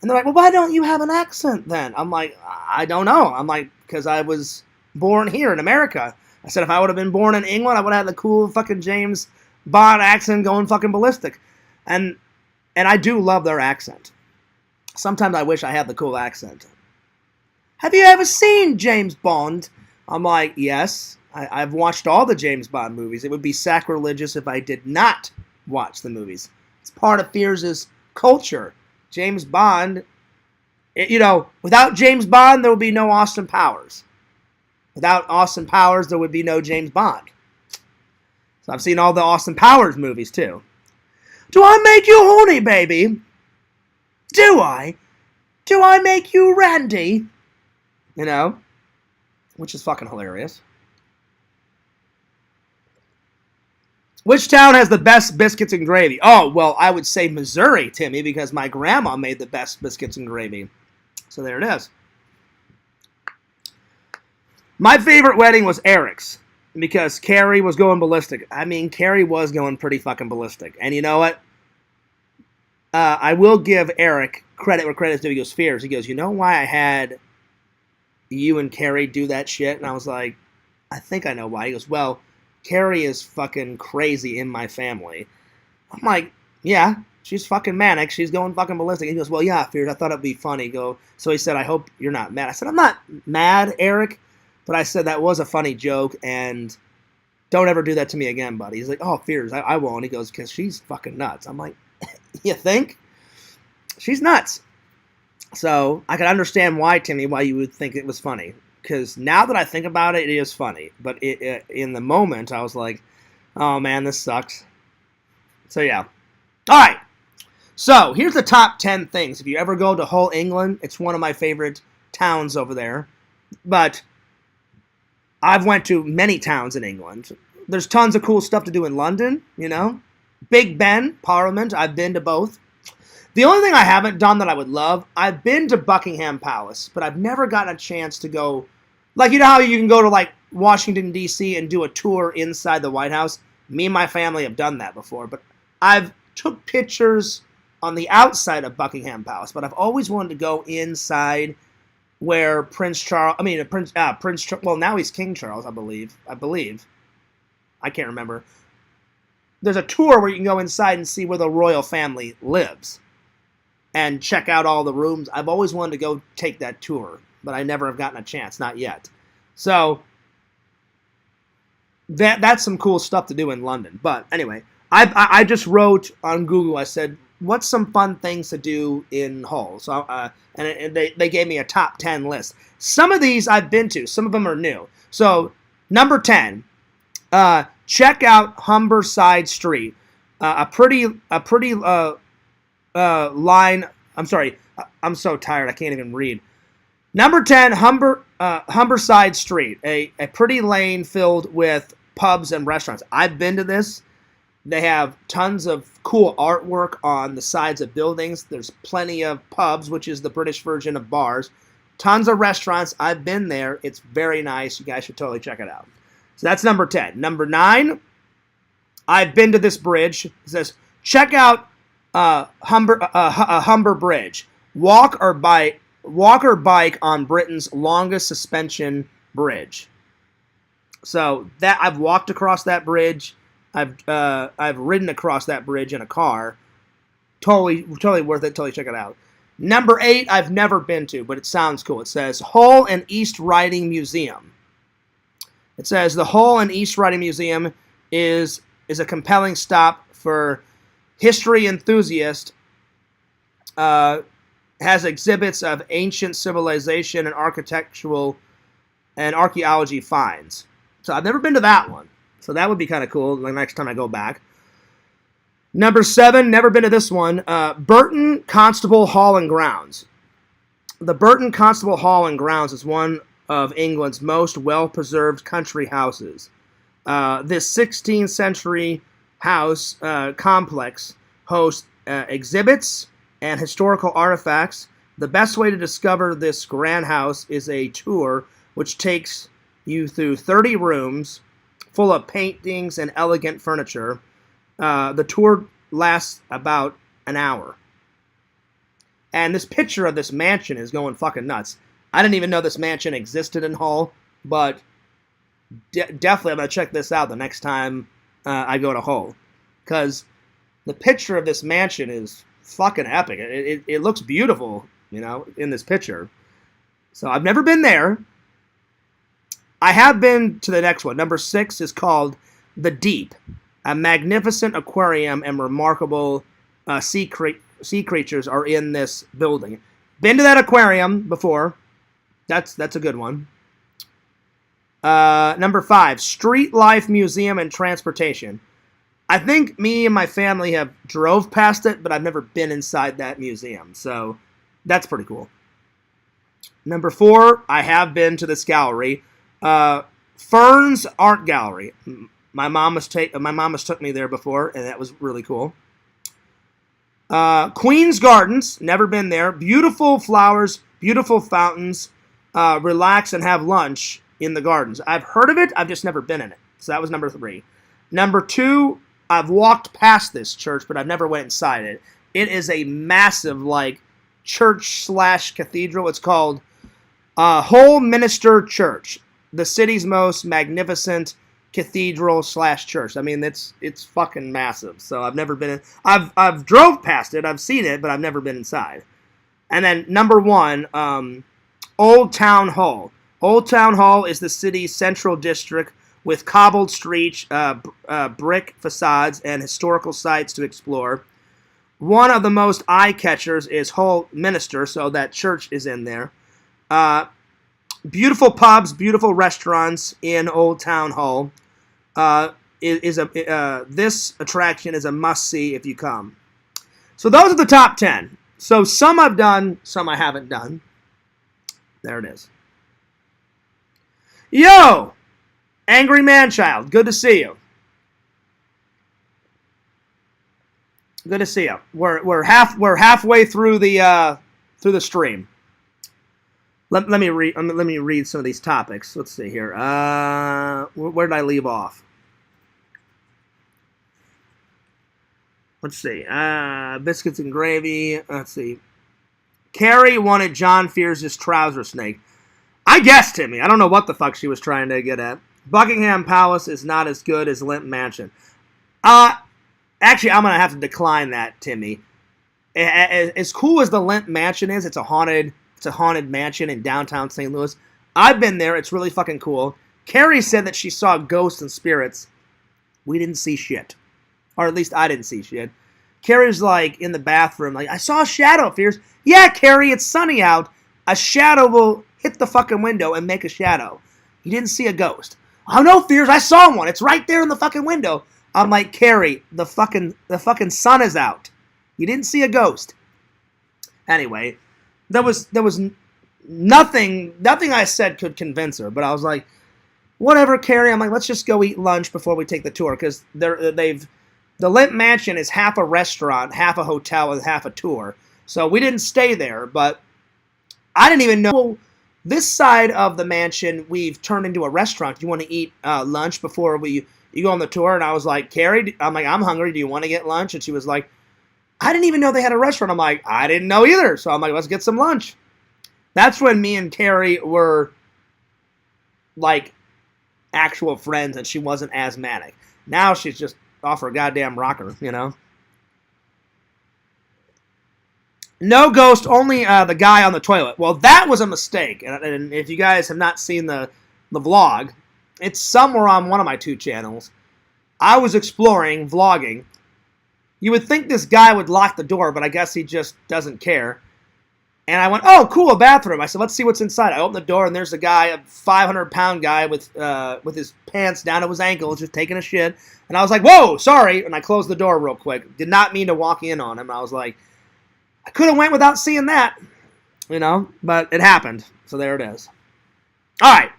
And they're like, "Well, why don't you have an accent then?" I'm like, "I don't know." I'm like, "Because I was born here in America." I said, if I would have been born in England, I would have had the cool fucking James Bond accent going fucking ballistic. And I do love their accent. Sometimes I wish I had the cool accent. "Have you ever seen James Bond?" I'm like, "Yes. I've watched all the James Bond movies. It would be sacrilegious if I did not watch the movies. It's part of Fears' culture. James Bond, without James Bond, there would be no Austin Powers. Without Austin Powers, there would be no James Bond." So I've seen all the Austin Powers movies, too. "Do I make you horny, baby? Do I? Do I make you randy?" Which is fucking hilarious. Which town has the best biscuits and gravy? Oh, well, I would say Missouri, Timmy, because my grandma made the best biscuits and gravy. So there it is. My favorite wedding was Eric's because Carrie was going ballistic. I mean, Carrie was going pretty fucking ballistic. And you know what? I will give Eric credit where credit's due. He goes, "Fears." He goes, "You know why I had you and Carrie do that shit?" And I was like, "I think I know why." He goes, "Well, Carrie is fucking crazy in my family." I'm like, "Yeah, she's fucking manic. She's going fucking ballistic." He goes, "Well, yeah, Fears, I thought it'd be funny." So he said, "I hope you're not mad." I said, "I'm not mad, Eric." But I said, "That was a funny joke, and don't ever do that to me again, buddy." He's like, "Oh, Fears, I won't." He goes, "Because she's fucking nuts." I'm like, "You think?" She's nuts. So I can understand why, Timmy, why you would think it was funny. Because now that I think about it, it is funny. But in the moment, I was like, "Oh, man, this sucks." So, yeah. All right. So, here's the top 10 things. If you ever go to Hull, England, it's one of my favorite towns over there. But I've went to many towns in England. There's tons of cool stuff to do in London, Big Ben, Parliament, I've been to both. The only thing I haven't done that I would love, I've been to Buckingham Palace, but I've never gotten a chance to go, like, how you can go to, like, Washington, D.C. and do a tour inside the White House? Me and my family have done that before, but I've took pictures on the outside of Buckingham Palace, but I've always wanted to go inside where well, now he's King Charles, I believe. I can't remember. There's a tour where you can go inside and see where the royal family lives and check out all the rooms. I've always wanted to go take that tour, but I never have gotten a chance, not yet. So that's some cool stuff to do in London. But anyway, I just wrote on Google, I said, what's some fun things to do in Hull? So, and they gave me a top 10 list. Some of these I've been to. Some of them are new. So, number 10, check out Humberside Street. A pretty line. I'm sorry. I'm so tired. I can't even read. Number 10, Humberside Street. A pretty lane filled with pubs and restaurants. I've been to this. They have tons of cool artwork on the sides of buildings. There's plenty of pubs, which is the British version of bars. Tons of restaurants. I've been there. It's very nice. You guys should totally check it out. So that's number 10. Number 9, I've been to this bridge. It says, check out Humber Bridge. Walk or bike on Britain's longest suspension bridge. So that I've walked across that bridge. I've ridden across that bridge in a car. Totally worth it. Totally check it out. Number 8, I've never been to, but it sounds cool. It says Hull and East Riding Museum. It says the Hull and East Riding Museum is a compelling stop for history enthusiasts. Has exhibits of ancient civilization and architectural and archaeology finds. So I've never been to that one. So that would be kind of cool the next time I go back. Number 7, never been to this one. Burton Constable Hall and Grounds. The Burton Constable Hall and Grounds is one of England's most well-preserved country houses. This 16th century house complex hosts exhibits and historical artifacts. The best way to discover this grand house is a tour which takes you through 30 rooms full of paintings and elegant furniture. The tour lasts about an hour. And this picture of this mansion is going fucking nuts. I didn't even know this mansion existed in Hull, but definitely I'm going to check this out the next time I go to Hull. Because the picture of this mansion is fucking epic. It looks beautiful, you know, in this picture. So I've never been there. I have been to the next one. Number 6 is called The Deep. A magnificent aquarium and remarkable sea creatures are in this building. Been to that aquarium before. That's a good one. Number 5, Street Life Museum and Transportation. I think me and my family have drove past it, but I've never been inside that museum. So that's pretty cool. Number 4, I have been to this gallery. Fern's Art Gallery. My mom has took me there before, and that was really cool. Queen's Gardens, never been there. Beautiful flowers, beautiful fountains. Relax and have lunch in the gardens. I've heard of it, I've just never been in it. So that was number 3. Number 2, I've walked past this church, but I've never went inside it. It is a massive, like, church/cathedral. It's called Hull Minster Church, the city's most magnificent cathedral/church. I mean, it's fucking massive. So I've never been in. I've drove past it. I've seen it, but I've never been inside. And then number 1, Old Town Hall. Old Town Hall is the city's central district with cobbled streets, brick facades, and historical sites to explore. One of the most eye-catchers is Hull Minster, so that church is in there. Beautiful pubs, beautiful restaurants in Old Town Hall. This attraction is a must-see if you come. So those are the top 10. So some I've done, some I haven't done. There it is. Yo! Angry Man-Child, good to see you. Good to see you. We're halfway through the stream. Let me read some of these topics. Let's see here. Where did I leave off? Let's see. Biscuits and gravy. Let's see. Carrie wanted John Fears' trouser snake. I guessed, Timmy. I don't know what the fuck she was trying to get at. Buckingham Palace is not as good as Limp Mansion. Actually, I'm going to have to decline that, Timmy. As cool as the Limp Mansion is, it's a haunted mansion in downtown St. Louis. I've been there. It's really fucking cool. Carrie said that she saw ghosts and spirits. We didn't see shit. Or at least I didn't see shit. Carrie's like in the bathroom, like, I saw a shadow, Fears. Yeah, Carrie, it's sunny out. A shadow will hit the fucking window and make a shadow. You didn't see a ghost. Oh no, Fears, I saw one. It's right there in the fucking window. I'm like, Carrie, the fucking sun is out. You didn't see a ghost. Anyway, there was nothing I said could convince her, but I was like, whatever, Carrie. I'm like, let's just go eat lunch before we take the tour, because The Limp Mansion is half a restaurant, half a hotel, and half a tour. So we didn't stay there, but I didn't even know. This side of the mansion, we've turned into a restaurant. You want to eat lunch before you go on the tour? And I was like, Carrie, I'm hungry. Do you want to get lunch? And she was like, I didn't even know they had a restaurant. I'm like, I didn't know either. So I'm like, let's get some lunch. That's when me and Carrie were like actual friends, and she wasn't asthmatic. Now she's just off her goddamn rocker, you know. No ghost, only the guy on the toilet. Well, that was a mistake. And if you guys have not seen the vlog, it's somewhere on one of my 2 channels. I was exploring, vlogging. You would think this guy would lock the door, but I guess he just doesn't care. And I went, oh, cool, a bathroom. I said, let's see what's inside. I opened the door, and there's a guy, a 500-pound guy with his pants down to his ankles, just taking a shit. And I was like, whoa, sorry. And I closed the door real quick. Did not mean to walk in on him. I was like, I could have went without seeing that, you know, but it happened. So there it is. All right.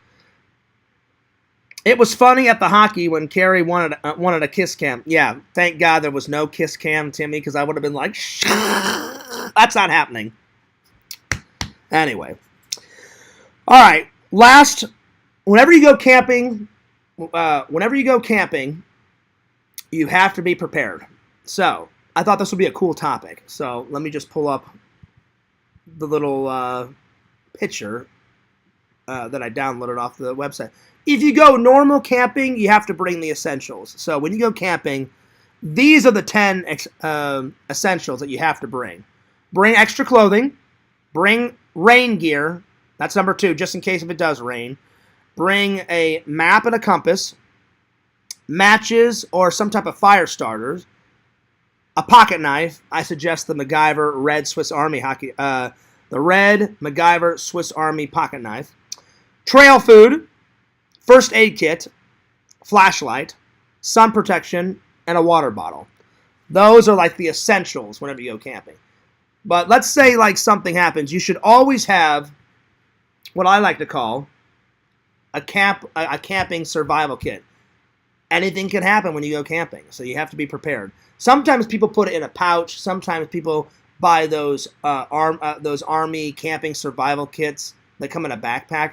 It was funny at the hockey when Carrie wanted a kiss cam. Yeah, thank God there was no kiss cam, Timmy, because I would have been like, that's not happening. Anyway. All right. Last, whenever you go camping, you have to be prepared. So I thought this would be a cool topic. So let me just pull up the little picture that I downloaded off the website. If you go normal camping, you have to bring the essentials. So when you go camping, these are the 10 essentials that you have to bring. Bring extra clothing. Bring rain gear. That's number 2, just in case if it does rain. Bring a map and a compass. Matches or some type of fire starters. A pocket knife. I suggest the MacGyver Red Swiss Army the Red MacGyver Swiss Army pocket knife. Trail food. First aid kit, flashlight, sun protection, and a water bottle. Those are like the essentials whenever you go camping. But let's say like something happens. You should always have what I like to call a camping survival kit. Anything can happen when you go camping, so you have to be prepared. Sometimes people put it in a pouch. Sometimes people buy those army camping survival kits that come in a backpack.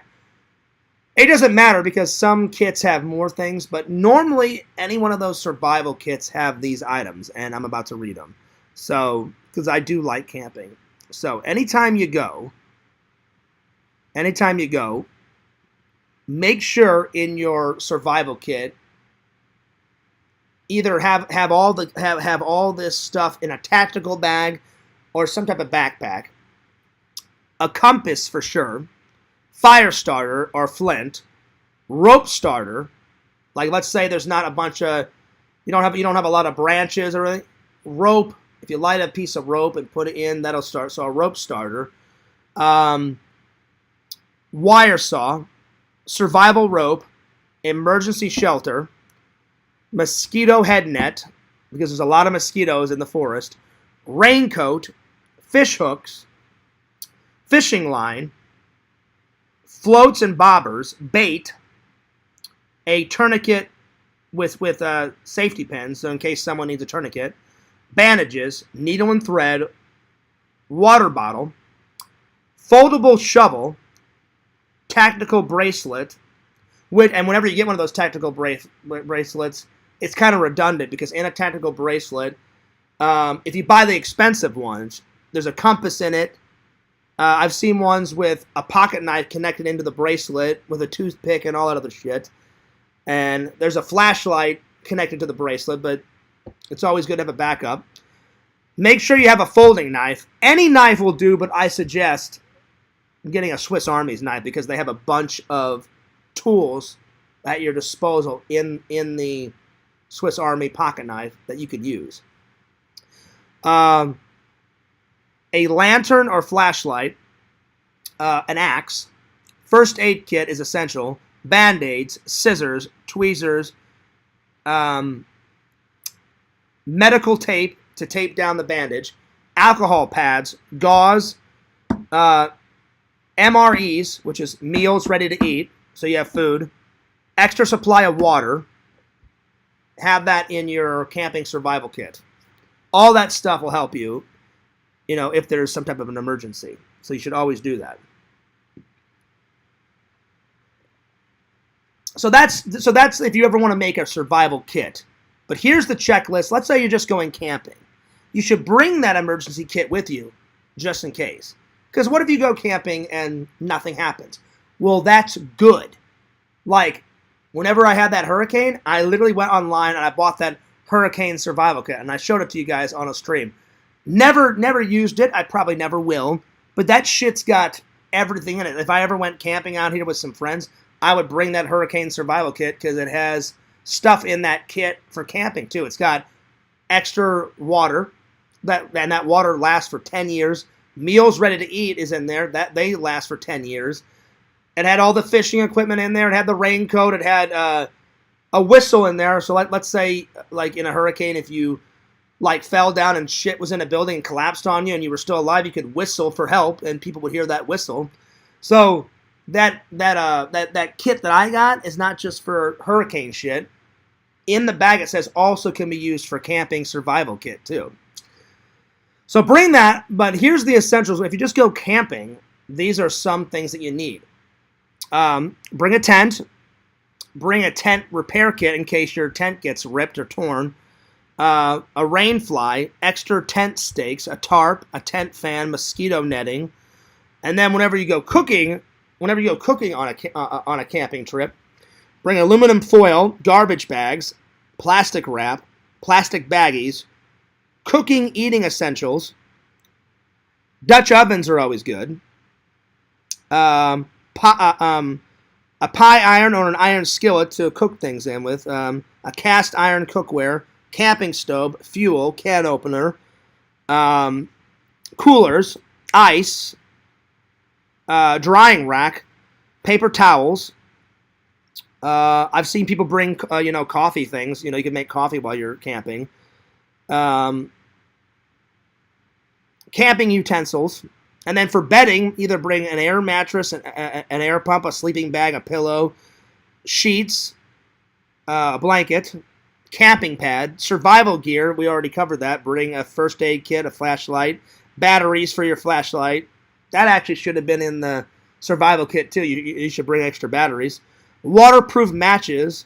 It doesn't matter because some kits have more things, but normally any one of those survival kits have these items, and I'm about to read them. So, because I do like camping. So, anytime you go, make sure in your survival kit either have all this stuff in a tactical bag or some type of backpack. A compass for sure. Fire starter or flint, rope starter, like let's say there's not a bunch of, you don't have a lot of branches or anything. Rope, if you light a piece of rope and put it in, that'll start. So a rope starter, wire saw, survival rope, emergency shelter, mosquito head net, because there's a lot of mosquitoes in the forest, raincoat, fish hooks, fishing line, floats and bobbers, bait, a tourniquet with safety pins, so in case someone needs a tourniquet, bandages, needle and thread, water bottle, foldable shovel, tactical bracelet, and whenever you get one of those tactical bracelets, it's kind of redundant because in a tactical bracelet, if you buy the expensive ones, there's a compass in it. I've seen ones with a pocket knife connected into the bracelet with a toothpick and all that other shit. And there's a flashlight connected to the bracelet, but it's always good to have a backup. Make sure you have a folding knife. Any knife will do, but I suggest getting a Swiss Army's knife because they have a bunch of tools at your disposal in the Swiss Army pocket knife that you could use. A lantern or flashlight, an axe, first aid kit is essential, band-aids, scissors, tweezers, medical tape to tape down the bandage, alcohol pads, gauze, MREs, which is meals ready to eat, so you have food, extra supply of water, have that in your camping survival kit. All that stuff will help you, if there's some type of an emergency. So you should always do that. So that's if you ever want to make a survival kit. But here's the checklist. Let's say you're just going camping. You should bring that emergency kit with you just in case. Because what if you go camping and nothing happens? Well, that's good. Like, whenever I had that hurricane, I literally went online and I bought that hurricane survival kit. And I showed it to you guys on a stream. Never used it. I probably never will. But that shit's got everything in it. If I ever went camping out here with some friends, I would bring that hurricane survival kit because it has stuff in that kit for camping too. It's got extra water, and that water lasts for 10 years. Meals ready to eat is in there. That they last for 10 years. It had all the fishing equipment in there. It had the raincoat. It had a whistle in there. So let's say, like in a hurricane, if you fell down and shit was in a building and collapsed on you and you were still alive, you could whistle for help and people would hear that whistle. So that kit that I got is not just for hurricane shit. In the bag it says also can be used for camping survival kit too. So bring that, but here's the essentials. If you just go camping, these are some things that you need. Bring a tent. Bring a tent repair kit in case your tent gets ripped or torn. A rain fly, extra tent stakes, a tarp, a tent fan, mosquito netting. And then whenever you go cooking on a camping trip, bring aluminum foil, garbage bags, plastic wrap, plastic baggies, eating essentials. Dutch ovens are always good. A pie iron or an iron skillet to cook things in with. A cast iron cookware, camping stove, fuel, can opener, coolers, ice, drying rack, paper towels. I've seen people bring, coffee things. You can make coffee while you're camping. Camping utensils. And then for bedding, either bring an air mattress, an air pump, a sleeping bag, a pillow, sheets, a blanket, camping pad, survival gear. We already covered that. Bring a first aid kit, a flashlight, batteries for your flashlight. That actually should have been in the survival kit too. You should bring extra batteries. Waterproof matches,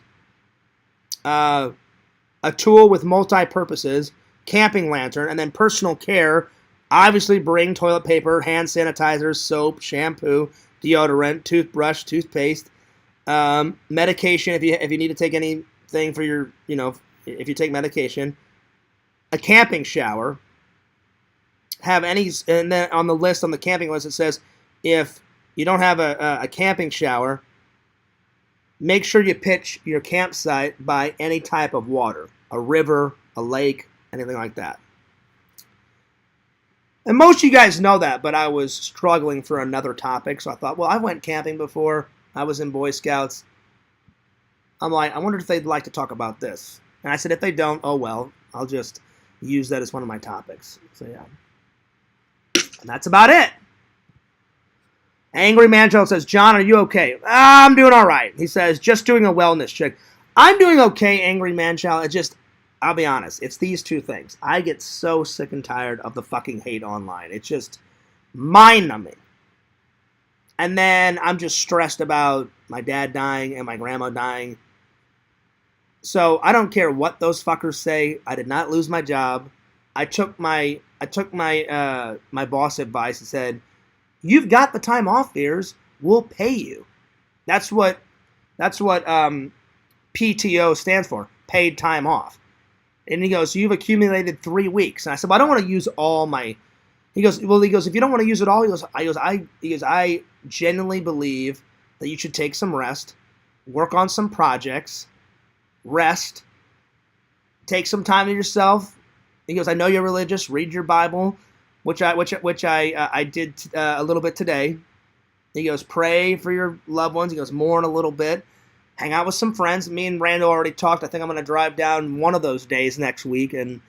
a tool with multi-purposes, camping lantern, and then personal care. Obviously, bring toilet paper, hand sanitizer, soap, shampoo, deodorant, toothbrush, toothpaste, medication if you need to take anything for your, if you take medication, a camping shower. And then on the list, on the camping list, it says if you don't have a camping shower, make sure you pitch your campsite by any type of water, a river, a lake, anything like that. And most of you guys know that, but I was struggling for another topic, so I thought, well, I went camping before. I was in Boy Scouts. I'm like, I wonder if they'd like to talk about this. And I said, if they don't, oh well, I'll just use that as one of my topics. So yeah. And that's about it. Angry Manchild says, John, are you okay? I'm doing all right. He says, just doing a wellness check. I'm doing okay, Angry Manchild. It's just, I'll be honest, it's these two things. I get so sick and tired of the fucking hate online. It's just mind-numbing. And then I'm just stressed about my dad dying and my grandma dying. So I don't care what those fuckers say. I did not lose my job. I took my boss advice and said, you've got the time off, Fears. We'll pay you. That's what PTO stands for, paid time off. And he goes, you've accumulated 3 weeks. And I said, well, I don't want to use all my. He goes, if you don't want to use it all, I genuinely believe that you should take some rest, work on some projects, rest, take some time to yourself. He goes, I know you're religious. Read your Bible, which I did a little bit today. He goes, pray for your loved ones. He goes, mourn a little bit. Hang out with some friends. Me and Randall already talked. I think I'm going to drive down one of those days next week and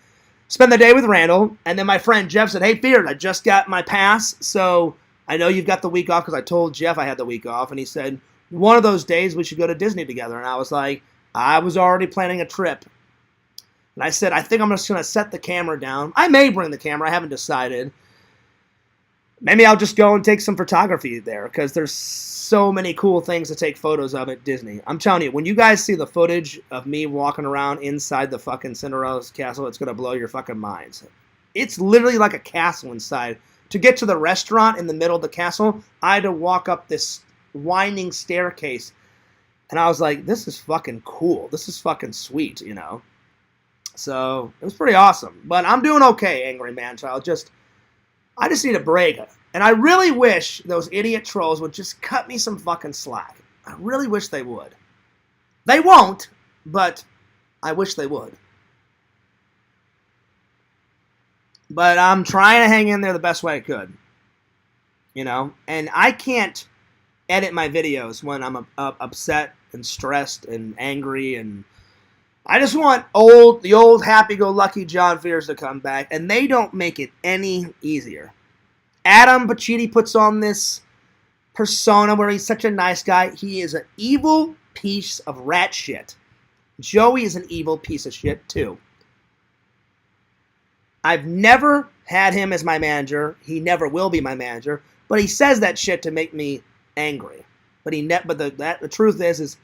spend the day with Randall. And then my friend Jeff said, hey, Beard, I just got my pass, so I know you've got the week off because I told Jeff I had the week off. And he said, one of those days we should go to Disney together. And I was like, I was already planning a trip And I said, I think I'm just going to set the camera down. I may bring the camera. I haven't decided. Maybe I'll just go and take some photography there because there's so many cool things to take photos of at Disney. I'm telling you, when you guys see the footage of me walking around inside the fucking Cinderella's castle, it's going to blow your fucking minds. It's literally like a castle inside. To get to the restaurant in the middle of the castle, I had to walk up this winding staircase. And I was like, this is fucking cool. This is fucking sweet, you know. So, it was pretty awesome. But I'm doing okay, Angry Man-Child. I just need a break. And I really wish those idiot trolls would just cut me some fucking slack. I really wish they would. They won't, but I wish they would. But I'm trying to hang in there the best way I could. You know? And I can't edit my videos when I'm upset and stressed and angry, and I just want the old happy-go-lucky John Fears to come back, and they don't make it any easier. Adam Pacitti puts on this persona where he's such a nice guy. He is an evil piece of rat shit. Joey is an evil piece of shit, too. I've never had him as my manager. He never will be my manager. But he says that shit to make me angry. But the truth is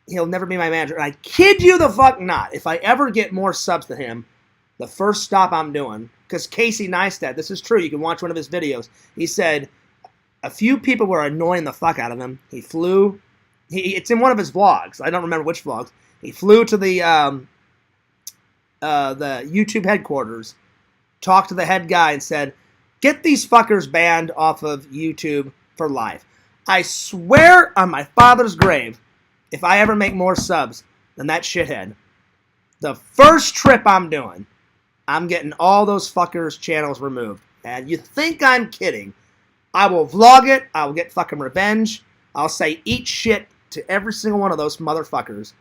he'll never be my manager. And I kid you the fuck not. If I ever get more subs than him, the first stop I'm doing, because Casey Neistat, this is true, you can watch one of his videos. He said a few people were annoying the fuck out of him. He flew. It's in one of his vlogs. I don't remember which vlogs. He flew to the YouTube headquarters, talked to the head guy, and said, "Get these fuckers banned off of YouTube for life." I swear on my father's grave, if I ever make more subs than that shithead, the first trip I'm doing, I'm getting all those fuckers' channels removed. And you think I'm kidding? I will vlog it. I will get fucking revenge. I'll say eat shit to every single one of those motherfuckers.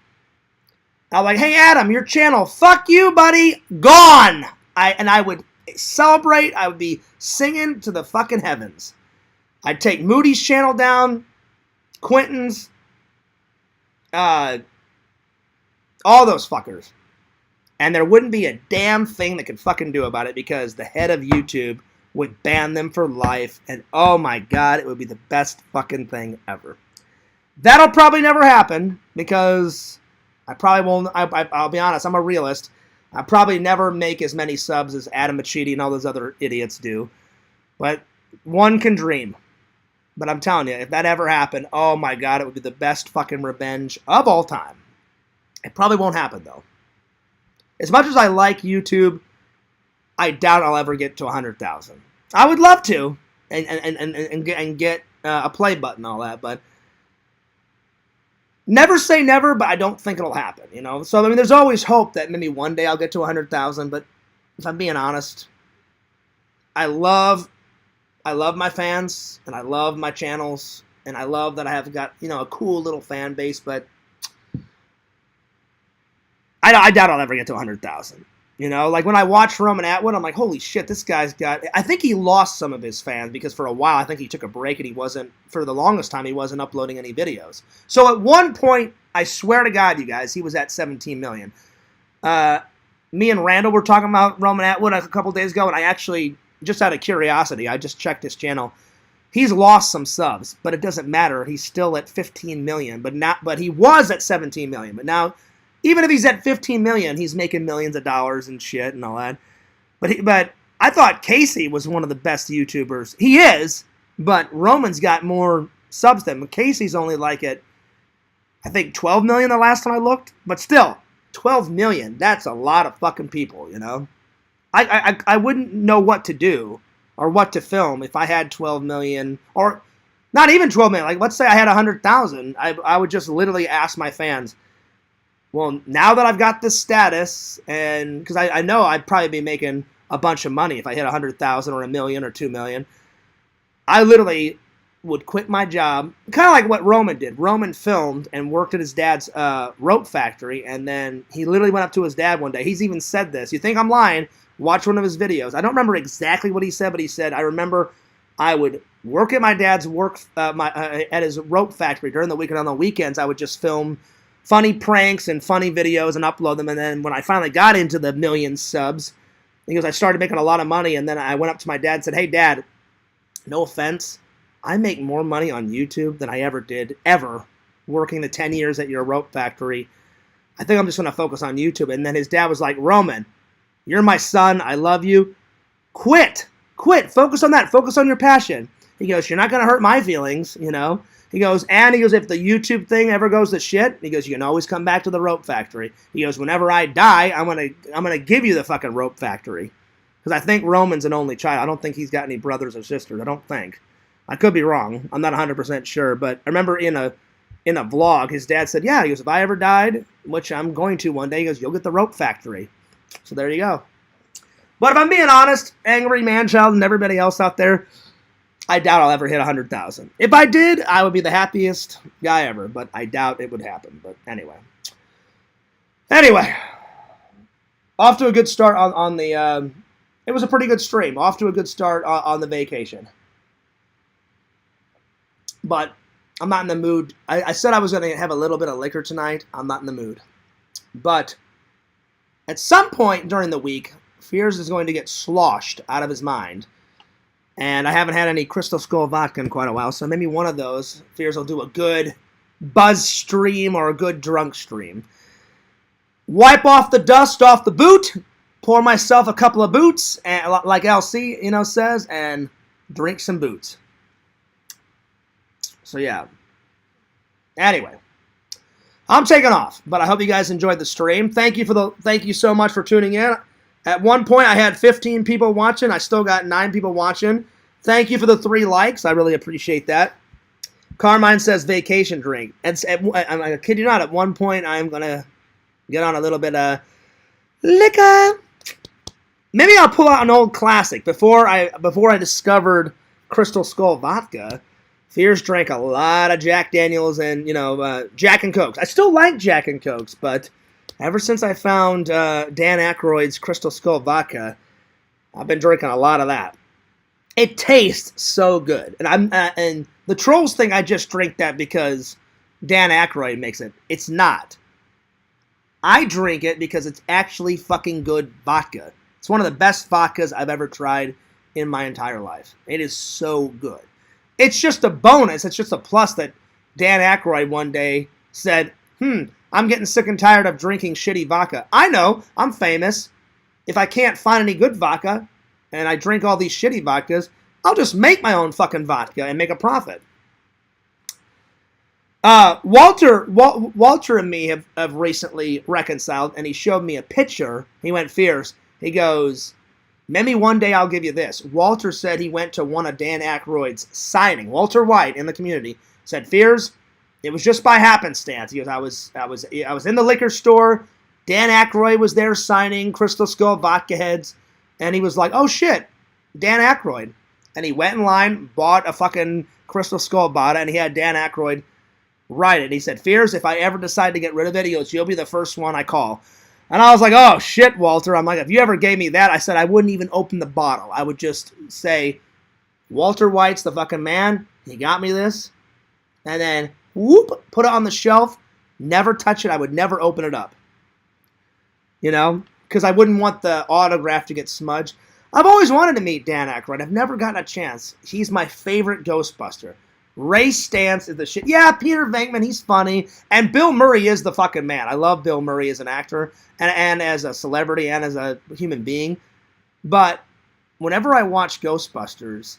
I'm like, hey, Adam, your channel, fuck you, buddy, gone. I would celebrate. I would be singing to the fucking heavens. I'd take Moody's channel down, Quentin's, all those fuckers. And there wouldn't be a damn thing that could fucking do about it because the head of YouTube would ban them for life. And oh my God, it would be the best fucking thing ever. That'll probably never happen because I probably won't. I'll be honest, I'm a realist. I probably never make as many subs as Adam Pacitti and all those other idiots do. But one can dream. But I'm telling you, if that ever happened, oh my God, it would be the best fucking revenge of all time. It probably won't happen, though. As much as I like YouTube, I doubt I'll ever get to 100,000. I would love to, and get a play button and all that, but never say never, but I don't think it'll happen, you know? So, I mean, there's always hope that maybe one day I'll get to 100,000, but if I'm being honest, I love my fans, and I love my channels, and I love that I have got, you know, a cool little fan base, but I doubt I'll ever get to 100,000. You know, like when I watched Roman Atwood, I'm like, holy shit, this guy's got... I think he lost some of his fans because for a while, I think he took a break and he wasn't, for the longest time, he wasn't uploading any videos. So at one point, I swear to God, you guys, he was at 17 million. Me and Randall were talking about Roman Atwood a couple days ago, and I actually, just out of curiosity, I just checked his channel. He's lost some subs, but it doesn't matter. He's still at 15 million, but he was at 17 million. But now, even if he's at 15 million, he's making millions of dollars and shit and all that. But I thought Casey was one of the best YouTubers. He is, but Roman's got more subs than him. Casey's only like at, I think, 12 million the last time I looked. But still, 12 million, that's a lot of fucking people, you know? I wouldn't know what to do or what to film if I had 12 million, or not even 12 million. Like, let's say I had 100,000. I would just literally ask my fans, well, now that I've got this status, and because I know I'd probably be making a bunch of money if I hit 100,000 or a million or 2 million, I literally would quit my job, kind of like what Roman did. Roman filmed and worked at his dad's rope factory, and then he literally went up to his dad one day. He's even said this. You think I'm lying? Watch one of his videos. I don't remember exactly what he said, but he said, I remember I would work at my dad's at his rope factory during the week, and on the weekends I would just film funny pranks and funny videos and upload them. And then when I finally got into the million subs, because I started making a lot of money, and then I went up to my dad and said, hey, Dad, no offense, I make more money on YouTube than I ever did, ever, working the 10 years at your rope factory. I think I'm just going to focus on YouTube. And then his dad was like, Roman, you're my son. I love you. Quit. Focus on that. Focus on your passion. He goes, you're not going to hurt my feelings, you know. He goes, if the YouTube thing ever goes to shit, he goes, you can always come back to the rope factory. He goes, whenever I die, I'm gonna give you the fucking rope factory. Because I think Roman's an only child. I don't think he's got any brothers or sisters. I don't think. I could be wrong. I'm not 100% sure. But I remember in a vlog, his dad said, yeah, he goes, if I ever died, which I'm going to one day, he goes, you'll get the rope factory. So there you go. But if I'm being honest, Angry Manchild and everybody else out there, I doubt I'll ever hit 100,000. If I did, I would be the happiest guy ever, but I doubt it would happen. But anyway, off to a good start on the. It was a pretty good stream. Off to a good start on the vacation. But I'm not in the mood. I said I was going to have a little bit of liquor tonight. I'm not in the mood. But at some point during the week, Fears is going to get sloshed out of his mind. And I haven't had any Crystal Skull vodka in quite a while, so maybe one of those, Fears will do a good buzz stream or a good drunk stream. Wipe off the dust off the boot, pour myself a couple of boots, and like LC, says, and drink some boots. So yeah. Anyway, I'm taking off, but I hope you guys enjoyed the stream. Thank you so much for tuning in. At one point, I had 15 people watching. I still got 9 people watching. Thank you for the 3 likes. I really appreciate that. Carmine says vacation drink. I kid you not, at one point, I'm going to get on a little bit of liquor. Maybe I'll pull out an old classic. Before I discovered Crystal Skull vodka, Fears drank a lot of Jack Daniels and, Jack and Cokes. I still like Jack and Cokes, but ever since I found Dan Aykroyd's Crystal Skull vodka, I've been drinking a lot of that. It tastes so good, and the Trolls think I just drink that because Dan Aykroyd makes it. It's not. I drink it because it's actually fucking good vodka. It's one of the best vodkas I've ever tried in my entire life. It is so good. It's just a bonus. It's just a plus that Dan Aykroyd one day said, I'm getting sick and tired of drinking shitty vodka. I know, I'm famous. If I can't find any good vodka, and I drink all these shitty vodkas, I'll just make my own fucking vodka and make a profit. Walter and me have recently reconciled, and he showed me a picture. He went, Fierce. He goes, maybe one day I'll give you this. Walter said he went to one of Dan Aykroyd's signing. Walter White in the community said, Fierce, it was just by happenstance. He goes, I was in the liquor store. Dan Aykroyd was there signing Crystal Skull vodka heads. And he was like, oh shit, Dan Aykroyd. And he went in line, bought a fucking Crystal Skull vodka, and he had Dan Aykroyd write it. He said, Fears, if I ever decide to get rid of it, he goes, you'll be the first one I call. And I was like, oh shit, Walter. I'm like, if you ever gave me that, I said I wouldn't even open the bottle. I would just say, Walter White's the fucking man. He got me this. And then, whoop, put it on the shelf. Never touch it. I would never open it up. Because I wouldn't want the autograph to get smudged. I've always wanted to meet Dan Aykroyd. I've never gotten a chance. He's my favorite Ghostbuster. Ray Stantz is the shit. Yeah, Peter Venkman, he's funny. And Bill Murray is the fucking man. I love Bill Murray as an actor and as a celebrity and as a human being. But whenever I watch Ghostbusters,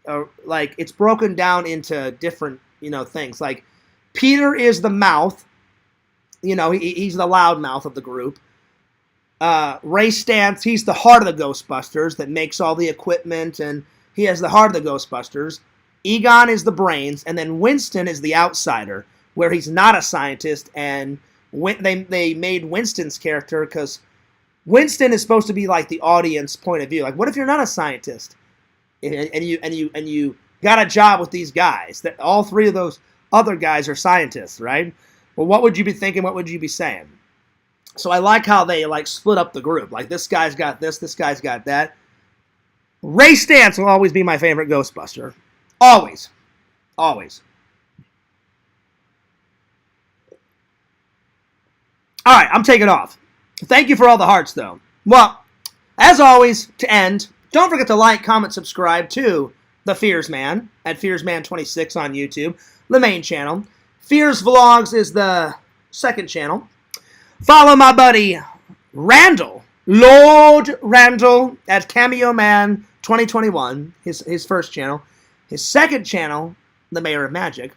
it's broken down into different, things. Like, Peter is the mouth. He's the loud mouth of the group. Ray Stantz, he's the heart of the Ghostbusters that makes all the equipment, and he has the heart of the Ghostbusters. Egon is the brains, and then Winston is the outsider, where he's not a scientist, and they made Winston's character because Winston is supposed to be like the audience point of view. Like, what if you're not a scientist, and you got a job with these guys? That all 3 of those other guys are scientists, right? Well, what would you be thinking? What would you be saying? So I like how they split up the group. Like, this guy's got this guy's got that. Ray Stantz will always be my favorite Ghostbuster. Always. Always. All right, I'm taking off. Thank you for all the hearts, though. Well, as always, to end, don't forget to like, comment, subscribe to The Fears Man at FearsMan26 on YouTube, the main channel. Fears Vlogs is the second channel. Follow my buddy Randall, Lord Randall, at Cameo Man 2021, his first channel. His second channel, The Mayor of Magic.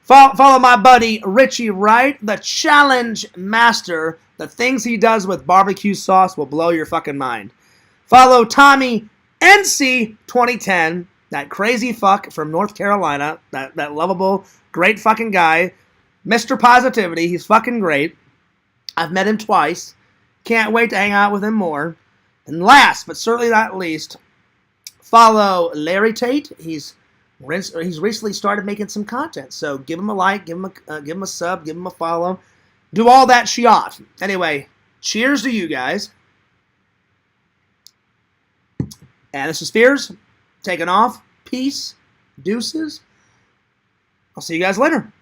Follow my buddy Richie Wright, the Challenge Master. The things he does with barbecue sauce will blow your fucking mind. Follow Tommy NC 2010, that crazy fuck from North Carolina, that lovable, great fucking guy. Mr. Positivity, he's fucking great. I've met him twice. Can't wait to hang out with him more. And last, but certainly not least, follow Larry Tate. He's recently started making some content, so give him a like, give him a sub, give him a follow. Do all that shit. Anyway, cheers to you guys. And this is Fears, taking off. Peace. Deuces. I'll see you guys later.